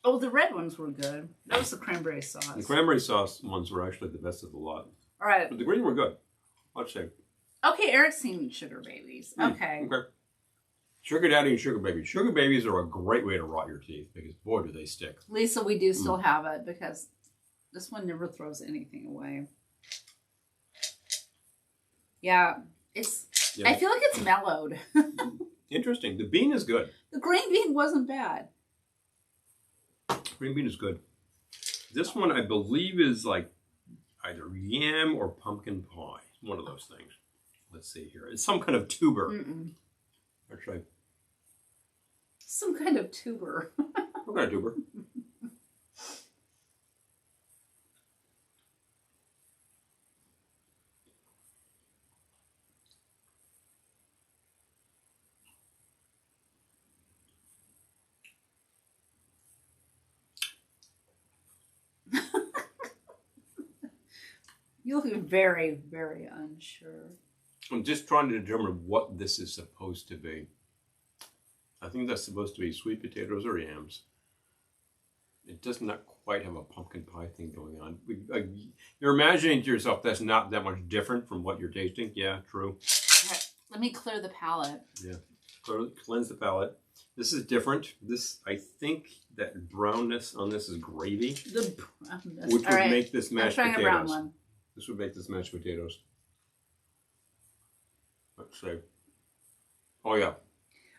Oh, the red ones were good. That was the cranberry sauce. The cranberry sauce ones were actually the best of the lot. All right. But the green were good. Let's see. Okay, Eric's seen Sugar Babies. Okay. Okay. Sugar Daddy and Sugar Babies. Sugar Babies are a great way to rot your teeth because, boy, do they stick. Lisa, we do still have it because this one never throws anything away. Yeah, it's... Yeah. I feel like it's mellowed. Interesting. The bean is good. The green bean wasn't bad. Green bean is good. This one, I believe, is like either yam or pumpkin pie. One of those things. Let's see here. It's some kind of tuber. Actually. Some kind of tuber. What kind of tuber? You look very, very unsure. I'm just trying to determine what this is supposed to be. I think that's supposed to be sweet potatoes or yams. It does not quite have a pumpkin pie thing going on. You're imagining to yourself that's not that much different from what you're tasting. Yeah, true. All right, let me clear the palate. Yeah, cleanse the palate. This is different. This, I think that brownness on this is gravy. The brownness. Which would make this mashed potatoes. I'm trying a brown one. This would make this mashed potatoes. Let's see. Oh, yeah.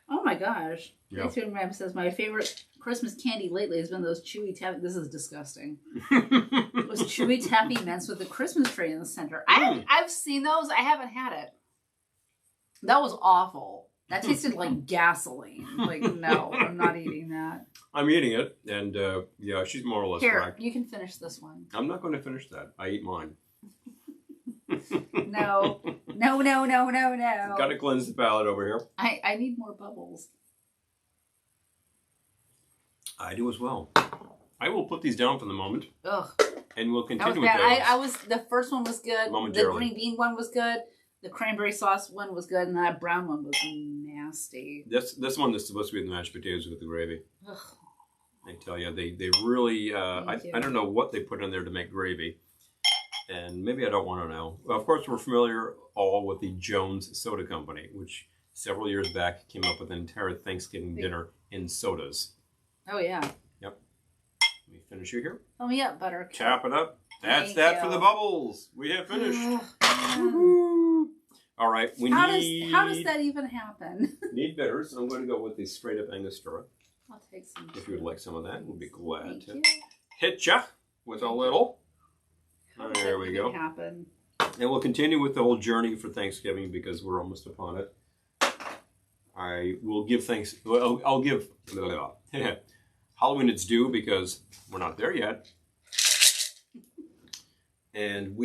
Oh, my gosh. Yeah. Catherine Ram says, my favorite Christmas candy lately has been those chewy taffy. This is disgusting. Those chewy taffy mints with the Christmas tree in the center. I've seen those. I haven't had it. That was awful. That tasted like gasoline. Like, no, I'm not eating that. I'm eating it, and yeah, she's more or less correct. Here, you can finish this one. I'm not going to finish that. I eat mine. No. Got to cleanse the palate over here. I need more bubbles. I do as well. I will put these down for the moment. Ugh. And we'll That continue was with bad. those. The first one was good. The Momentarily. green bean one was good. The cranberry sauce one was good, and that brown one was nasty. This one is supposed to be the mashed potatoes with the gravy. Ugh. I tell you, they really, I don't know what they put in there to make gravy. And maybe I don't want to know. Well, of course, we're familiar all with the Jones Soda Company, which several years back came up with an entire Thanksgiving dinner in sodas. Oh, yeah. Yep. Let me finish you here. Fill me up, Buttercup. Chop it up. That's Thank that you. for the bubbles. We have finished. All right. How does that even happen? Need bitters. I'm going to go with the straight up Angostura. I'll take some. If you would like some of that, we'll be glad Thank to you. hit ya with a little. How does There that we even go. happen? And we'll continue with the whole journey for Thanksgiving because we're almost upon it. I will give thanks. Well, I'll give Halloween its due because we're not there yet. And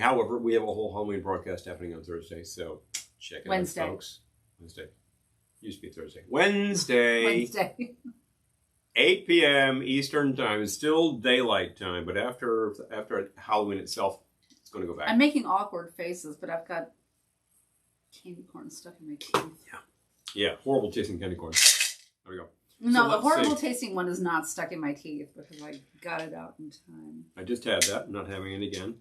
however, we have a whole Halloween broadcast happening on Thursday, so check it Wednesday. out, folks. Wednesday. Used to be Thursday. Wednesday. 8 p.m. Eastern time. It's still daylight time, but after Halloween itself, it's going to go back. I'm making awkward faces, but I've got candy corn stuck in my teeth. Yeah, horrible tasting candy corn. There we go. No, So the let's horrible see. tasting one is not stuck in my teeth because I got it out in time. I just had that. I'm not having it again.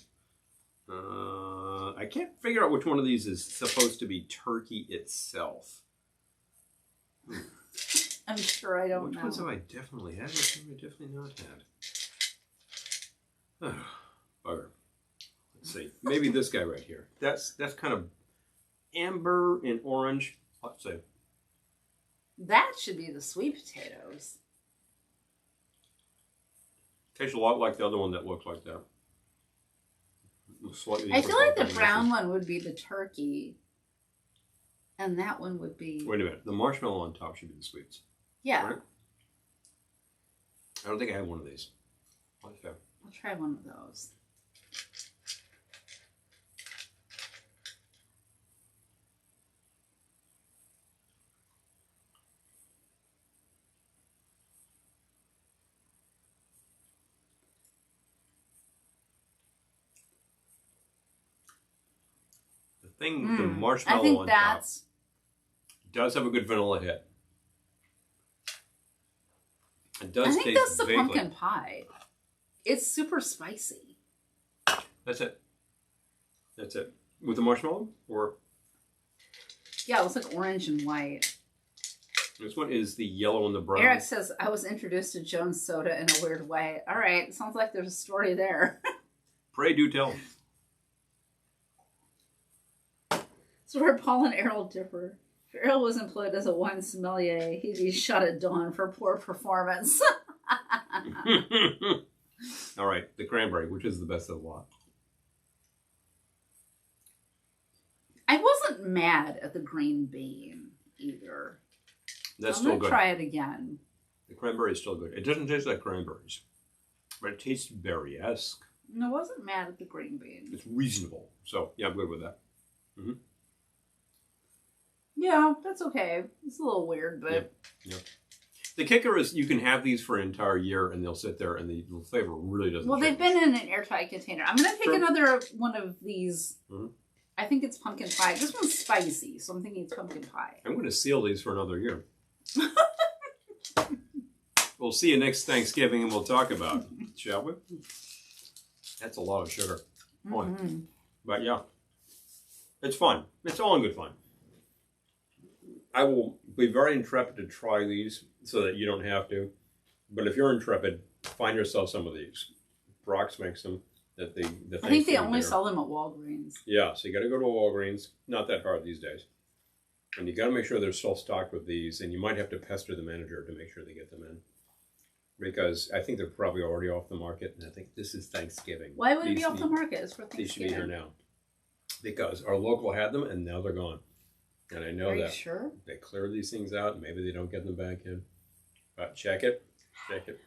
I can't figure out which one of these is supposed to be turkey itself. I'm sure I don't Which know. ones have I definitely had? Which have I definitely not had? Bugger. Let's see. Maybe this guy right here. That's kind of amber and orange. Let's see. That should be the sweet potatoes. Tastes a lot like the other one that looks like that. Slightly I different feel like the combination. brown one would be the turkey. And that one would be... Wait a minute. The marshmallow on top should be the sweets. Yeah. Right? I don't think I have one of these. What's that? I'll try one of those. The marshmallow I think on that's... top does have a good vanilla hit. It does I think taste that's the vaguely. pumpkin pie. It's super spicy. That's it. That's it. With the marshmallow? Or Yeah, it looks like orange and white. this one is the yellow and the brown. Eric says, I was introduced to Jones Soda in a weird way. All right, sounds like there's a story there. Pray do tell. So where Paul and Errol differ. If Errol was employed as a wine sommelier, he'd be shot at dawn for poor performance. All right, the cranberry, which is the best of the lot. I wasn't mad at the green bean either. That's I'm still gonna good. try it again. The cranberry is still good. It doesn't taste like cranberries, but it tastes berry-esque. No, I wasn't mad at the green bean. It's reasonable. So, yeah, I'm good with that. Mm-hmm. Yeah, that's okay. It's a little weird, but... Yep. The kicker is you can have these for an entire year and they'll sit there and the flavor really doesn't Well, they've change. been in an airtight container. I'm going to take Sure. another one of these. Mhm. I think it's pumpkin pie. This one's spicy, so I'm thinking it's pumpkin pie. I'm going to seal these for another year. We'll see you next Thanksgiving and we'll talk about it, shall we? That's a lot of sugar. Boy. Mm-hmm. But yeah, it's fun. It's all in good fun. I will be very intrepid to try these so that you don't have to. But if you're intrepid, find yourself some of these. Brock's makes them. That the I think they Thanksgiving only dinner. sell them at Walgreens. Yeah, so you got to go to Walgreens. Not that hard these days. And you got to make sure they're still stocked with these. And you might have to pester the manager to make sure they get them in. Because I think they're probably already off the market. And I think this is Thanksgiving. Why would it These be off the need- market? It's for These should be here Thanksgiving. now. Because our local had them and now they're gone. And I know Are you that sure? they clear these things out and maybe they don't get them back in. But check it. Check it.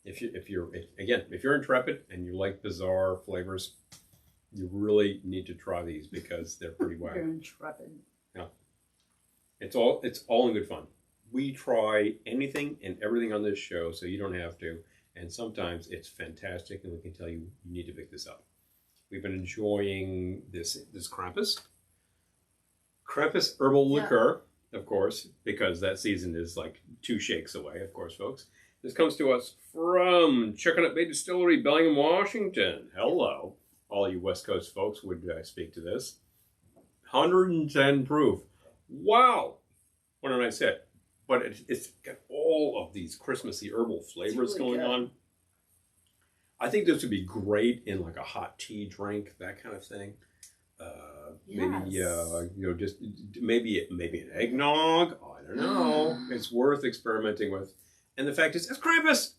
If you're intrepid and you like bizarre flavors, you really need to try these because they're pretty You're wacky. intrepid. It's all in good fun. We try anything and everything on this show, so you don't have to. And sometimes it's fantastic, and we can tell you need to pick this up. We've been enjoying this Krampus herbal liqueur, of course, because that season is like 2 shakes away, of course, folks. This comes to us from Coconut Bay Distillery, Bellingham, Washington. Hello. All you West Coast folks would speak to this. 110 proof. Wow. What a nice hit. But it's got all of these Christmassy herbal flavors really going on. I think this would be great in like a hot tea drink, that kind of thing. Maybe just maybe an eggnog. I don't know. It's worth experimenting with. And the fact is, it's Krampus.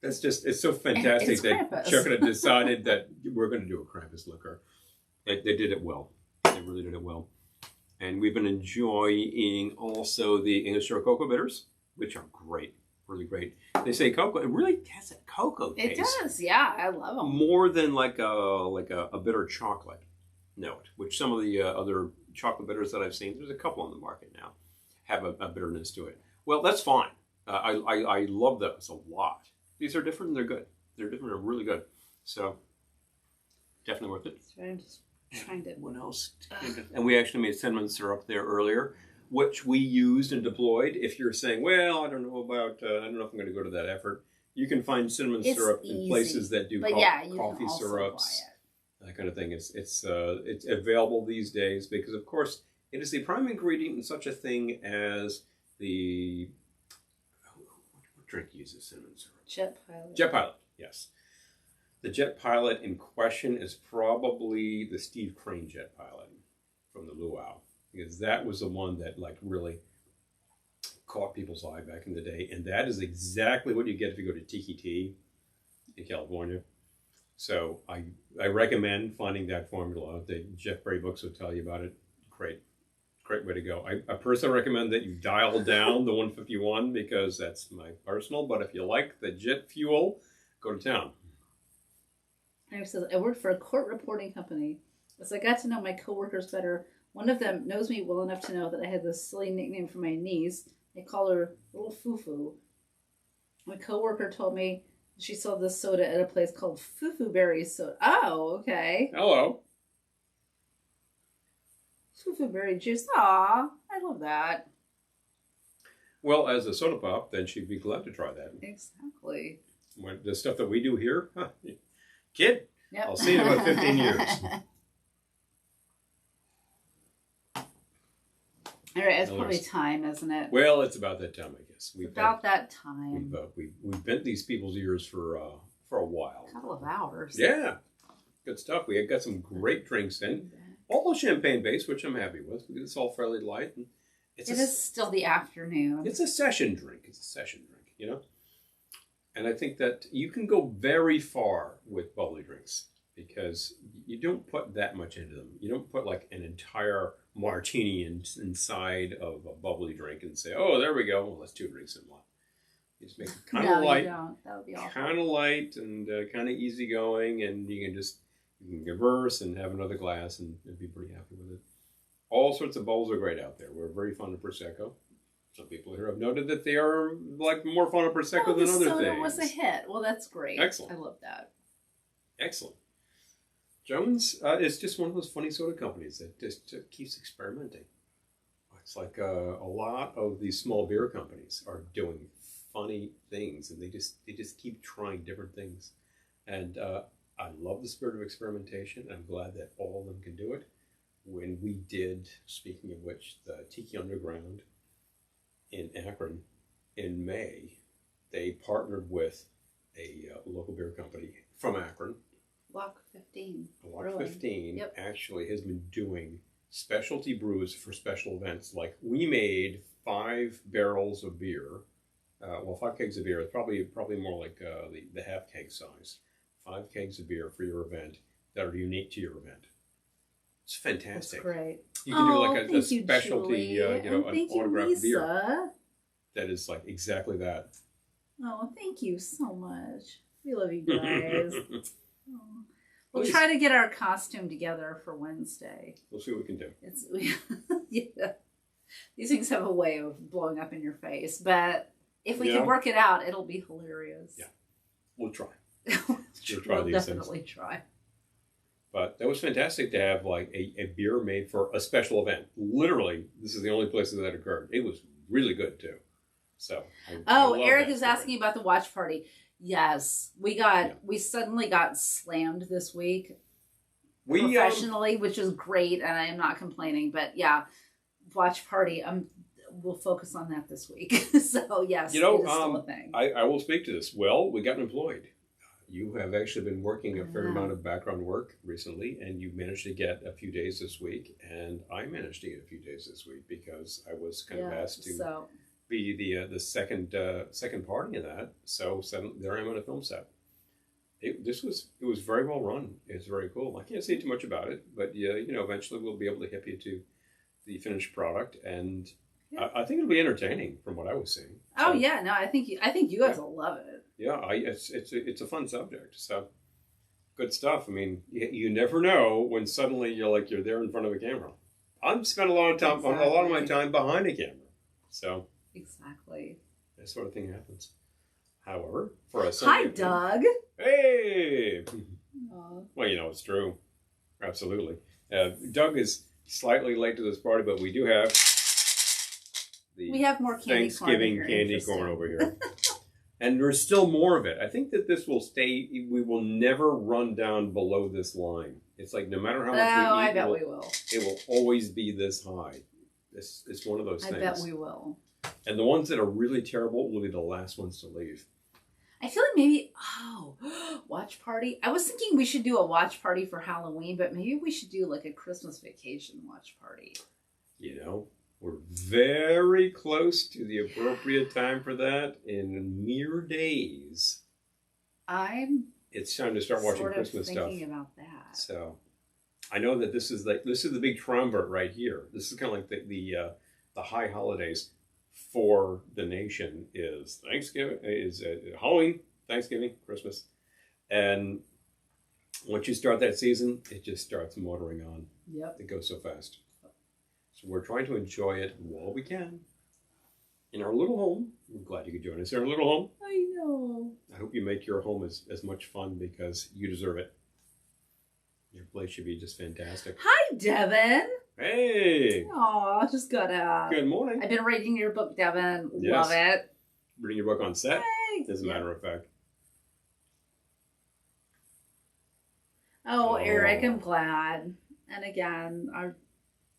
It's so fantastic that Coconut decided that we're going to do a Krampus liquor. They did it well. They really did it well. And we've been enjoying also the English cocoa bitters, which are great, really great. They say cocoa. It really has a cocoa taste. It does, yeah. I love them. More than like a bitter chocolate note, which some of the other chocolate bitters that I've seen, there's a couple on the market now, have a bitterness to it. Well, that's fine. I love those a lot. These are different and they're good. They're different and really good. So, definitely worth it. So I'm just trying to... What else? And we actually made cinnamon syrup there earlier, which we used and deployed. If you're saying, well, I don't know if I'm going to go to that effort, you can find cinnamon syrup in places that do coffee syrups, that kind of thing. It's available these days because, of course, it is the prime ingredient in such a thing as the... What drink uses cinnamon syrup? Jet Pilot. Jet Pilot, yes. The Jet Pilot in question is probably the Steve Crane Jet Pilot from the Luau, because that was the one that like really caught people's eye back in the day, and that is exactly what you get if you go to Tiki Tea in California. So I recommend finding that formula. The Jeff Bray books will tell you about it. Great way to go. I personally recommend that you dial down the 151 because that's my personal, but if you like the jet fuel, go to town. Eric says, I worked for a court reporting company. As I got to know my coworkers better, one of them knows me well enough to know that I had this silly nickname for my niece. They call her Little Fufu. My coworker told me she sold this soda at a place called Fufu Berry Soda. Oh, okay. Hello. Fufu Berry juice. Aw, I love that. Well, as a soda pop, then she'd be glad to try that. Exactly. When the stuff that we do here, kid, yep. I'll see you in about 15 years. All right, it's probably time, isn't it? Well, it's about that time, I guess. That time. We've bent these people's ears for a while. A couple of hours. Yeah, good stuff. We got some great drinks in, all champagne based, which I'm happy with. It's all fairly light. And it is still the afternoon. It's a session drink. You know. And I think that you can go very far with bubbly drinks because you don't put that much into them. You don't put like an entire martini inside of a bubbly drink and say, oh, there we go. Well, that's 2 drinks in one. You just make it kind of light. That would be awful. Kind of light and kind of easygoing, and you can converse and have another glass and be pretty happy with it. All sorts of bubbles are great out there. We're very fond of Prosecco. Some people here have noted that they are like more fun of Prosecco than other things. It was a hit. Well, that's great. Excellent. I love that. Excellent. Jones is just one of those funny soda companies that just keeps experimenting. It's like a lot of these small beer companies are doing funny things, and they just keep trying different things. And I love the spirit of experimentation. I'm glad that all of them can do it. When we did, speaking of which, the Tiki Underground in Akron in May, they partnered with a local beer company from Akron. Block 15. Block 15 actually has been doing specialty brews for special events. Like we made 5 barrels of beer, 5 kegs of beer. It's probably more like the half keg size. 5 kegs of beer for your event that are unique to your event. It's fantastic. That's great. You can do like a specialty, an autographed Lisa. beer that is like exactly that. Oh, thank you so much. We love you guys. We'll try to get our costume together for Wednesday. We'll see what we can do. Yeah. These things have a way of blowing up in your face, but if we Yeah. can work it out, it'll be hilarious. Yeah. We'll try. We'll these definitely things. try. But that was fantastic to have like a beer made for a special event. Literally, this is the only place that occurred. It was really good too. So. I love Eric that is story. asking about the watch party. Yes, we suddenly got slammed this week professionally, which is great, and I am not complaining. But yeah, watch party. We'll focus on that this week. So yes, it is still a thing. I will speak to this. Well, we got employed. You have actually been working a fair amount of background work recently, and you managed to get a few days this week, and I managed to get a few days this week because I was kind of asked to be the second party of that. So there I am on a film set. It was very well run. It's very cool. I can't say too much about it, but eventually we'll be able to hip you to the finished product, and I think it'll be entertaining from what I was seeing. Oh yeah, no, I think you guys will love it. Yeah, it's a fun subject. So good stuff. I mean, you never know when suddenly you're there in front of a camera. I've spent a lot of my time behind a camera, so exactly that sort of thing happens. However, for a Hi, Doug. Hey. Aww. Well, it's true. Absolutely. Doug is slightly late to this party, but we do have we have more candy Thanksgiving corn candy corn over here. And there's still more of it. I think that this will stay. We will never run down below this line. It's like no matter how much we eat, I bet we will. It will always be this high. It's one of those things. I bet we will. And the ones that are really terrible will be the last ones to leave. I feel like maybe, watch party. I was thinking we should do a watch party for Halloween, but maybe we should do like a Christmas vacation watch party. We're very close to the appropriate time for that in mere days. It's time to start watching Christmas stuff. Thinking about that. So, I know that this is the big triumvirate right here. This is kind of like the high holidays for the nation is Thanksgiving, is Halloween, Thanksgiving, Christmas, and once you start that season, it just starts motoring on. Yep, it goes so fast. So we're trying to enjoy it while we can in our little home. I'm glad you could join us in our little home. I know. I hope you make your home as much fun because you deserve it. Your place should be just fantastic. Hi, Devin. Hey. Aw, just got up. Good morning. I've been reading your book, Devin. Yes. Love it. Reading your book on set, Hey. as a matter of fact. Oh, Eric, I'm glad. And again, our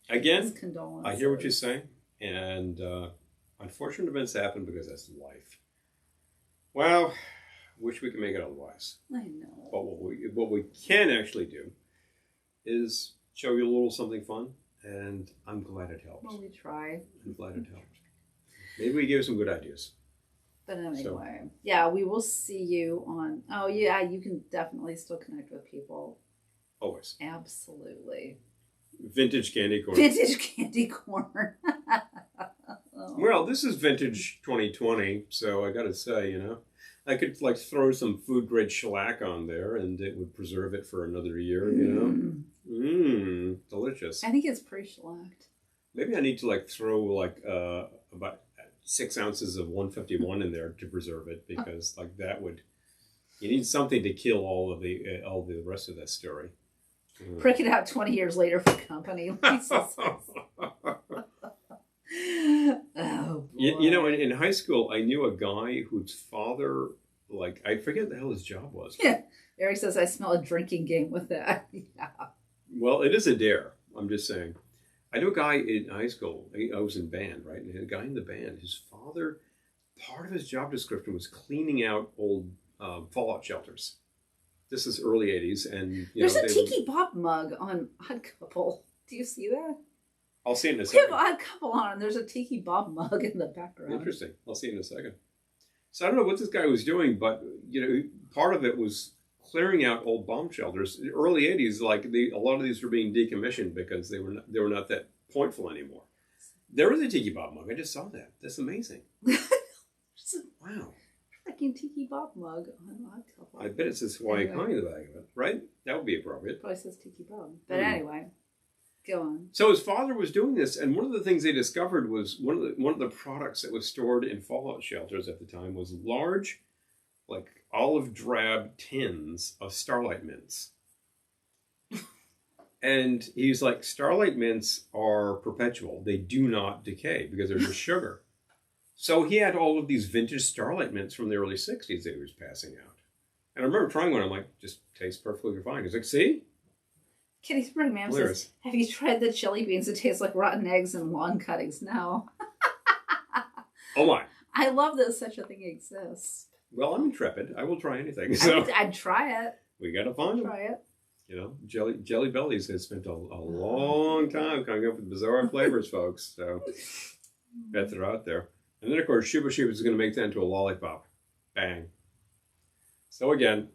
condolences. I hear what you're saying, and unfortunate events happen because that's life. Well, wish we could make it otherwise. I know. But what we can actually do is show you a little something fun, and I'm glad it helped. Well, we try. I'm glad it helped. Maybe we gave some good ideas. But anyway, yeah, we will see you on. Oh, yeah, you can definitely still connect with people. Always. Absolutely. Vintage candy corn. Vintage candy corn. Well, this is vintage 2020, so I got to say, I could throw some food grade shellac on there, and it would preserve it for another year. Delicious. I think it's pre-shellacked. Maybe I need to throw about 6 ounces of 151 in there to preserve it, because that would. You need something to kill all the rest of that story. Prick it out 20 years later for company. Oh, boy. In high school, I knew a guy whose father, I forget what the hell his job was. Yeah. Eric says, I smell a drinking game with that. Yeah. Well, it is a dare. I'm just saying. I knew a guy in high school. I was in band, right? And a guy in the band, his father, part of his job description was cleaning out old fallout shelters. This is early 80s. And there's a Tiki Bob mug on Odd Couple. Do you see that? I'll see it in a We second. have Odd Couple on, and there's a Tiki Bob mug in the background. Interesting. I'll see it in a second. So I don't know what this guy was doing, but part of it was clearing out old bomb shelters. In the early 80s, a lot of these were being decommissioned because they were not that pointful anymore. There was a Tiki Bob mug. I just saw that. That's amazing. Wow. Freaking Tiki Bob mug on Odd Couple. I bet it says Hawaii Connie in the back of it, right? That would be appropriate. Probably says Tiki Bob. But anyway. Go on. So his father was doing this, and one of the things they discovered was one of the products that was stored in fallout shelters at the time was large, like olive drab tins of Starlight mints. And he's like, Starlight mints are perpetual. They do not decay because they're just sugar. So he had all of these vintage Starlight mints from the early 60s that he was passing out. And I remember trying one. I'm like, just tastes perfectly fine. He's like, see? Kitty Spring Ma'am says, have you tried the chili beans that taste like rotten eggs and lawn cuttings? No. Oh my. I love that such a thing exists. Well, I'm intrepid. I will try anything. So I'd try it. We got to find them. Try it. You know, Jelly Bellies has spent a long time coming up with bizarre flavors, folks. So bet they're out there. And then, of course, Shuba Shuba is going to make that into a lollipop. Bang. So again,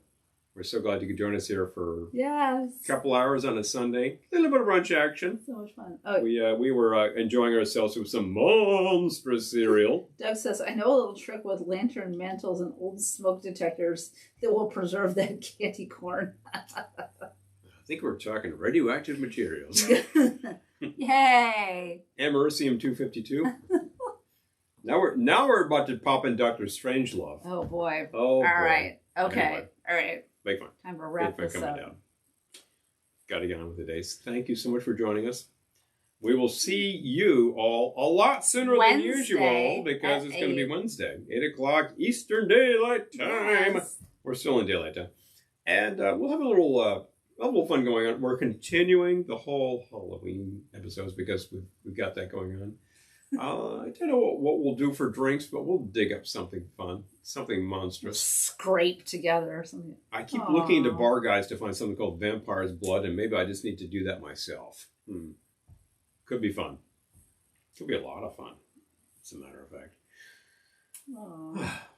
we're so glad you could join us here for a couple hours on a Sunday. A little bit of brunch action. So much fun. Oh, we were enjoying ourselves with some monstrous cereal. Doug says, I know a little trick with lantern mantles and old smoke detectors that will preserve that candy corn. I think we're talking radioactive materials. Yay! Americium 252. Now we're about to pop in Dr. Strangelove. Oh boy. Oh, all right. Okay. Anyway, all right. make fun. Time to wrap this up. Down. Got to get on with the days. Thank you so much for joining us. We will see you all a lot sooner than usual because it's going to be Wednesday, 8 o'clock Eastern Daylight Time. Yes. We're still in daylight time, and we'll have a little fun going on. We're continuing the whole Halloween episodes because we've got that going on. I don't know what we'll do for drinks, but we'll dig up something fun, something monstrous. Scrape together or something. I keep looking into bar guides to find something called Vampire's Blood, and maybe I just need to do that myself. Could be fun. Could be a lot of fun, as a matter of fact.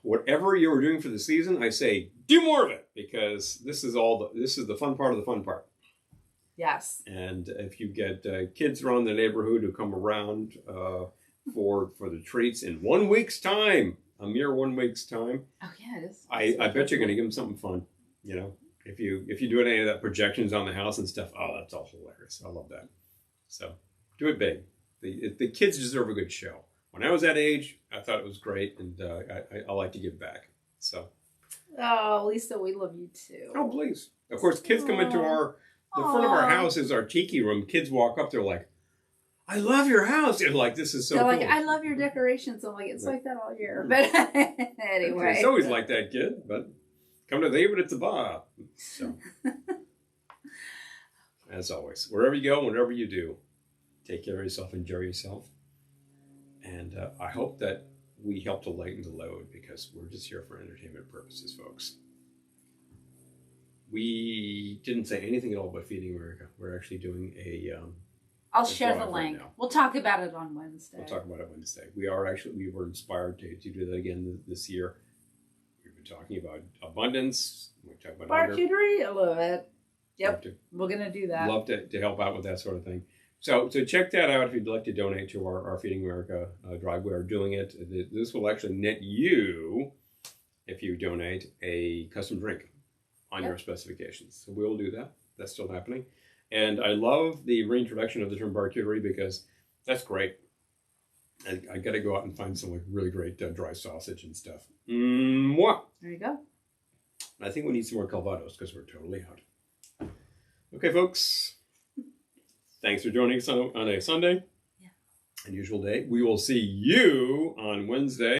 Whatever you're doing for the season, I say do more of it because this is the fun part of the fun part. Yes. And if you get kids around the neighborhood who come around for the treats in 1 week's time, a mere 1 week's time. Oh yeah, it is. I bet you're going to give them something fun. You know, if you do any of that projections on the house and stuff, oh, that's all hilarious. I love that. So do it big. The kids deserve a good show. When I was that age, I thought it was great, and I like to give back. So. Oh, Lisa, we love you too. Oh, please. Of course, kids come into the front of our house is our tiki room. Kids walk up, they're like, I love your house. They're like, this is so cool. They're like, I love your decorations. I'm like, it's like that all year. But anyway. It's always like that, kid. But come to the even at the bar. So, as always, wherever you go, whatever you do, take care of yourself, enjoy yourself. And I hope that we help to lighten the load because we're just here for entertainment purposes, folks. We didn't say anything at all about Feeding America. We're actually doing I'll share the link. We'll talk about it on Wednesday. We'll talk about it Wednesday. We were inspired to do that again this year. We've been talking about abundance. We talk about charcuterie. I love it. Yep, we're gonna do that. Love to help out with that sort of thing. So check that out if you'd like to donate to our Feeding America drive. We are doing it. This will actually net you, if you donate, a custom drink on your specifications. So we'll do that. That's still happening. And I love the reintroduction of the term charcuterie because that's great. I got to go out and find some really great dry sausage and stuff. Mwah! There you go. I think we need some more Calvados because we're totally out. Okay, folks. Thanks for joining us on a Sunday. Yeah. Unusual day. We will see you on Wednesday.